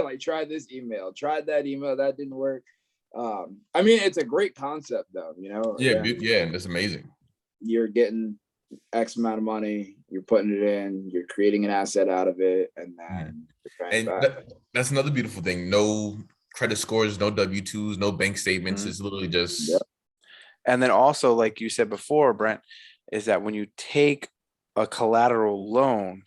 Like, try this email, tried that email, that didn't work. I mean, it's a great concept though, you know. Yeah, that's amazing. You're getting X amount of money, you're putting it in, you're creating an asset out of it, and then you're paying back. That's another beautiful thing. No credit scores, no W-2s, no bank statements. It's literally just And then also, like you said before, Brent, is that when you take a collateral loan,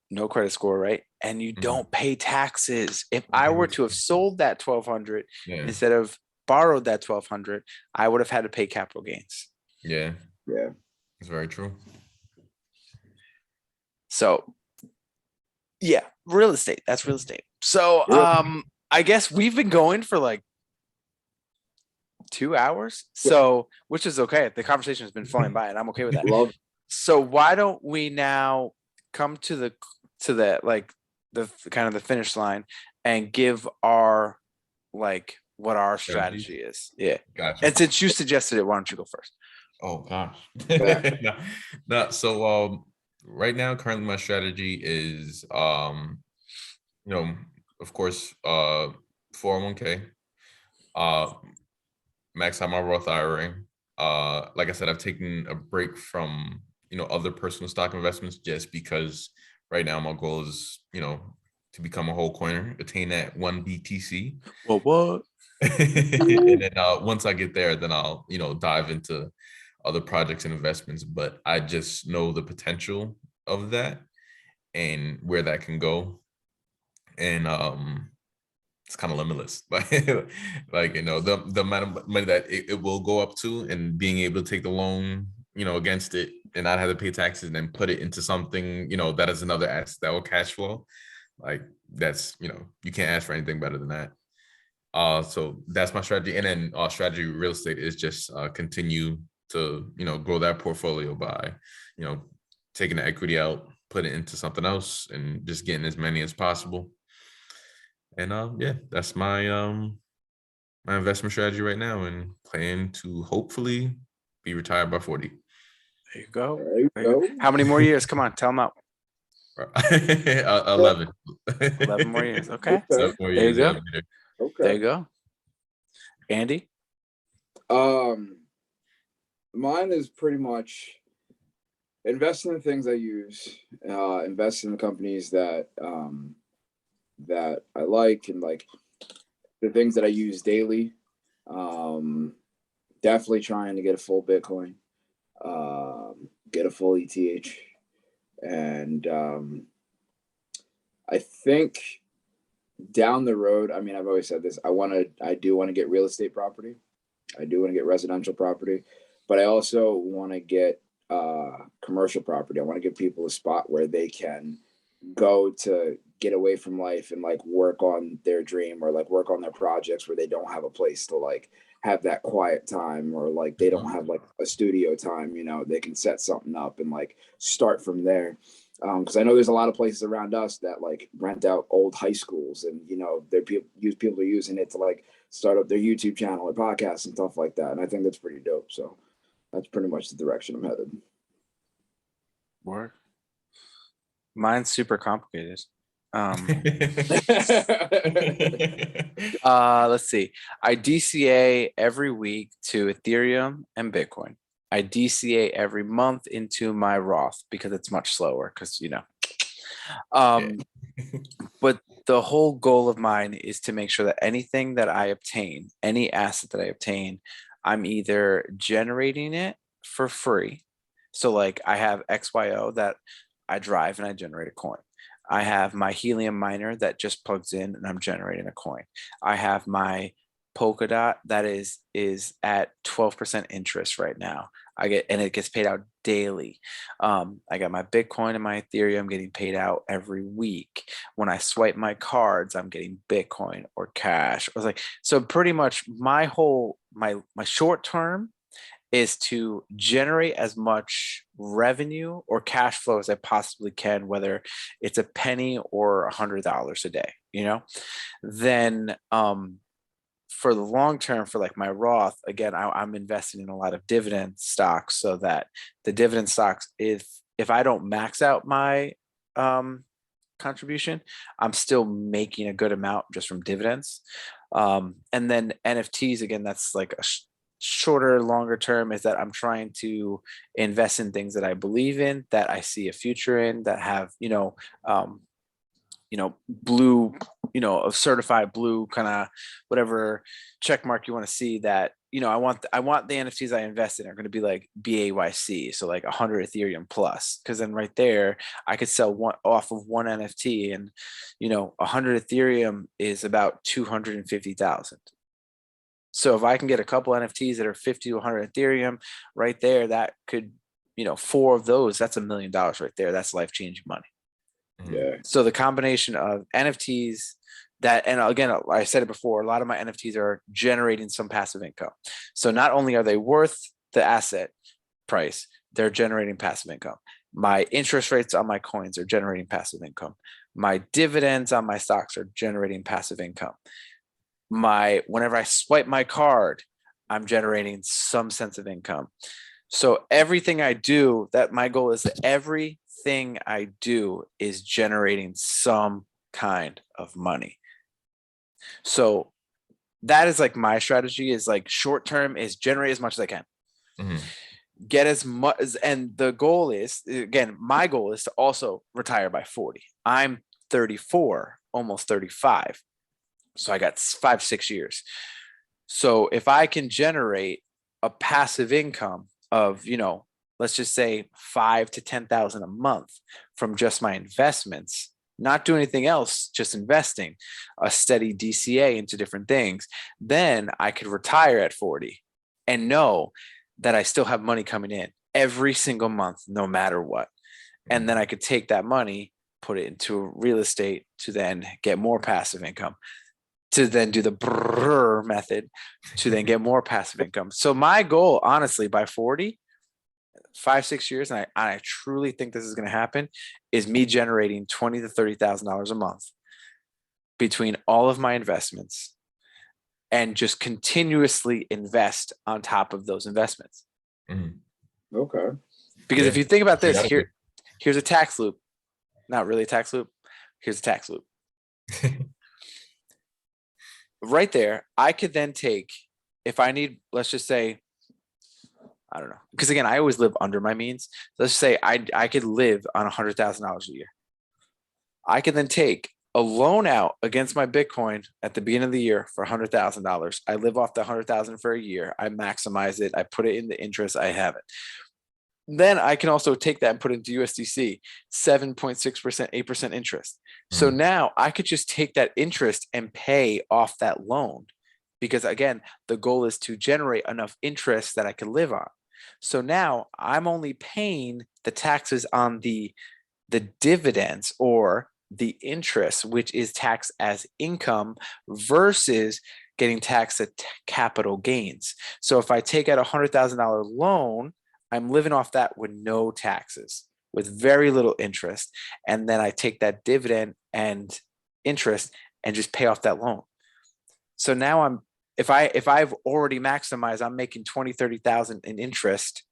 no credit score, right? And you don't pay taxes. If I were to have sold that 1,200 instead of borrowed that 1,200, I would have had to pay capital gains. Yeah. It's very true. So yeah, real estate. That's real estate. So I guess we've been going for like 2 hours. So, which is okay. The conversation has been flying by and I'm okay with that. So why don't we now come to the like the kind of the finish line and give our like what our strategy is. Yeah. Gotcha. And since you suggested it, why don't you go first? Oh gosh. So right now, currently my strategy is you know, of course, 401k, max out my Roth IRA. Like I said, I've taken a break from, you know, other personal stock investments just because right now my goal is, you know, to become a whole coiner, attain that 1 BTC. Well, what? And then once I get there, then I'll, you know, dive into other projects and investments. But I just know the potential of that and where that can go. And it's kind of limitless. Like, you know, the amount of money that it will go up to, and being able to take the loan, you know, against it and not have to pay taxes and then put it into something, you know, that is another asset that will cash flow. Like, that's, you know, you can't ask for anything better than that. So that's my strategy. And then strategy real estate is just continue to, you know, grow that portfolio by, you know, taking the equity out, put it into something else, and just getting as many as possible. And yeah, that's my my investment strategy right now, and plan to hopefully be retired by 40. There you go. There you go. How many more years? Come on, tell them out. 11. 11 more years. Okay. 7 more There you years. go. Yeah, Okay. There you go. Andy? Mine is pretty much invest in the things I use, invest in the companies that that I like, and like the things that I use daily. Definitely trying to get a full Bitcoin, get a full ETH, and I think down the road, I mean, I've always said this, I do want to get real estate property. I do want to get residential property, but I also want to get commercial property. I want to give people a spot where they can go to get away from life and like work on their dream or like work on their projects where they don't have a place to like have that quiet time, or like they don't have like a studio time, you know, they can set something up and like start from there. Because I know there's a lot of places around us that like rent out old high schools, and you know, people are using it to like start up their YouTube channel or podcasts and stuff like that. And I think that's pretty dope. So that's pretty much the direction I'm headed. Word. Mine's super complicated. Let's see. I DCA every week to Ethereum and Bitcoin. I DCA every month into my Roth because it's much slower because, you know. But the whole goal of mine is to make sure that anything that I obtain, any asset that I obtain, I'm either generating it for free. So like I have XYO that I drive and I generate a coin. I have my helium miner that just plugs in and I'm generating a coin. I have my Polkadot that is at 12% interest right now. And it gets paid out daily. I got my Bitcoin and my Ethereum getting paid out every week. When I swipe my cards, I'm getting Bitcoin or cash. I was like, so pretty much my short term is to generate as much revenue or cash flow as I possibly can, whether it's a penny or $100 a day, you know. Then for the long term, for like my Roth, again, I'm investing in a lot of dividend stocks, so that the dividend stocks, if I don't max out my contribution, I'm still making a good amount just from dividends. And then NFTs, again, that's like a shorter, longer term, is that I'm trying to invest in things that I believe in, that I see a future in, that have, blue, a certified blue kind of whatever check mark you want to see, that, I want the NFTs I invest in are going to be like BAYC. So like 100 Ethereum plus, because then right there, I could sell one off of one NFT, and, 100 Ethereum is about 250,000. So if I can get a couple NFTs that are 50 to 100 Ethereum right there, that could, 4 of those, that's $1 million right there. That's life-changing money. Yeah. So the combination of NFTs and again, I said it before, a lot of my NFTs are generating some passive income. So not only are they worth the asset price, they're generating passive income. My interest rates on my coins are generating passive income. My dividends on my stocks are generating passive income. Whenever I swipe my card, I'm generating some sense of income. So everything I do, that my goal is that everything I do is generating some kind of money. So that is like my strategy, is like short term is generate as much as I can. Get as much, and the goal is, again, my goal is to also retire by 40. I'm 34, almost 35. So I got 5-6 years. So if I can generate a passive income of, let's just say 5 to 10,000 a month from just my investments, not do anything else, just investing, a steady DCA into different things, then I could retire at 40 and know that I still have money coming in every single month, no matter what. And then I could take that money, put it into real estate to then get more passive income, to then do the brrr method to then get more passive income. So my goal, honestly, by 40, 5-6 years, and I truly think this is going to happen, is me generating $20,000 to $30,000 a month between all of my investments, and just continuously invest on top of those investments. Okay. Because if you think about this, here's a tax loop. Not really a tax loop. Here's a tax loop. Right there, I could then take, if I need, let's just say, I don't know, because again, I always live under my means. Let's say I could live on $100,000 a year. I can then take a loan out against my Bitcoin at the beginning of the year for $100,000. I live off the $100,000 for a year. I maximize it. I put it in the interest. I have it. Then I can also take that and put it into USDC, 7.6%, 8% interest. So now I could just take that interest and pay off that loan, because again, the goal is to generate enough interest that I can live on. So now I'm only paying the taxes on the dividends or the interest, which is taxed as income, versus getting taxed at capital gains. So if I take out $100,000 loan, I'm living off that with no taxes, with very little interest. And then I take that dividend and interest and just pay off that loan. So now if I've already maximized, I'm making 20, 30,000 in interest,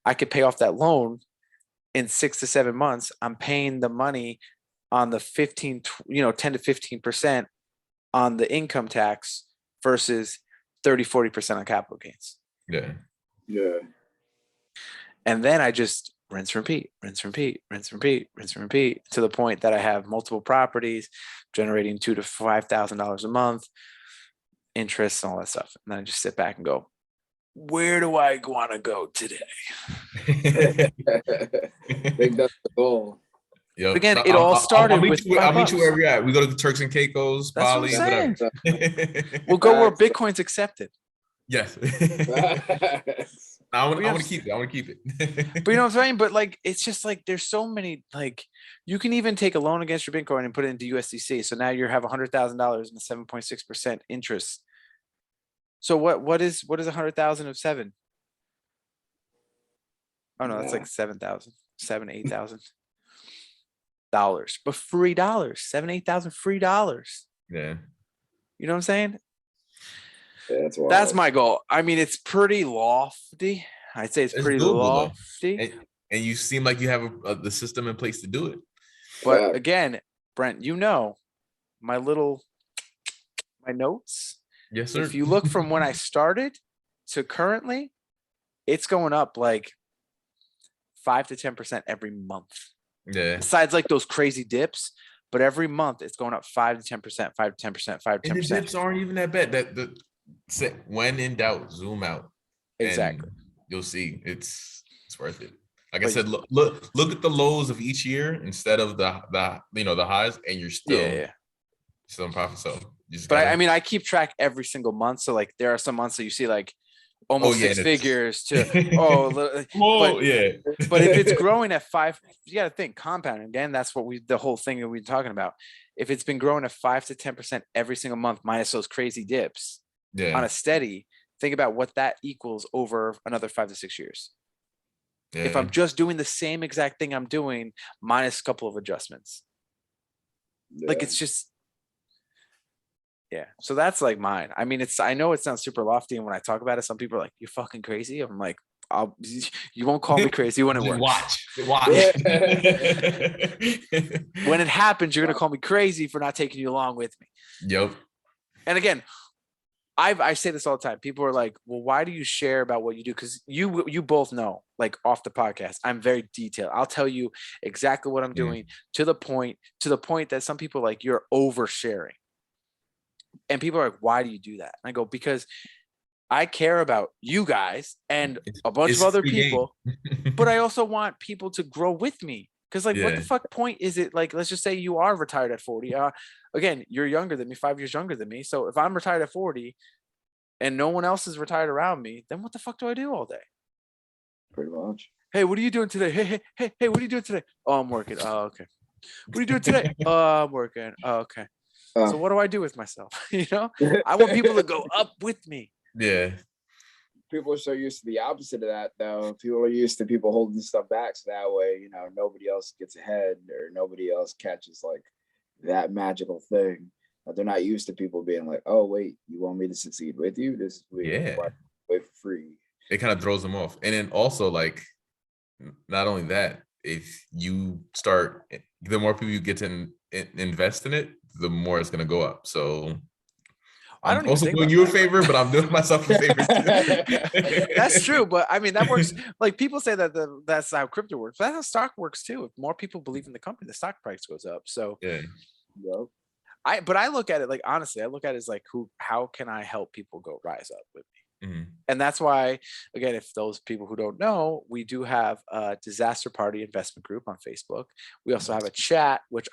I could pay off that loan in 6 to 7 months. I'm paying the money on the 10 to 15% on the income tax versus 30, 40% on capital gains. Yeah. Yeah. And then I just rinse, repeat to the point that I have multiple properties generating $2,000 to $5,000 a month, interest and all that stuff. And then I just sit back and go, where do I want to go today? I think that's the goal. Yep. Again, it all started with I'll meet $5. you wherever you're at. We go to Turks and Caicos, That's Bali, what I'm whatever. We'll go where Bitcoin's accepted. Yes. I want to keep it. I want to keep it. But you know what I'm saying? But like, it's just like, there's so many, like, you can even take a loan against your Bitcoin and put it into USDC. So now you have $100,000 and a 7.6% interest. So what is 100,000 of 7? Oh no, that's like 7,000, $8,000, but free dollars, 7,000, $8,000 free dollars. Yeah. You know what I'm saying? Yeah, that's my goal. I mean, it's pretty lofty. I'd say it's pretty doable, lofty. And you seem like you have the system in place to do it. But again, Brent, my notes. Yes, sir. If you look from when I started to currently, it's going up like 5 to 10% every month. Yeah. Besides like those crazy dips, but every month it's going up 5 to 10%, 5 to 10%, 5 to 10%. And the dips aren't even that bad. When in doubt, zoom out. Exactly. You'll see it's worth it. Like I said, look at the lows of each year instead of the highs, and you're still in profit. So I keep track every single month. So like there are some months that you see like almost 6 figures to but if it's growing at 5, you got to think compounding. Again, that's what the whole thing that we're talking about. If it's been growing at 5 to 10% every single month minus those crazy dips on a steady, think about what that equals over another 5 to 6 years. Yeah. If I'm just doing the same exact thing I'm doing minus a couple of adjustments, like it's just. Yeah. So that's like mine. I mean, I know it sounds super lofty. And when I talk about it, some people are like, you're fucking crazy. I'm like, you won't call me crazy when it works. Watch. When it happens, you're going to call me crazy for not taking you along with me. Yep. And again, I say this all the time. People are like, well, why do you share about what you do? Because you both know, like off the podcast, I'm very detailed. I'll tell you exactly what I'm doing to the point that some people are like, you're oversharing. And people are like, why do you do that? And I go, because I care about you guys and a bunch of other people, but I also want people to grow with me. Because like, what the fuck point is it? Like, let's just say you are retired at 40. Again, you're younger than me, 5 years younger than me. So if I'm retired at 40 and no one else is retired around me, then what the fuck do I do all day? Pretty much. Hey, what are you doing today? Hey, what are you doing today? Oh, I'm working. Oh, okay. What are you doing today? Oh, I'm working. Oh, okay. So what do I do with myself? I want people to go up with me. Yeah. People are so used to the opposite of that, though. People are used to people holding stuff back, so that way, nobody else gets ahead or nobody else catches like that magical thing. They're not used to people being like, "Oh, wait, you want me to succeed with you? This is way for free." It kind of throws them off, and then also like, not only that, if you start, the more people you get to invest in it, the more it's going to go up. So I'm also doing you a favor, but I'm doing myself a favor too. That's true. But I mean, that works. Like people say that that's how crypto works. But that's how stock works too. If more people believe in the company, the stock price goes up. So I look at it like, honestly, I look at it as like, how can I help people rise up with me? Mm-hmm. And that's why, again, if those people who don't know, we do have a disaster party investment group on Facebook. We also have a chat, which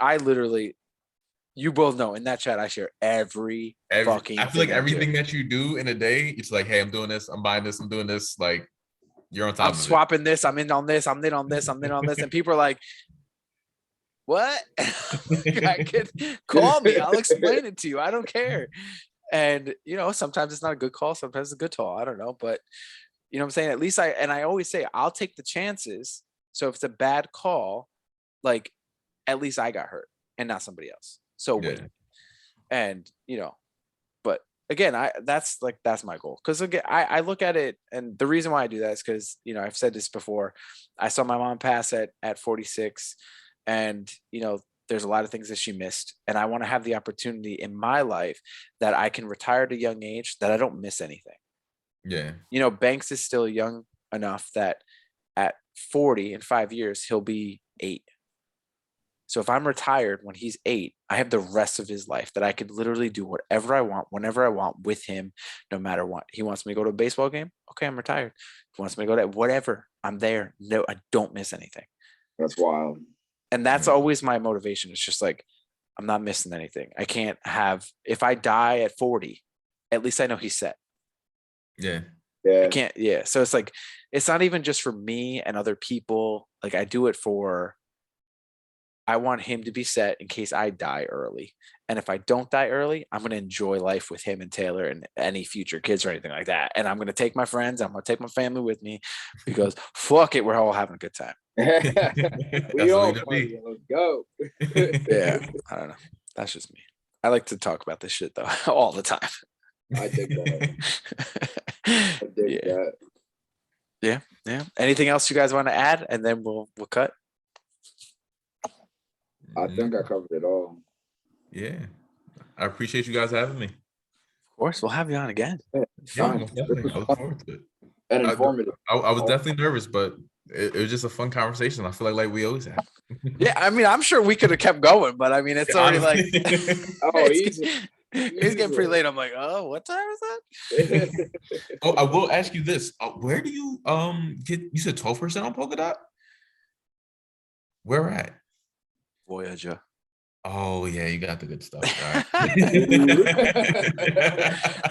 you both know, in that chat, I share every fucking I feel like everything that you do in a day, it's like, hey, I'm doing this, I'm buying this, I'm doing this. Like, you're on top of it. I'm swapping this, I'm in on this, I'm in on this, I'm in on this. And people are like, what? I could call me. I'll explain it to you. I don't care. And sometimes it's not a good call. Sometimes it's a good call. I don't know, but you know what I'm saying? At least I always say I'll take the chances. So if it's a bad call, like at least I got hurt and not somebody else. So win. Yeah. And but again, that's my goal. Because again, I look at it, and the reason why I do that is because I've said this before. I saw my mom pass at 46, and there's a lot of things that she missed, and I want to have the opportunity in my life that I can retire at a young age that I don't miss anything. Yeah. Banks is still young enough that at 40 in 5 years he'll be 8. So if I'm retired when he's 8, I have the rest of his life that I could literally do whatever I want, whenever I want with him, no matter what. He wants me to go to a baseball game. Okay, I'm retired. He wants me to go to whatever, I'm there. No, I don't miss anything. That's wild. And that's always my motivation. It's just like, I'm not missing anything. I can't have, if I die at 40, at least I know he's set. Yeah. I can't. Yeah. So it's like, it's not even just for me and other people. Like I do it for, I want him to be set in case I die early. And if I don't die early, I'm going to enjoy life with him and Taylor and any future kids or anything like that. And I'm going to take my friends. I'm going to take my family with me because fuck it. We're all having a good time. We all party. Let's go. Yeah. I don't know. That's just me. I like to talk about this shit though, all the time. I dig that. I dig that. Yeah. Yeah. Anything else you guys want to add? And then we'll cut. I think I covered it all. Yeah. I appreciate you guys having me. Of course, we'll have you on again. Yeah, definitely. I look forward to it. And informative. I was definitely nervous, but it was just a fun conversation. I feel like we always have. Yeah, I mean, I'm sure we could have kept going, but I mean, it's already like easy. It's getting pretty late. I'm like, oh, what time is that? Oh, I will ask you this. Where do you get, you said 12% on Polkadot? Where at? Voyager. Oh yeah, you got the good stuff.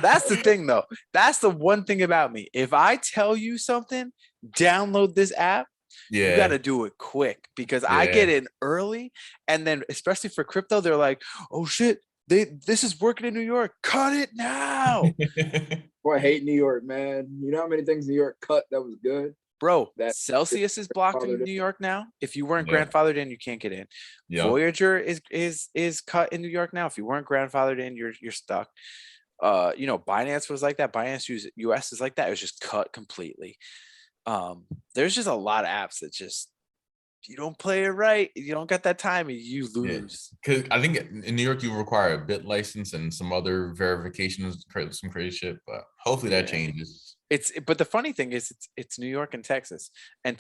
That's the thing though. That's the one thing about me. If I tell you something, download this app, you got to do it quick because I get in early. And then especially for crypto, they're like, oh shit, this is working in New York. Cut it now. Boy, I hate New York, man. You know how many things New York cut that was good? Bro, Celsius is blocked in New York now. If you weren't grandfathered in, you can't get in. Voyager is cut in New York now. If you weren't grandfathered in, you're stuck. Binance was like that. Binance US is like that. It was just cut completely. There's just a lot of apps that just, you don't play it right, you don't get that time, you lose. Because I think in New York you require a bit license and some other verifications, some crazy shit. But hopefully that changes. But the funny thing is, it's New York and Texas and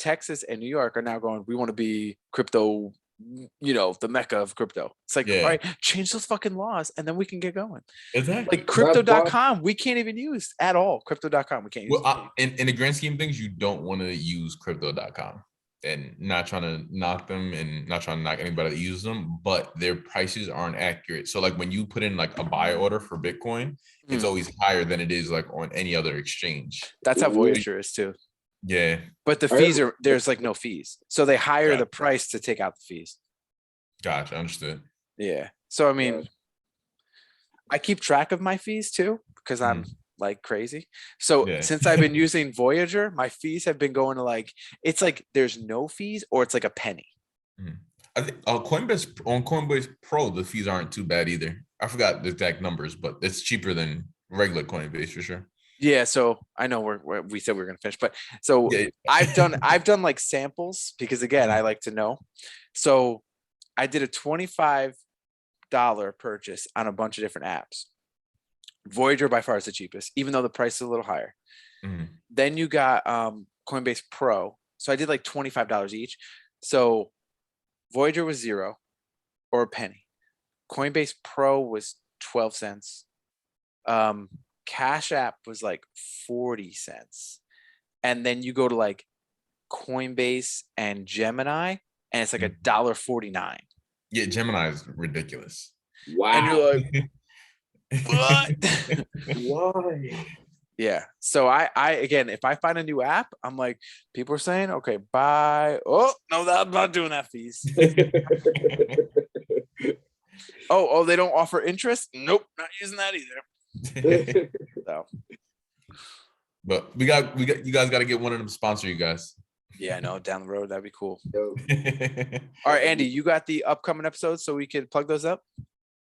New York are now going, we want to be crypto, the mecca of crypto. It's like, all right, change those fucking laws and then we can get going. Exactly. Like crypto.com, we can't even use at all. Crypto.com, we can't use. In the grand scheme of things, you don't want to use crypto.com. And not trying to knock them and not trying to knock anybody that uses them, but their prices aren't accurate. So like when you put in like a buy order for Bitcoin, it's always higher than it is like on any other exchange. That's how Voyager is too. Yeah. But the fees there's like no fees. So they higher the price to take out the fees. Gotcha. Understood. Yeah. So I mean, I keep track of my fees too, because I'm like crazy. So since I've been using Voyager, my fees have been going to like, it's like there's no fees or it's like a penny. I think Coinbase Pro, the fees aren't too bad either. I forgot the exact numbers, but it's cheaper than regular Coinbase for sure. Yeah. So I know we said we were going to finish, but so I've done like samples because again, I like to know. So I did a $25 purchase on a bunch of different apps. Voyager by far is the cheapest, even though the price is a little higher. Then you got Coinbase Pro. So I did like $25 each. So Voyager was 0 or a penny. Coinbase Pro was 12 cents. Cash App was like 40 cents. And then you go to like Coinbase and Gemini, and it's like $1.49. Yeah, Gemini is ridiculous. Wow. And you're like, what? Why? Yeah. So I again, if I find a new app, I'm like, people are saying, okay, bye. Oh no, I'm not doing that fees. Oh, they don't offer interest. Nope, not using that either. So But we got you guys got to get one of them sponsor you guys. yeah, I know, down the road that'd be cool. Yo, All right, Andy, you got the upcoming episodes so we could plug those up.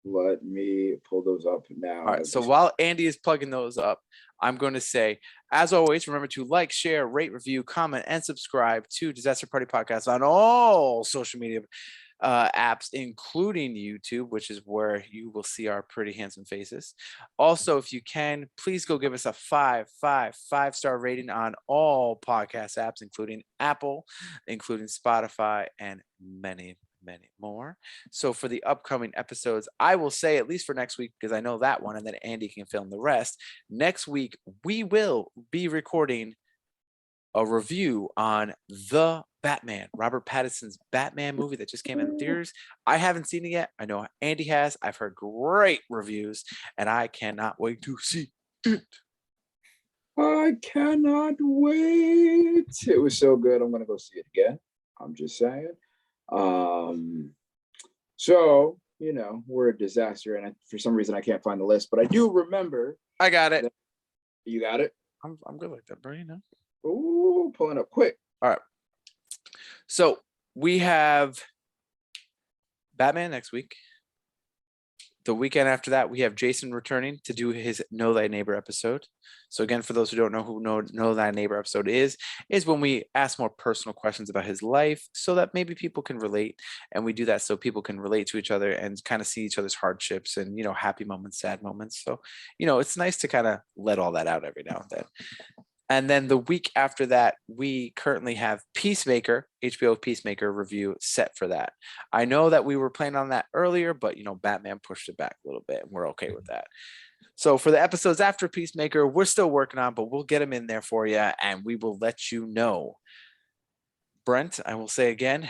let me pull those up now. All right. So while Andy is plugging those up, I'm going to say, as always, remember to like, share, rate, review, comment, and subscribe to Disaster Party Podcast on all social media apps, including YouTube, which is where you will see our pretty handsome faces. Also, if you can, please go give us a 5-star rating on all podcast apps, including Apple, including Spotify, and many more. So for the upcoming episodes, I will say, at least for next week, because I know that one, and then Andy can film the rest. Next week, we will be recording a review on The Batman, Robert Pattinson's Batman movie that just came out in theaters. I haven't seen it yet. I know Andy has. I've heard great reviews, and I cannot wait to see it. I cannot wait. It was so good. I'm gonna go see it again. I'm just saying. So we're a disaster, and for some reason I can't find the list, but I do remember. I got it. You got it. I'm good like that, bro. You know. Ooh, pulling up quick. All right. So we have Batman next week. The weekend after that, we have Jason returning to do his Know Thy Neighbor episode. So again, for those who don't know who Know Thy Neighbor episode is when we ask more personal questions about his life so that maybe people can relate. And we do that so people can relate to each other and kind of see each other's hardships and, happy moments, sad moments. So, it's nice to kind of let all that out every now and then. And then the week after that, we currently have Peacemaker, HBO Peacemaker review set for that. I know that we were planning on that earlier, but, Batman pushed it back a little bit, and we're okay with that. So for the episodes after Peacemaker, we're still working on, but we'll get them in there for you, and we will let you know. Brent, I will say again,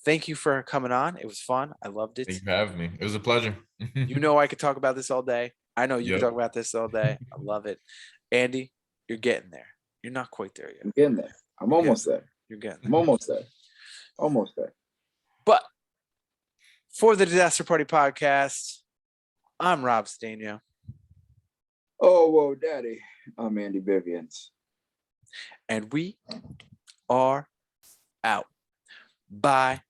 thank you for coming on. It was fun. I loved it. Thank you for having me. It was a pleasure. I could talk about this all day. I know you Yep. can talk about this all day. I love it. Andy, you're getting there. You're not quite there yet. I'm getting there. I'm almost there. You're getting there. I'm almost there. Almost there. But for the Disaster Party Podcast, I'm Rob Stanio. Oh, whoa, daddy. I'm Andy Vivians. And we are out. Bye.